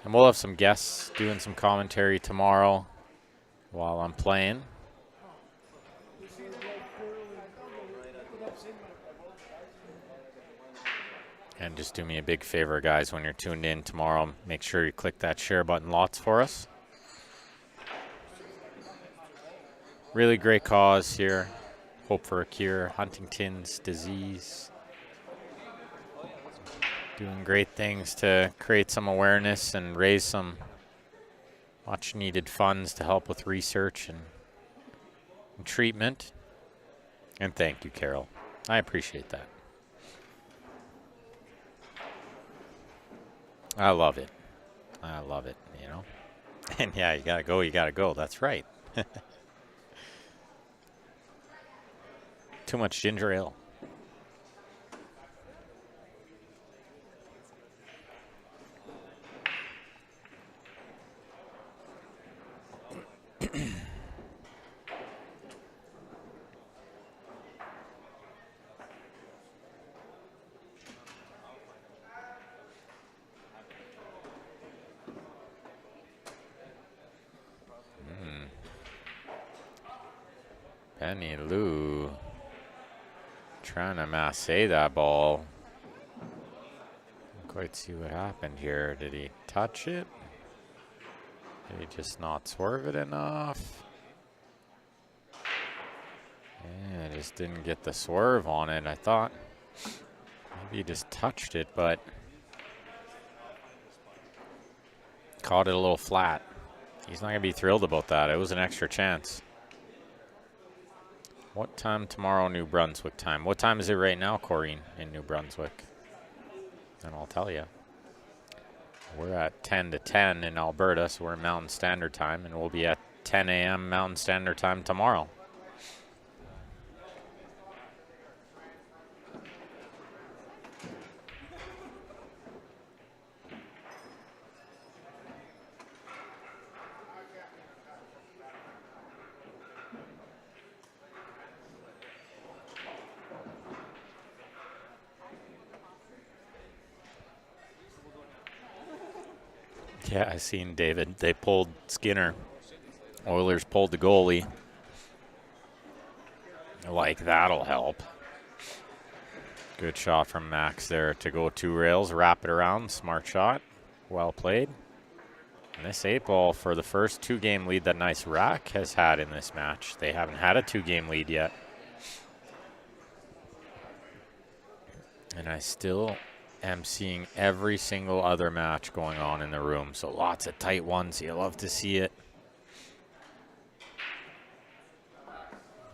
And we'll have some guests doing some commentary tomorrow while I'm playing. And just do me a big favor, guys, when you're tuned in tomorrow, make sure you click that share button lots for us. Really great cause here. Hope for a cure. Huntington's disease. Doing great things to create some awareness and raise some much needed funds to help with research and treatment. And thank you, Carol. I appreciate that. I love it. I love it, you know. And yeah, you gotta go. That's right. Too much ginger ale. Penny Lou trying to masse that ball. Can't quite see what happened here. Did he touch it? Did he just not swerve it enough? Yeah, just didn't get the swerve on it. I thought maybe he just touched it, but caught it a little flat. He's not going to be thrilled about that. It was an extra chance. What time tomorrow, New Brunswick time? What time is it right now, Corrine, in New Brunswick? And I'll tell you. We're at 10 to 10 in Alberta, so we're in Mountain Standard Time, and we'll be at 10 a.m. Mountain Standard Time tomorrow. Yeah, I seen David. They pulled Skinner. Oilers pulled the goalie. Like, that'll help. Good shot from Max there to go 2 rails, wrap it around. Smart shot. Well played. And this 8-ball for the first 2-game lead that Nice Rack has had in this match. They haven't had a 2-game lead yet. And I still am seeing every single other match going on in the room. So lots of tight ones. You love to see it.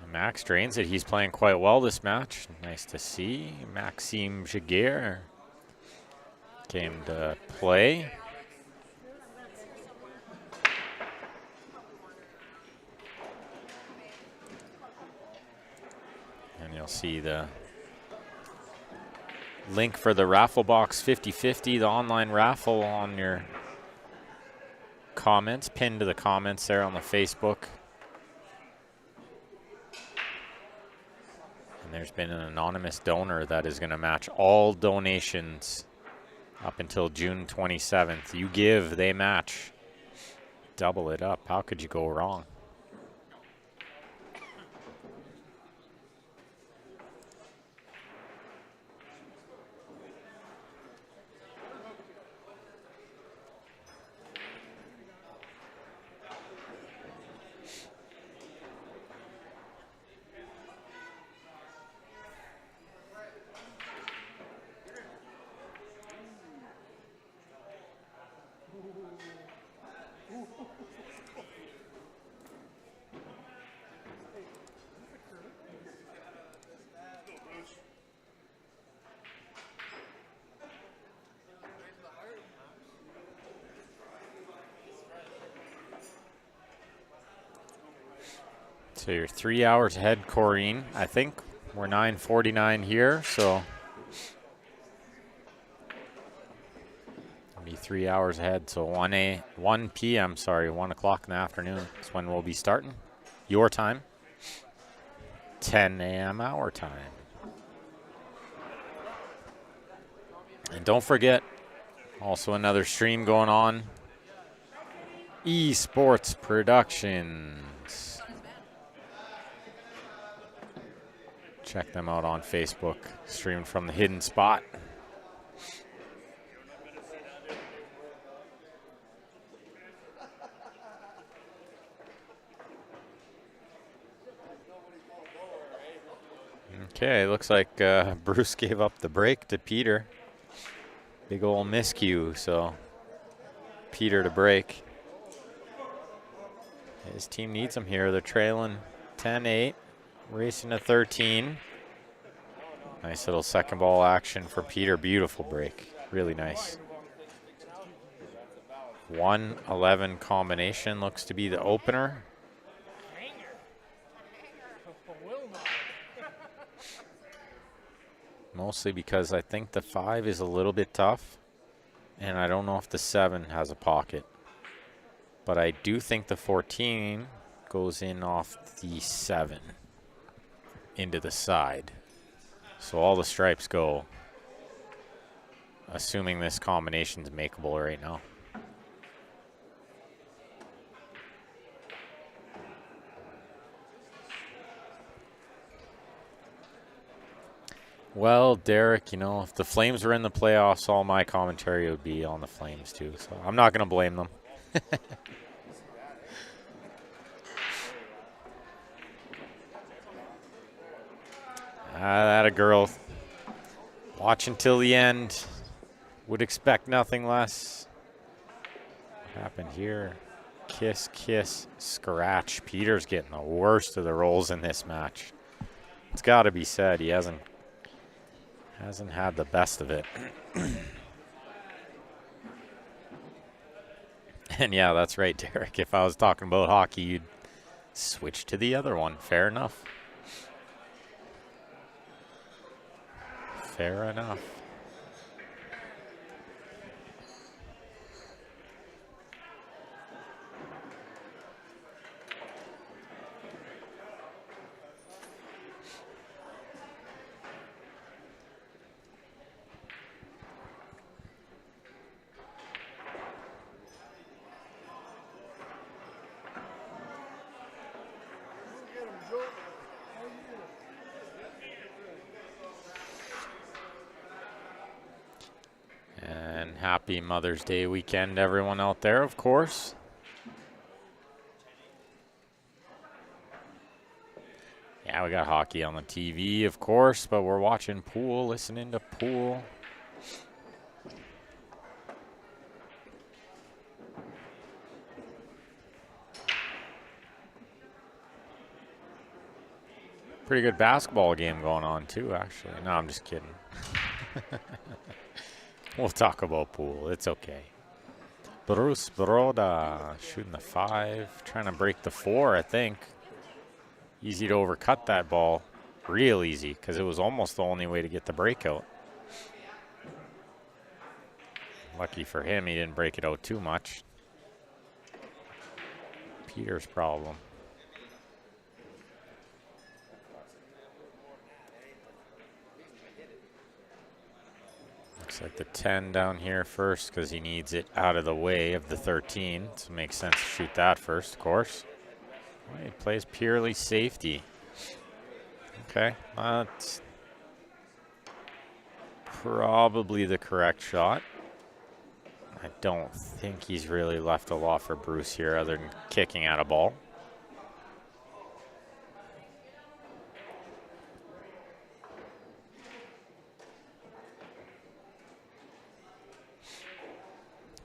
And Max drains it. He's playing quite well this match. Nice to see. Maxime Jaguar came to play. And you'll see the link for the raffle box 50/50, the online raffle, on your comments, pinned to the comments there on the Facebook. And there's been an anonymous donor that is going to match all donations up until June 27th. You give, they match. Double it up. How could you go wrong? So you're 3 hours ahead, Corrine. I think we're 9:49 here, so be 3 hours ahead. So 1 p.m. Sorry, 1 o'clock in the afternoon is when we'll be starting. Your time, 10 a.m. our time. And don't forget, also another stream going on. Esports Productions. Check them out on Facebook, streamed from the hidden spot. Okay, looks like Bruce gave up the break to Peter. Big ol' miscue, so Peter to break. His team needs him here. They're trailing 10-8. Racing to 13. Nice little second ball action for Peter. Beautiful break. Really nice. 1-11 combination looks to be the opener. Mostly because I think the 5 is a little bit tough. And I don't know if the 7 has a pocket. But I do think the 14 goes in off the 7. Into the side. So all the stripes go, assuming this combination's makeable right now. Well, Derek, you know, if the Flames were in the playoffs, all my commentary would be on the Flames too. So I'm not going to blame them. That a girl. Watch until the end. Would expect nothing less. What happened here? Kiss, kiss, scratch. Peter's getting the worst of the rolls in this match. It's got to be said. He hasn't had the best of it. And yeah, that's right, Derek. If I was talking about hockey, you'd switch to the other one. Fair enough. Fair enough. And happy Mother's Day weekend, everyone out there, of course. Yeah, we got hockey on the TV, of course, but we're watching pool, listening to pool. Pretty good basketball game going on, too, actually. No, I'm just kidding. We'll talk about pool. It's okay. Bruce Broda shooting the 5, trying to break the 4, I think. Easy to overcut that ball. real easy because it was almost the only way to get the breakout. Lucky for him, he didn't break it out too much. Peter's problem. Looks like the 10 down here first because he needs it out of the way of the 13. So it makes sense to shoot that first, of course. Well, he plays purely safety. Okay, that's probably the correct shot. I don't think he's really left a lot for Bruce here other than kicking out a ball.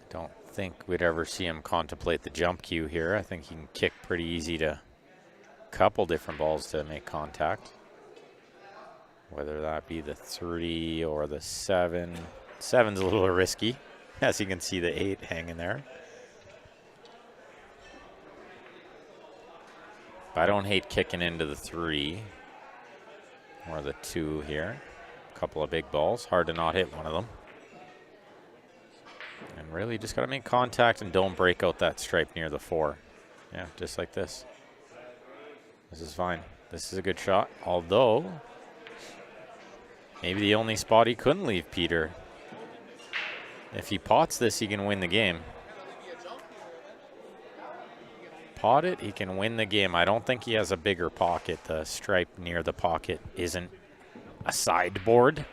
Don't think we'd ever see him contemplate the jump cue here. I think he can kick pretty easy to a couple different balls to make contact. Whether that be the 3 or the 7. 7's a little risky. As you can see, the 8 hanging there. But I don't hate kicking into the 3 or the 2 here. A couple of big balls. Hard to not hit one of them. And really just got to make contact and don't break out that stripe near the 4. Yeah, just like this. This is fine. This is a good shot. Although, maybe the only spot he couldn't leave Peter. If he pots this, he can win the game. Pot it, he can win the game. I don't think he has a bigger pocket. The stripe near the pocket isn't a sideboard.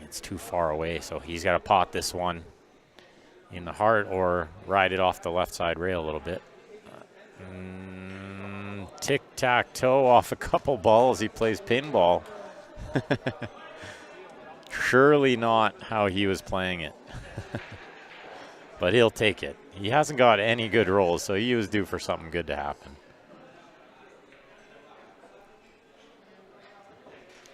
It's too far away, so he's got to pot this one in the heart or ride it off the left side rail a little bit. Tic-tac-toe off a couple balls. He plays pinball. Surely not how he was playing it. But he'll take it. He hasn't got any good rolls, so he was due for something good to happen.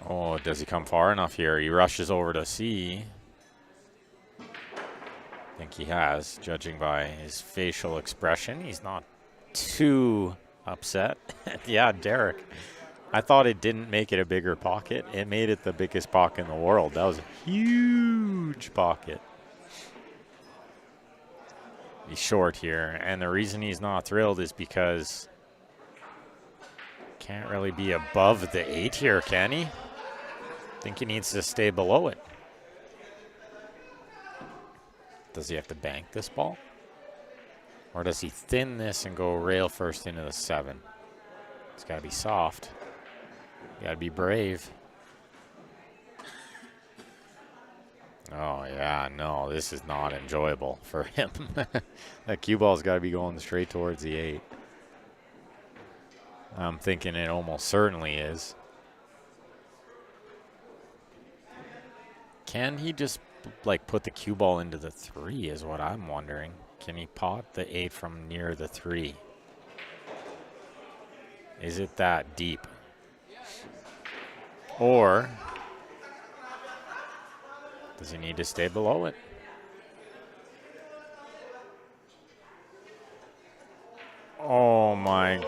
Oh, does he come far enough here? He rushes over to C. I think he has, judging by his facial expression. He's not too upset. Yeah, Derek. I thought it didn't make it a bigger pocket. It made it the biggest pocket in the world. That was a huge pocket. He's short here, and the reason he's not thrilled is because can't really be above the 8 here, can he? I think he needs to stay below it. Does he have to bank this ball? Or does he thin this and go rail first into the 7? It's got to be soft. You got to be brave. Oh, yeah, no, this is not enjoyable for him. That cue ball's got to be going straight towards the 8. I'm thinking it almost certainly is. Can he just, like, put the cue ball into the 3 is what I'm wondering. Can he pot the 8 from near the 3? Is it that deep? Or does he need to stay below it? Oh my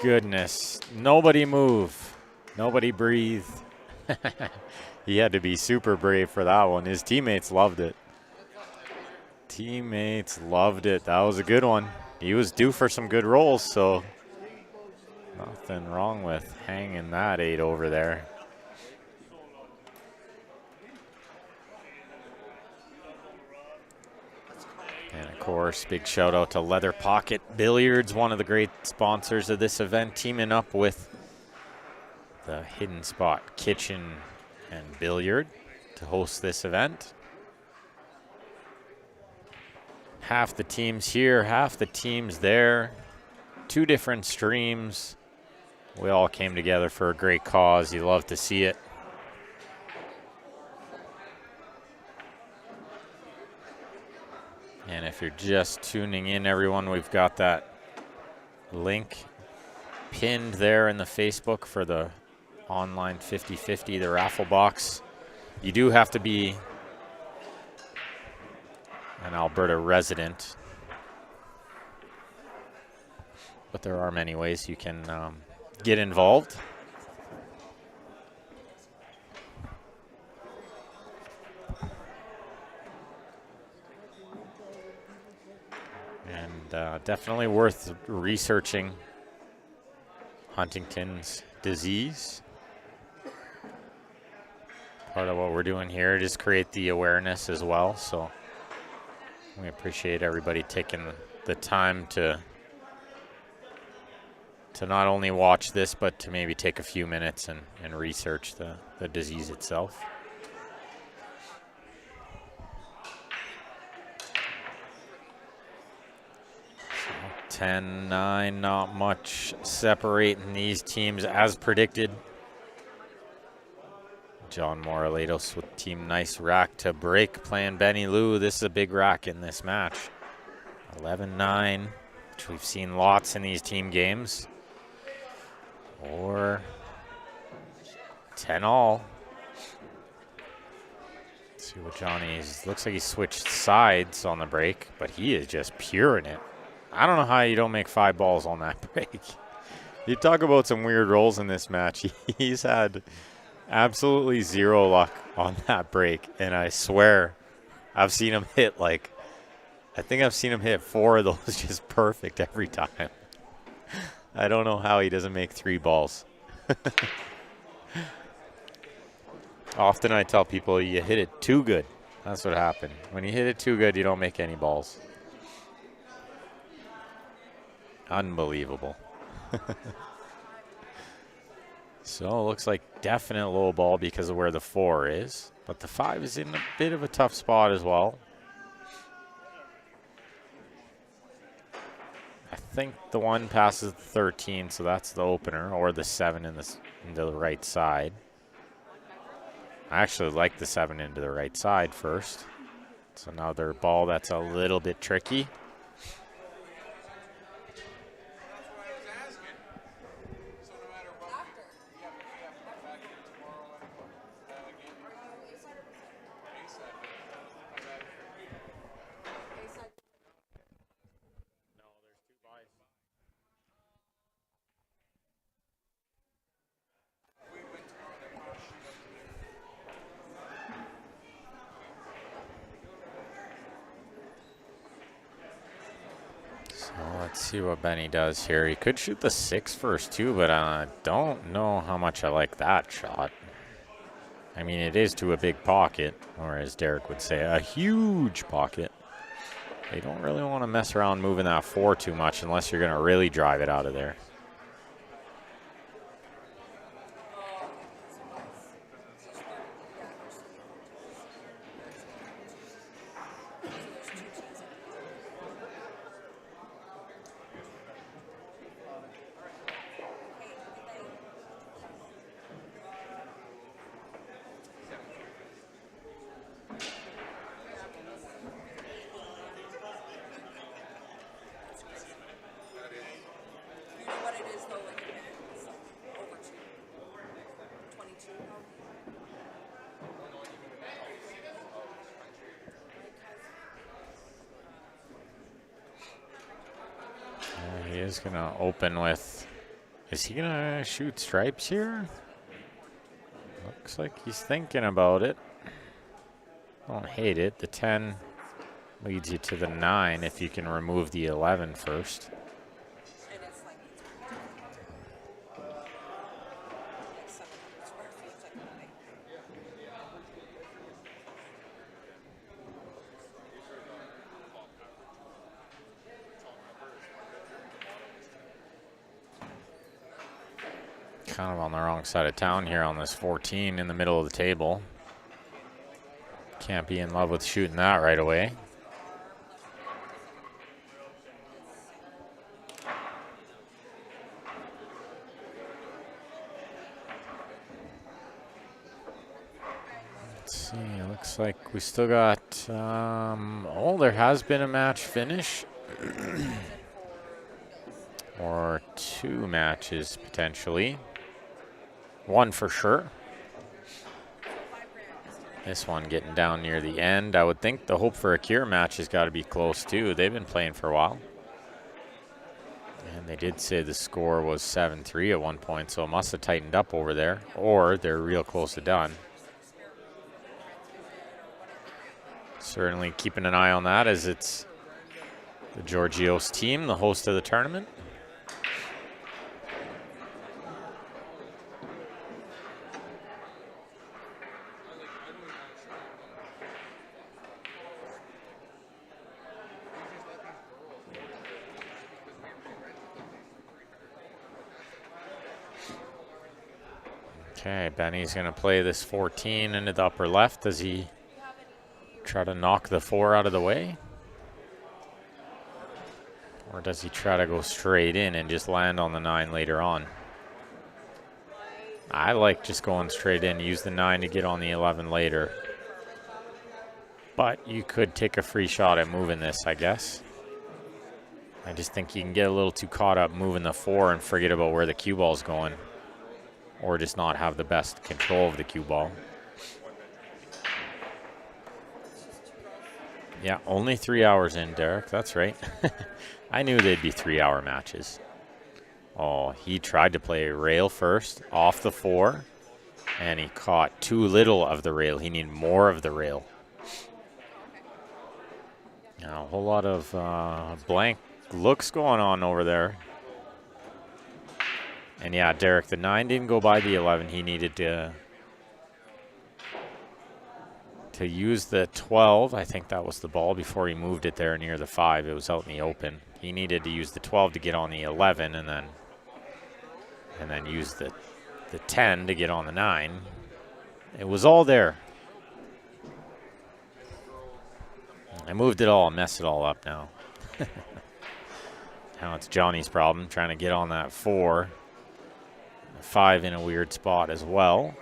goodness. Nobody move. Nobody breathe. He had to be super brave for that one. His teammates loved it. Teammates loved it. That was a good one. He was due for some good rolls, so nothing wrong with hanging that 8 over there. And of course, big shout out to Leather Pocket Billiards, one of the great sponsors of this event, teaming up with the Hidden Spot Kitchen and Billiard to host this event. Half the teams here, half the teams there. 2 different streams. We all came together for a great cause. You love to see it. And if you're just tuning in, everyone, we've got that link pinned there in the Facebook for the online 50-50, the raffle box. You do have to be an Alberta resident, but there are many ways you can get involved. definitely worth researching Huntington's disease. Part of what we're doing here, just create the awareness as well. So we appreciate everybody taking the time to not only watch this, but to maybe take a few minutes and research the disease itself. So 10-9, not much separating these teams as predicted. John Moraletos with team nice rack to break, playing Benny Lou. This is a big rack in this match. 11-9, which we've seen lots in these team games. Or 10-all. Let's see what Johnny's. Looks like he switched sides on the break, but he is just pure in it. I don't know how you don't make 5 balls on that break. You talk about some weird rolls in this match. He's had absolutely zero luck on that break, and I swear I've seen him hit like, I think I've seen him hit 4 of those just perfect every time. I don't know how he doesn't make 3 balls. Often I tell people you hit it too good. That's what happened. When you hit it too good, you don't make any balls. Unbelievable. So it looks like definite low ball because of where the 4 is. But the 5 is in a bit of a tough spot as well. I think the 1 passes the 13, so that's the opener, or the 7 into the right side. I actually like the 7 into the right side first. It's another ball that's a little bit tricky. Let's see what Benny does here. He could shoot the 6 first too, but I don't know how much I like that shot. I mean, it is to a big pocket, or as Derek would say, a huge pocket. They don't really want to mess around moving that 4 too much unless you're going to really drive it out of there. He is going to open with, is he going to shoot stripes here? Looks like he's thinking about it. Don't hate it. The 10 leads you to the 9 if you can remove the 11 first. Kind of on the wrong side of town here on this 14 in the middle of the table. Can't be in love with shooting that right away. Let's see, looks like we still got, oh, there has been a match finish. Or 2 matches potentially. 1 for sure. This one getting down near the end. I would think the hope for a cure match has got to be close too. They've been playing for a while. And they did say the score was 7-3 at one point, so it must have tightened up over there. Or they're real close to done. Certainly keeping an eye on that as it's The Georgios team, the host of the tournament. Okay, Benny's going to play this 14 into the upper left. Does he try to knock the 4 out of the way? Or does he try to go straight in and just land on the 9 later on? I like just going straight in, use the 9 to get on the 11 later. But you could take a free shot at moving this, I guess. I just think you can get a little too caught up moving the 4 and forget about where the cue ball's going. Or just not have the best control of the cue ball. Yeah, only 3 hours in, Derek. That's right. I knew they'd be 3-hour matches. Oh, he tried to play rail first, off the 4, and he caught too little of the rail. He needed more of the rail. Now, a whole lot of blank looks going on over there. And yeah, Derek, the 9 didn't go by the 11. He needed to use the 12. I think that was the ball before he moved it there near the 5. It was out in the open. He needed to use the 12 to get on the 11 and then use the 10 to get on the 9. It was all there. I moved it all, messed it all up now. Now it's Johnny's problem, trying to get on that 4. 5 in a weird spot as well.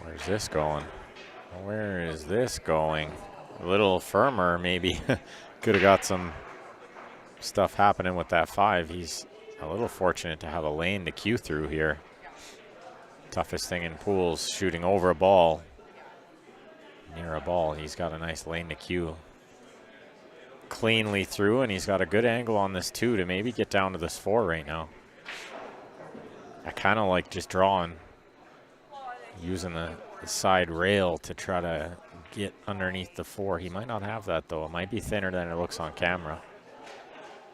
Where's this going? Where is this going? A little firmer, maybe. Could have got some stuff happening with that 5. He's a little fortunate to have a lane to cue through here. Toughest thing in pools, shooting over a ball. Near a ball, he's got a nice lane to cue cleanly through, and he's got a good angle on this 2 to maybe get down to this 4 right now. I kind of like just drawing, using the side rail to try to get underneath the 4. He might not have that, though. It might be thinner than it looks on camera.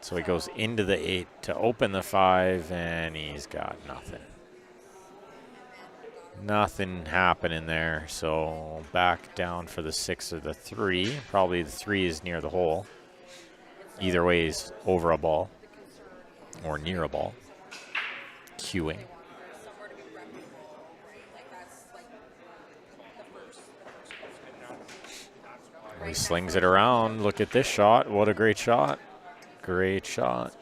So he goes into the 8 to open the 5, and he's got nothing. Nothing happening there. So back down for the 6 or the 3. Probably the 3 is near the hole. Either way is over a ball or near a ball. Cueing. He slings it around. Look at this shot. What a great shot. Great shot.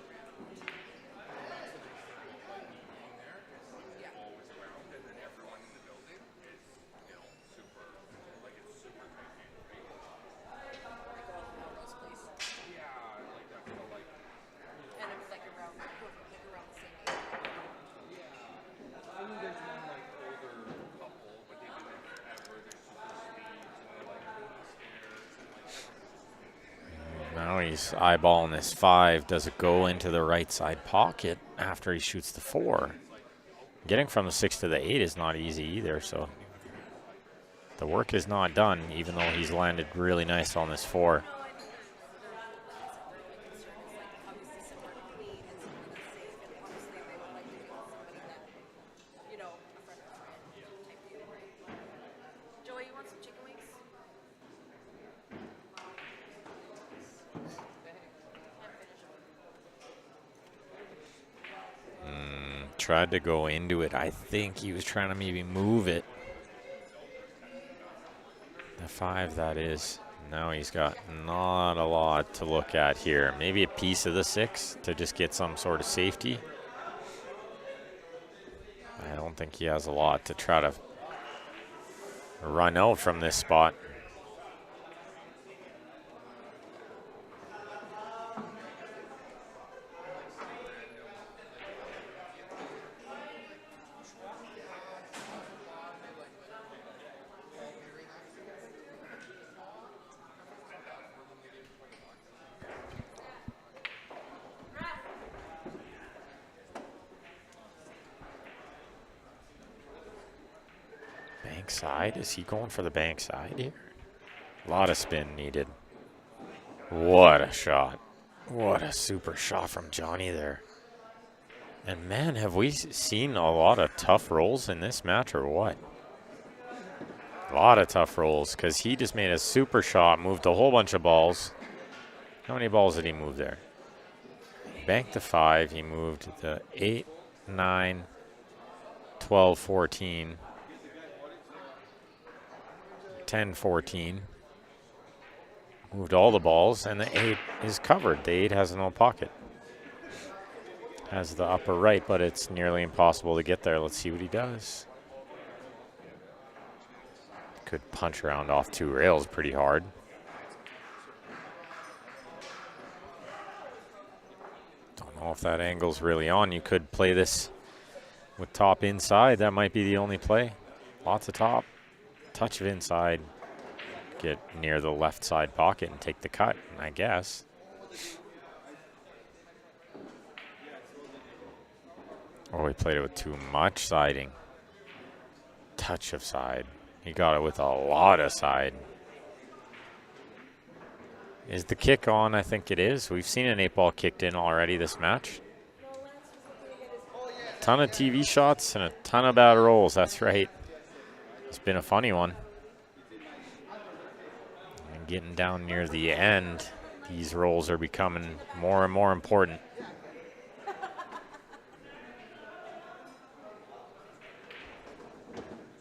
Now he's eyeballing this 5. Does it go into the right side pocket after he shoots the 4? Getting from the 6 to the 8 is not easy either, so the work is not done, even though he's landed really nice on this 4. Tried to go into it. I think he was trying to maybe move it. The 5, that is. Now he's got not a lot to look at here. Maybe a piece of the 6 to just get some sort of safety. I don't think he has a lot to try to run out from this spot. Bank side. Is he going for the bank side here? A lot of spin needed. What a shot. What a super shot from Johnny there. And man, have we seen a lot of tough rolls in this match or what? A lot of tough rolls because he just made a super shot, moved a whole bunch of balls. How many balls did he move there? He banked the 5. He moved the 8, 9, 12, 14, 10, 14. Moved all the balls, and the 8 is covered. The 8 has no pocket. Has the upper right, but it's nearly impossible to get there. Let's see what he does. Could punch around off 2 rails pretty hard. Don't know if that angle's really on. You could play this with top inside. That might be the only play. Lots of top. Touch of inside. Get near the left side pocket and take the cut, I guess. Oh, he played it with too much siding. Touch of side. He got it with a lot of side. Is the kick on? I think it is. We've seen an 8-ball kicked in already this match. Ton of TV shots and a ton of bad rolls. That's right. It's been a funny one. And getting down near the end, these rolls are becoming more and more important.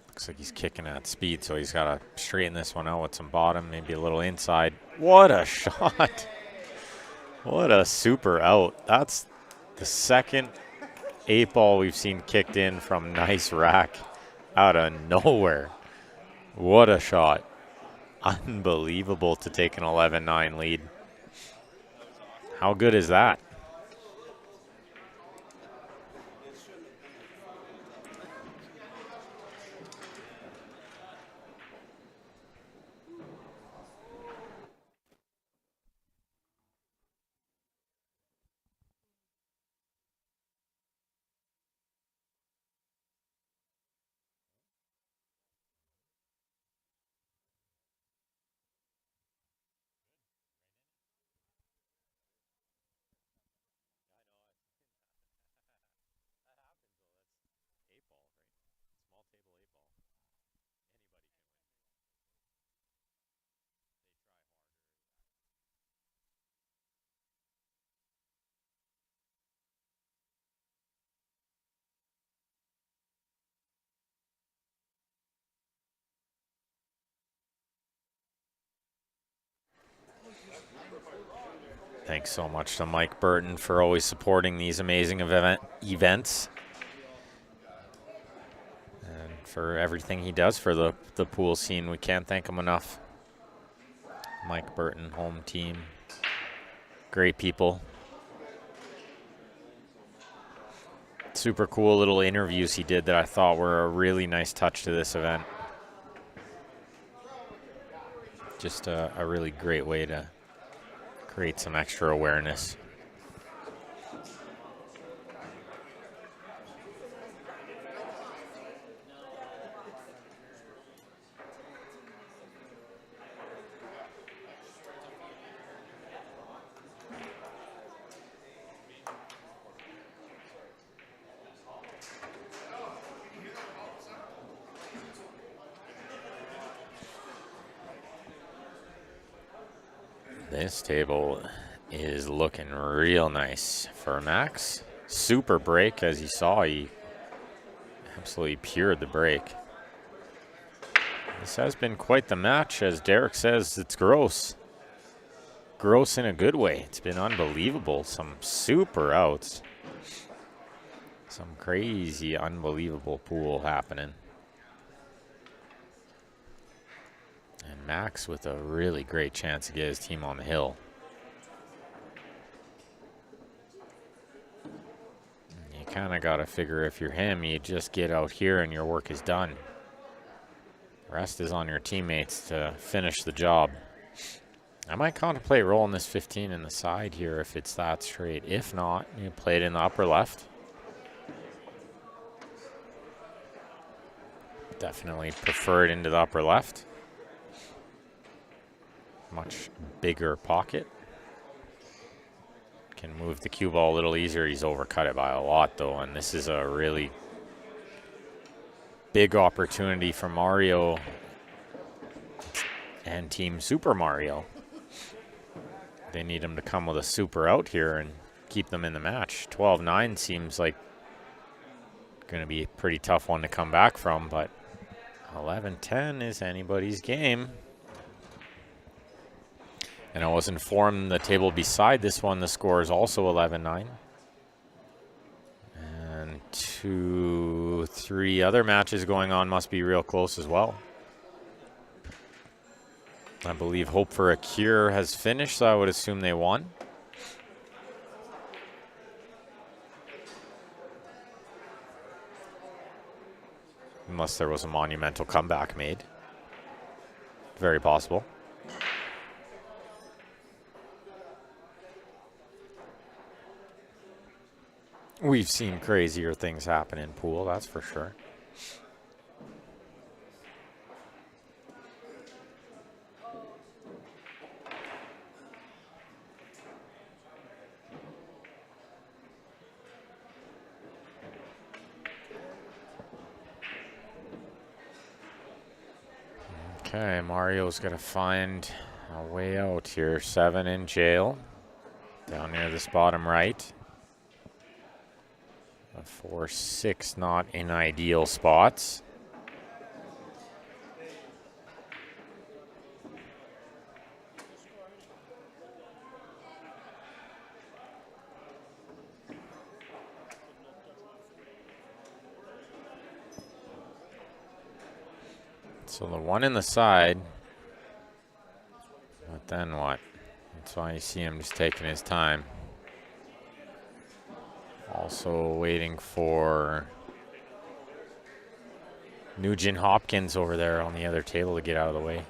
Looks like he's kicking at speed, so he's got to straighten this one out with some bottom, maybe a little inside. What a shot. What a super out. That's the second 8-ball we've seen kicked in from nice rack out of nowhere. What a shot. Unbelievable to take an 11-9 lead. How good is that? Thanks so much to Mike Burton for always supporting these amazing events. And for everything he does for the pool scene. We can't thank him enough. Mike Burton, home team. Great people. Super cool little interviews he did that I thought were a really nice touch to this event. Just a really great way to create some extra awareness. This table is looking real nice for Max. Super break, as you saw, he absolutely pured the break. This has been quite the match. As Derek says, it's gross. Gross in a good way. It's been unbelievable. Some super outs. Some crazy, unbelievable pool happening. And Max with a really great chance to get his team on the hill. You kind of got to figure if you're him, you just get out here and your work is done. The rest is on your teammates to finish the job. I might contemplate rolling this 15 in the side here if it's that straight. If not, you play it in the upper left. Definitely prefer it into the upper left. Much bigger pocket. Can move the cue ball a little easier. He's overcut it by a lot, though, and this is a really big opportunity for Mario and Team Super Mario. They need him to come with a super out here and keep them in the match. 12-9 seems like going to be a pretty tough one to come back from, but 11-10 is anybody's game. And I was informed the table beside this one, the score is also 11-9. And 2, 3 other matches going on must be real close as well. I believe Hope for a Cure has finished, so I would assume they won. Unless there was a monumental comeback made. Very possible. We've seen crazier things happen in pool, that's for sure. Okay, Mario's got to find a way out here. 7 in jail. Down near this bottom right. A 4-6 not in ideal spots. So the one in the side, but then what? That's why you see him just taking his time. Also waiting for Nugent Hopkins over there on the other table to get out of the way.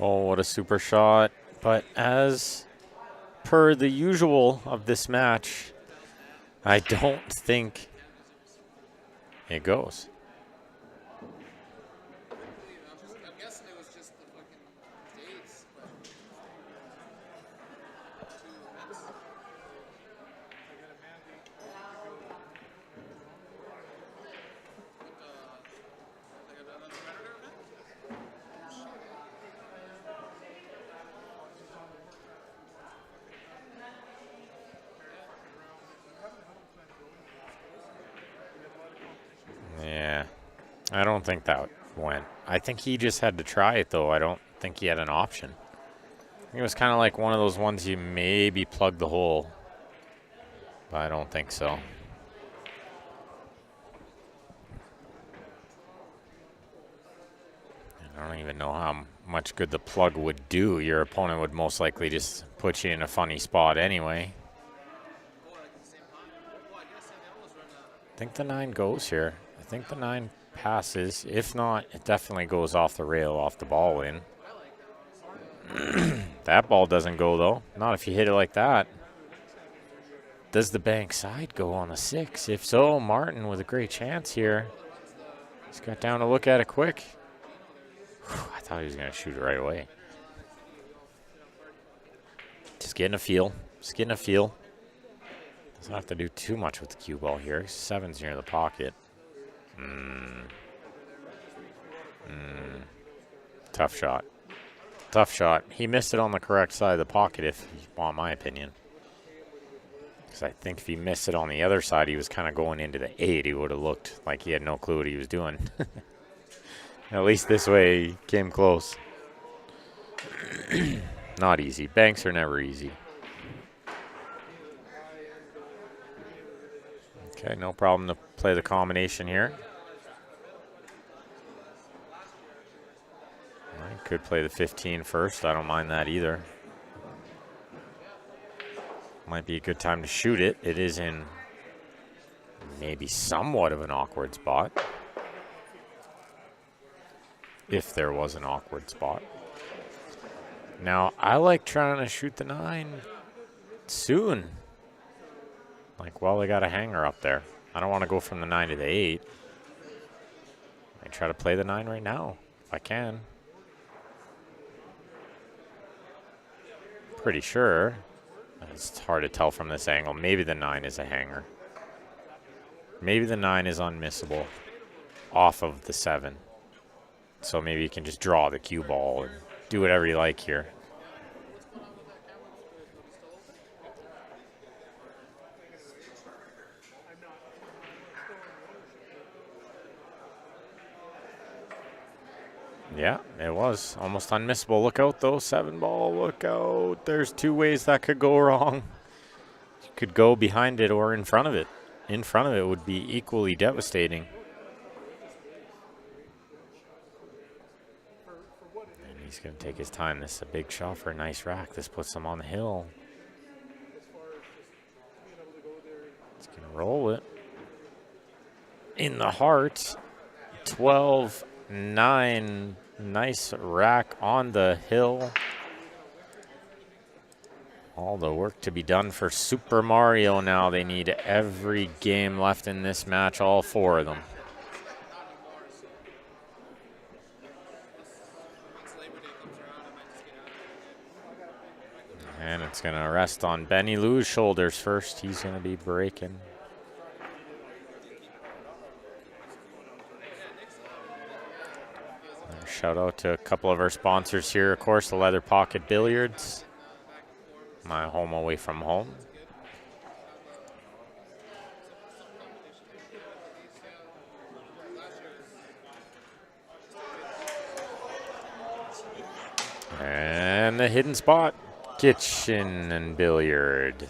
Oh, what a super shot. But as per the usual of this match, I don't think it goes. Yeah, I don't think that went. I think he just had to try it, though. I don't think he had an option. I think it was kind of like one of those ones you maybe plug the hole, but I don't think so. I don't even know how much good the plug would do. Your opponent would most likely just put you in a funny spot anyway. I think the 9 goes here. I think the 9 passes. If not, it definitely goes off the rail, off the ball in. That ball doesn't go, though. Not if you hit it like that. Does the bank side go on the 6? If so, Martin with a great chance here. He's got down to look at it quick. Whew, I thought he was going to shoot it right away. Just getting a feel. Just getting a feel. Doesn't have to do too much with the cue ball here. 7's near the pocket. Tough shot. Tough shot. He missed it on the correct side of the pocket, if you want my opinion. Because I think if he missed it on the other side, he was kind of going into the 8. He would have looked like he had no clue what he was doing. At least this way he came close. Not easy. Banks are never easy. Okay, no problem to play the combination here. I could play the 15 first. I don't mind that either. Might be a good time to shoot it. It is in maybe somewhat of an awkward spot. If there was an awkward spot. Now, I like trying to shoot the 9 soon. Like, well, they got a hanger up there. I don't want to go from the 9 to the 8. I try to play the 9 right now, if I can. Pretty sure. It's hard to tell from this angle. Maybe the 9 is a hanger. Maybe the 9 is unmissable off of the 7. So maybe you can just draw the cue ball and do whatever you like here. Yeah, it was almost unmissable. Look out, though. 7 ball. Look out. There's 2 ways that could go wrong. You could go behind it or in front of it. In front of it would be equally devastating. And he's going to take his time. This is a big shot for a nice rack. This puts him on the hill. He's going to roll it. In the heart. 12-9. Nice rack on the hill. All the work to be done for Super Mario now. They need every game left in this match, all 4 of them. And it's going to rest on Benny Lou's shoulders first. He's going to be breaking. Shout out to a couple of our sponsors here. Of course, the Leather Pocket Billiards. My home away from home. And the hidden spot. Kitchen and billiard.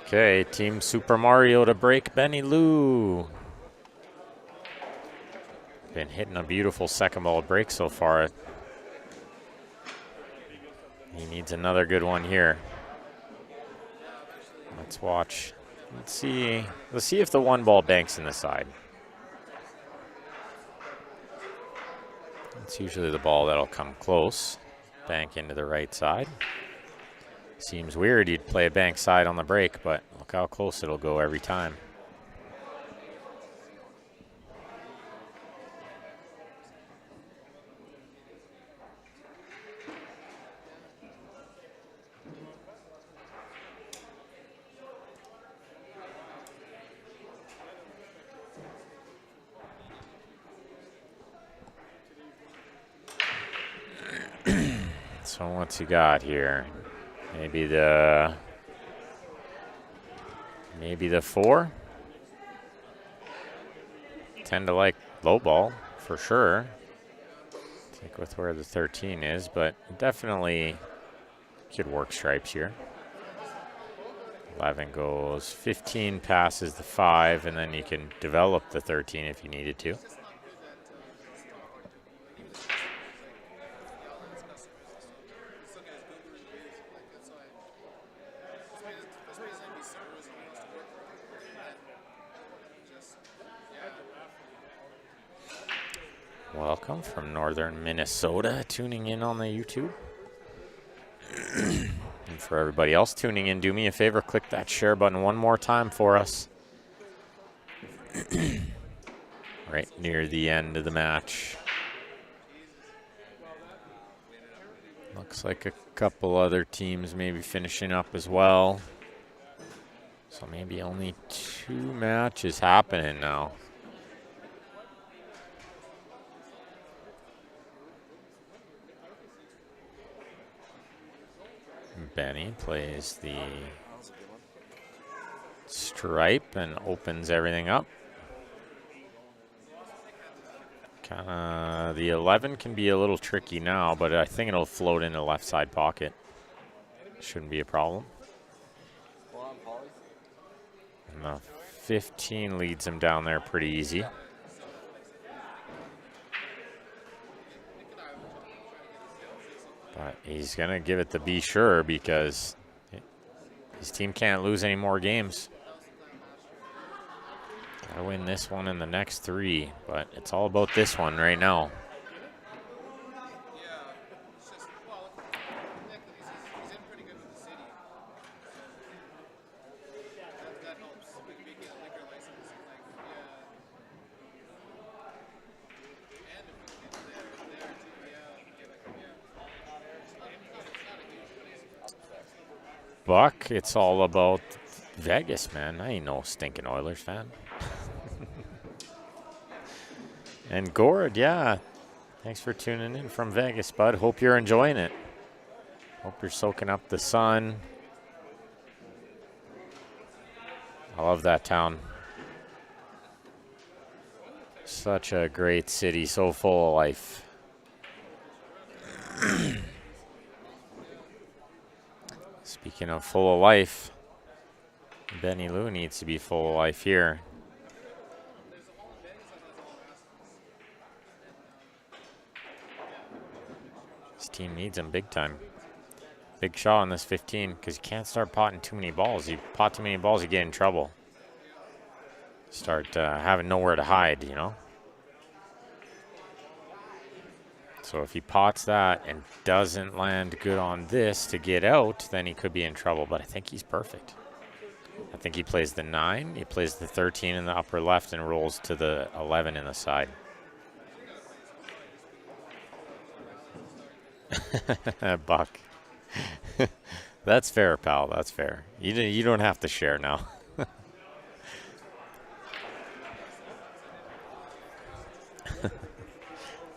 Okay, Team Super Mario to break Benny Lou. Been hitting a beautiful second ball break so far. He needs another good one here. Let's watch. Let's see. Let's see if the 1 ball banks in the side. It's usually the ball that'll come close. Bank into the right side. Seems weird you'd play a bank side on the break, but look how close it'll go every time. So what's he got here? Maybe the 4. Tend to like low ball for sure. Take with where the 13 is, but definitely could work stripes here. 11 goes, 15 passes the 5, and then you can develop the 13 if you needed to. Welcome from northern Minnesota, tuning in on the YouTube. And for everybody else tuning in, do me a favor, click that share button one more time for us. Right near the end of the match. Looks like a couple other teams maybe finishing up as well. So maybe only 2 matches happening now. Benny plays the stripe and opens everything up. The 11 can be a little tricky now, but I think it'll float in the left side pocket. Shouldn't be a problem. And the 15 leads him down there pretty easy. But he's going to give it to Be Sure because his team can't lose any more games. Got to win this one and the next 3, but it's all about this one right now. Buck, it's all about Vegas, man. I ain't no stinking Oilers fan. And Gord, yeah. Thanks for tuning in from Vegas, bud. Hope you're enjoying it. Hope you're soaking up the sun. I love that town. Such a great city, so full of life. Speaking of full of life, Benny Lou needs to be full of life here. His team needs him big time. Big shot on this 15 because you can't start potting too many balls. You pot too many balls, you get in trouble. Start having nowhere to hide, you know? So if he pots that and doesn't land good on this to get out, then he could be in trouble. But I think he's perfect. I think he plays the 9, he plays the 13 in the upper left and rolls to the 11 in the side. Buck. That's fair, pal. That's fair. You don't have to share now.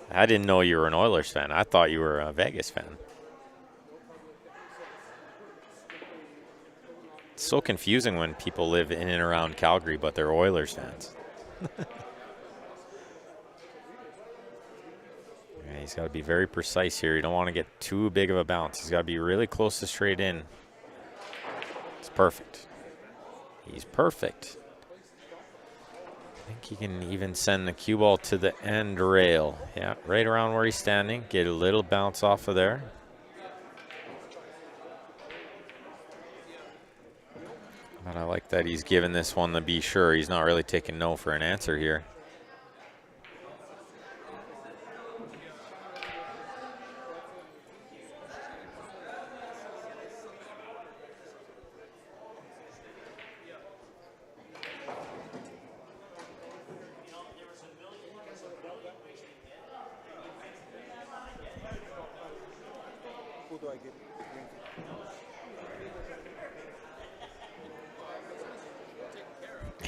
I didn't know you were an Oilers fan. I thought you were a Vegas fan. It's so confusing when people live in and around Calgary, but they're Oilers fans. Yeah, he's got to be very precise here. You don't want to get too big of a bounce. He's got to be really close to straight in. It's perfect. He's perfect. I think he can even send the cue ball to the end rail. Yeah, right around where he's standing. Get a little bounce off of there. But I like that he's giving this one the Be Sure. He's not really taking no for an answer here.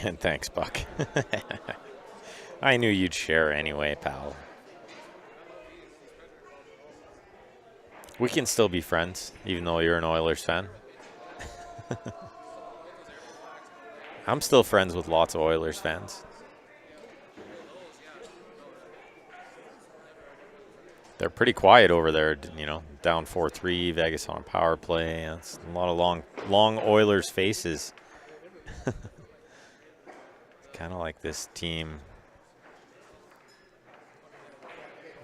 And thanks, Buck. I knew you'd share anyway, pal. We can still be friends, even though you're an Oilers fan. I'm still friends with lots of Oilers fans. They're pretty quiet over there, you know, down 4-3, Vegas on power play. It's a lot of long Oilers faces. Kind of like this team.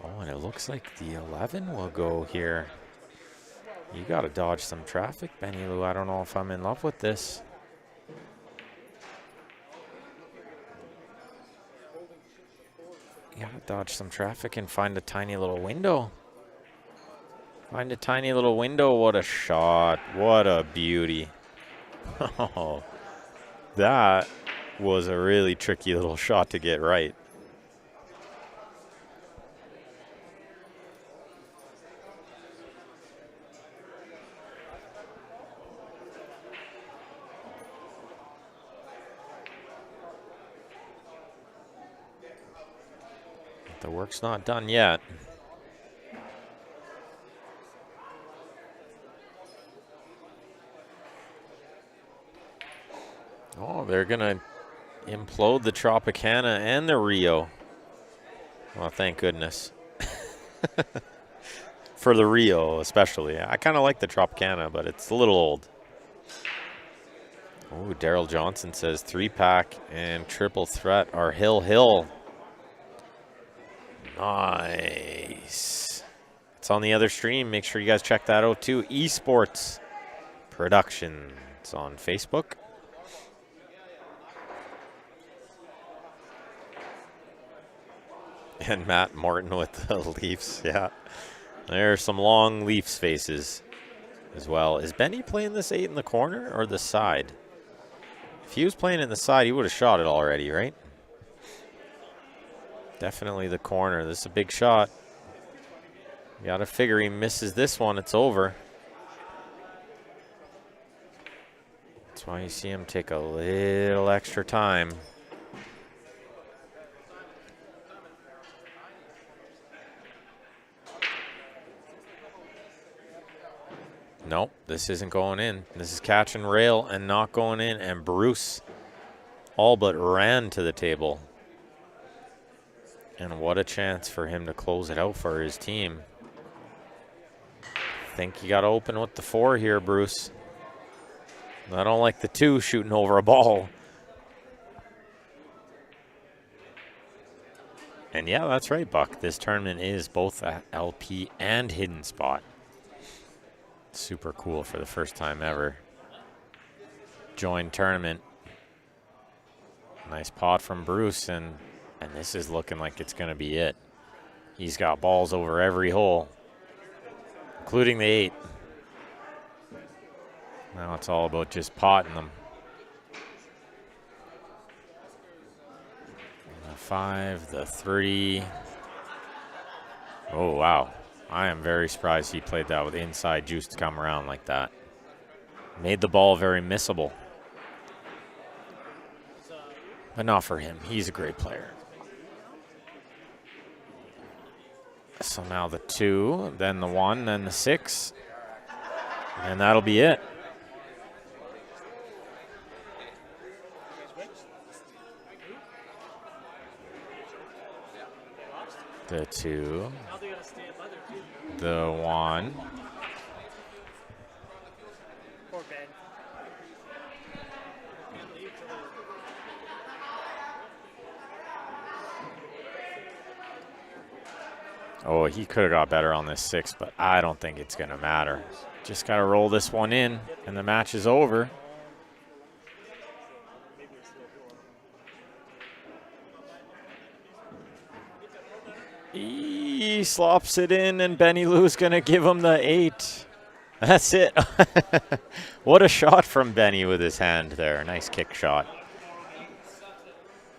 Oh, and it looks like the 11 will go here. You got to dodge some traffic, Benny Lou. I don't know if I'm in love with this. You got to dodge some traffic and find a tiny little window. Find a tiny little window. What a shot. What a beauty. Oh, that was a really tricky little shot to get right. The work's not done yet. Oh, they're going to implode the Tropicana and the Rio. Well, thank goodness. For the Rio, especially. I kind of like the Tropicana, but it's a little old. Oh, Daryl Johnson says 3-pack and triple threat are Hill. Nice. It's on the other stream. Make sure you guys check that out too. Esports Productions on Facebook. And Matt Morton with the Leafs. Yeah. There's some long Leafs faces as well. Is Benny playing this 8 in the corner or the side? If he was playing in the side, he would have shot it already, right? Definitely the corner. This is a big shot. You got to figure he misses this one. It's over. That's why you see him take a little extra time. Nope, this isn't going in. This is catch and rail and not going in. And Bruce all but ran to the table. And what a chance for him to close it out for his team. Think you got to open with the 4 here, Bruce. I don't like the 2 shooting over a ball. And yeah, that's right, Buck. This tournament is both a LP and hidden spot. Super cool for the first time ever. Join tournament. Nice pot from Bruce, and this is looking like it's going to be it. He's got balls over every hole, including the 8. Now it's all about just potting them. The 5, the 3. Oh, wow. I am very surprised he played that with inside juice to come around like that. Made the ball very missable. But not for him. He's a great player. So now the 2, then the 1, then the 6. And that'll be it. The 2. The 1. Poor Ben. Oh, he could have got better on this 6, but I don't think it's going to matter. Just got to roll this one in, and the match is over. He slops it in, and Benny Lou's going to give him the 8. That's it. What a shot from Benny with his hand there. Nice kick shot.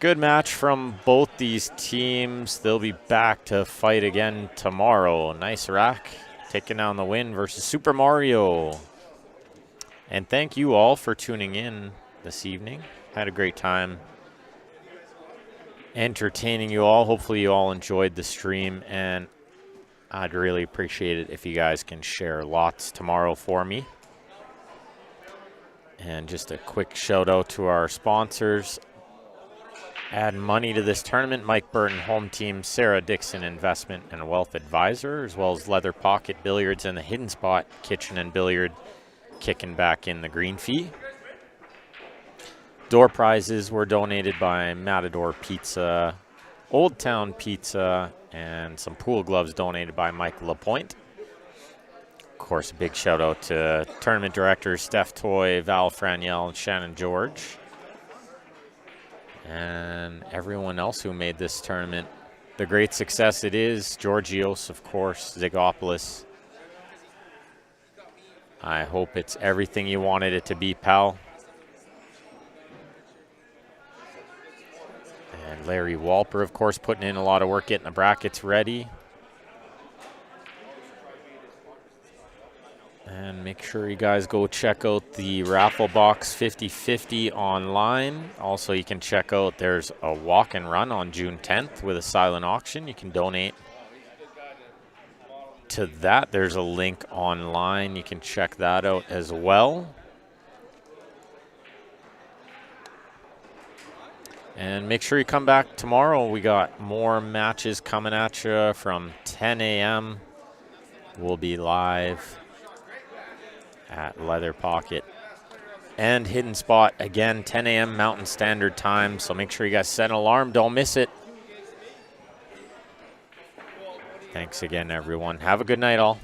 Good match from both these teams. They'll be back to fight again tomorrow. Nice rack. Taking down the win versus Super Mario. And thank you all for tuning in this evening. Had a great time entertaining you all. Hopefully you all enjoyed the stream, and I'd really appreciate it if you guys can share lots tomorrow for me. And just a quick shout out to our sponsors. Add money to this tournament: Mike Burton Home Team, Sarah Dixon Investment and Wealth Advisor, as well as Leather Pocket Billiards and the Hidden Spot Kitchen and Billiard kicking back in the green fee. Door prizes were donated by Matador Pizza, Old Town Pizza, and some pool gloves donated by Mike Lapointe. Of course, a big shout out to tournament directors Steph Toy, Val Franiel, and Shannon George, and everyone else who made this tournament the great success it is. Georgios, of course, Zygopoulos. I hope it's everything you wanted it to be, pal. And Larry Walper, of course, putting in a lot of work getting the brackets ready. And make sure you guys go check out the raffle box 50/50 online. Also, you can check out, there's a walk and run on June 10th with a silent auction. You can donate to that. There's a link online. You can check that out as well. And make sure you come back tomorrow. We got more matches coming at you from 10 a.m. We'll be live at Leather Pocket and Hidden Spot again, 10 a.m. Mountain Standard Time. So make sure you guys set an alarm. Don't miss it. Thanks again, everyone. Have a good night, all.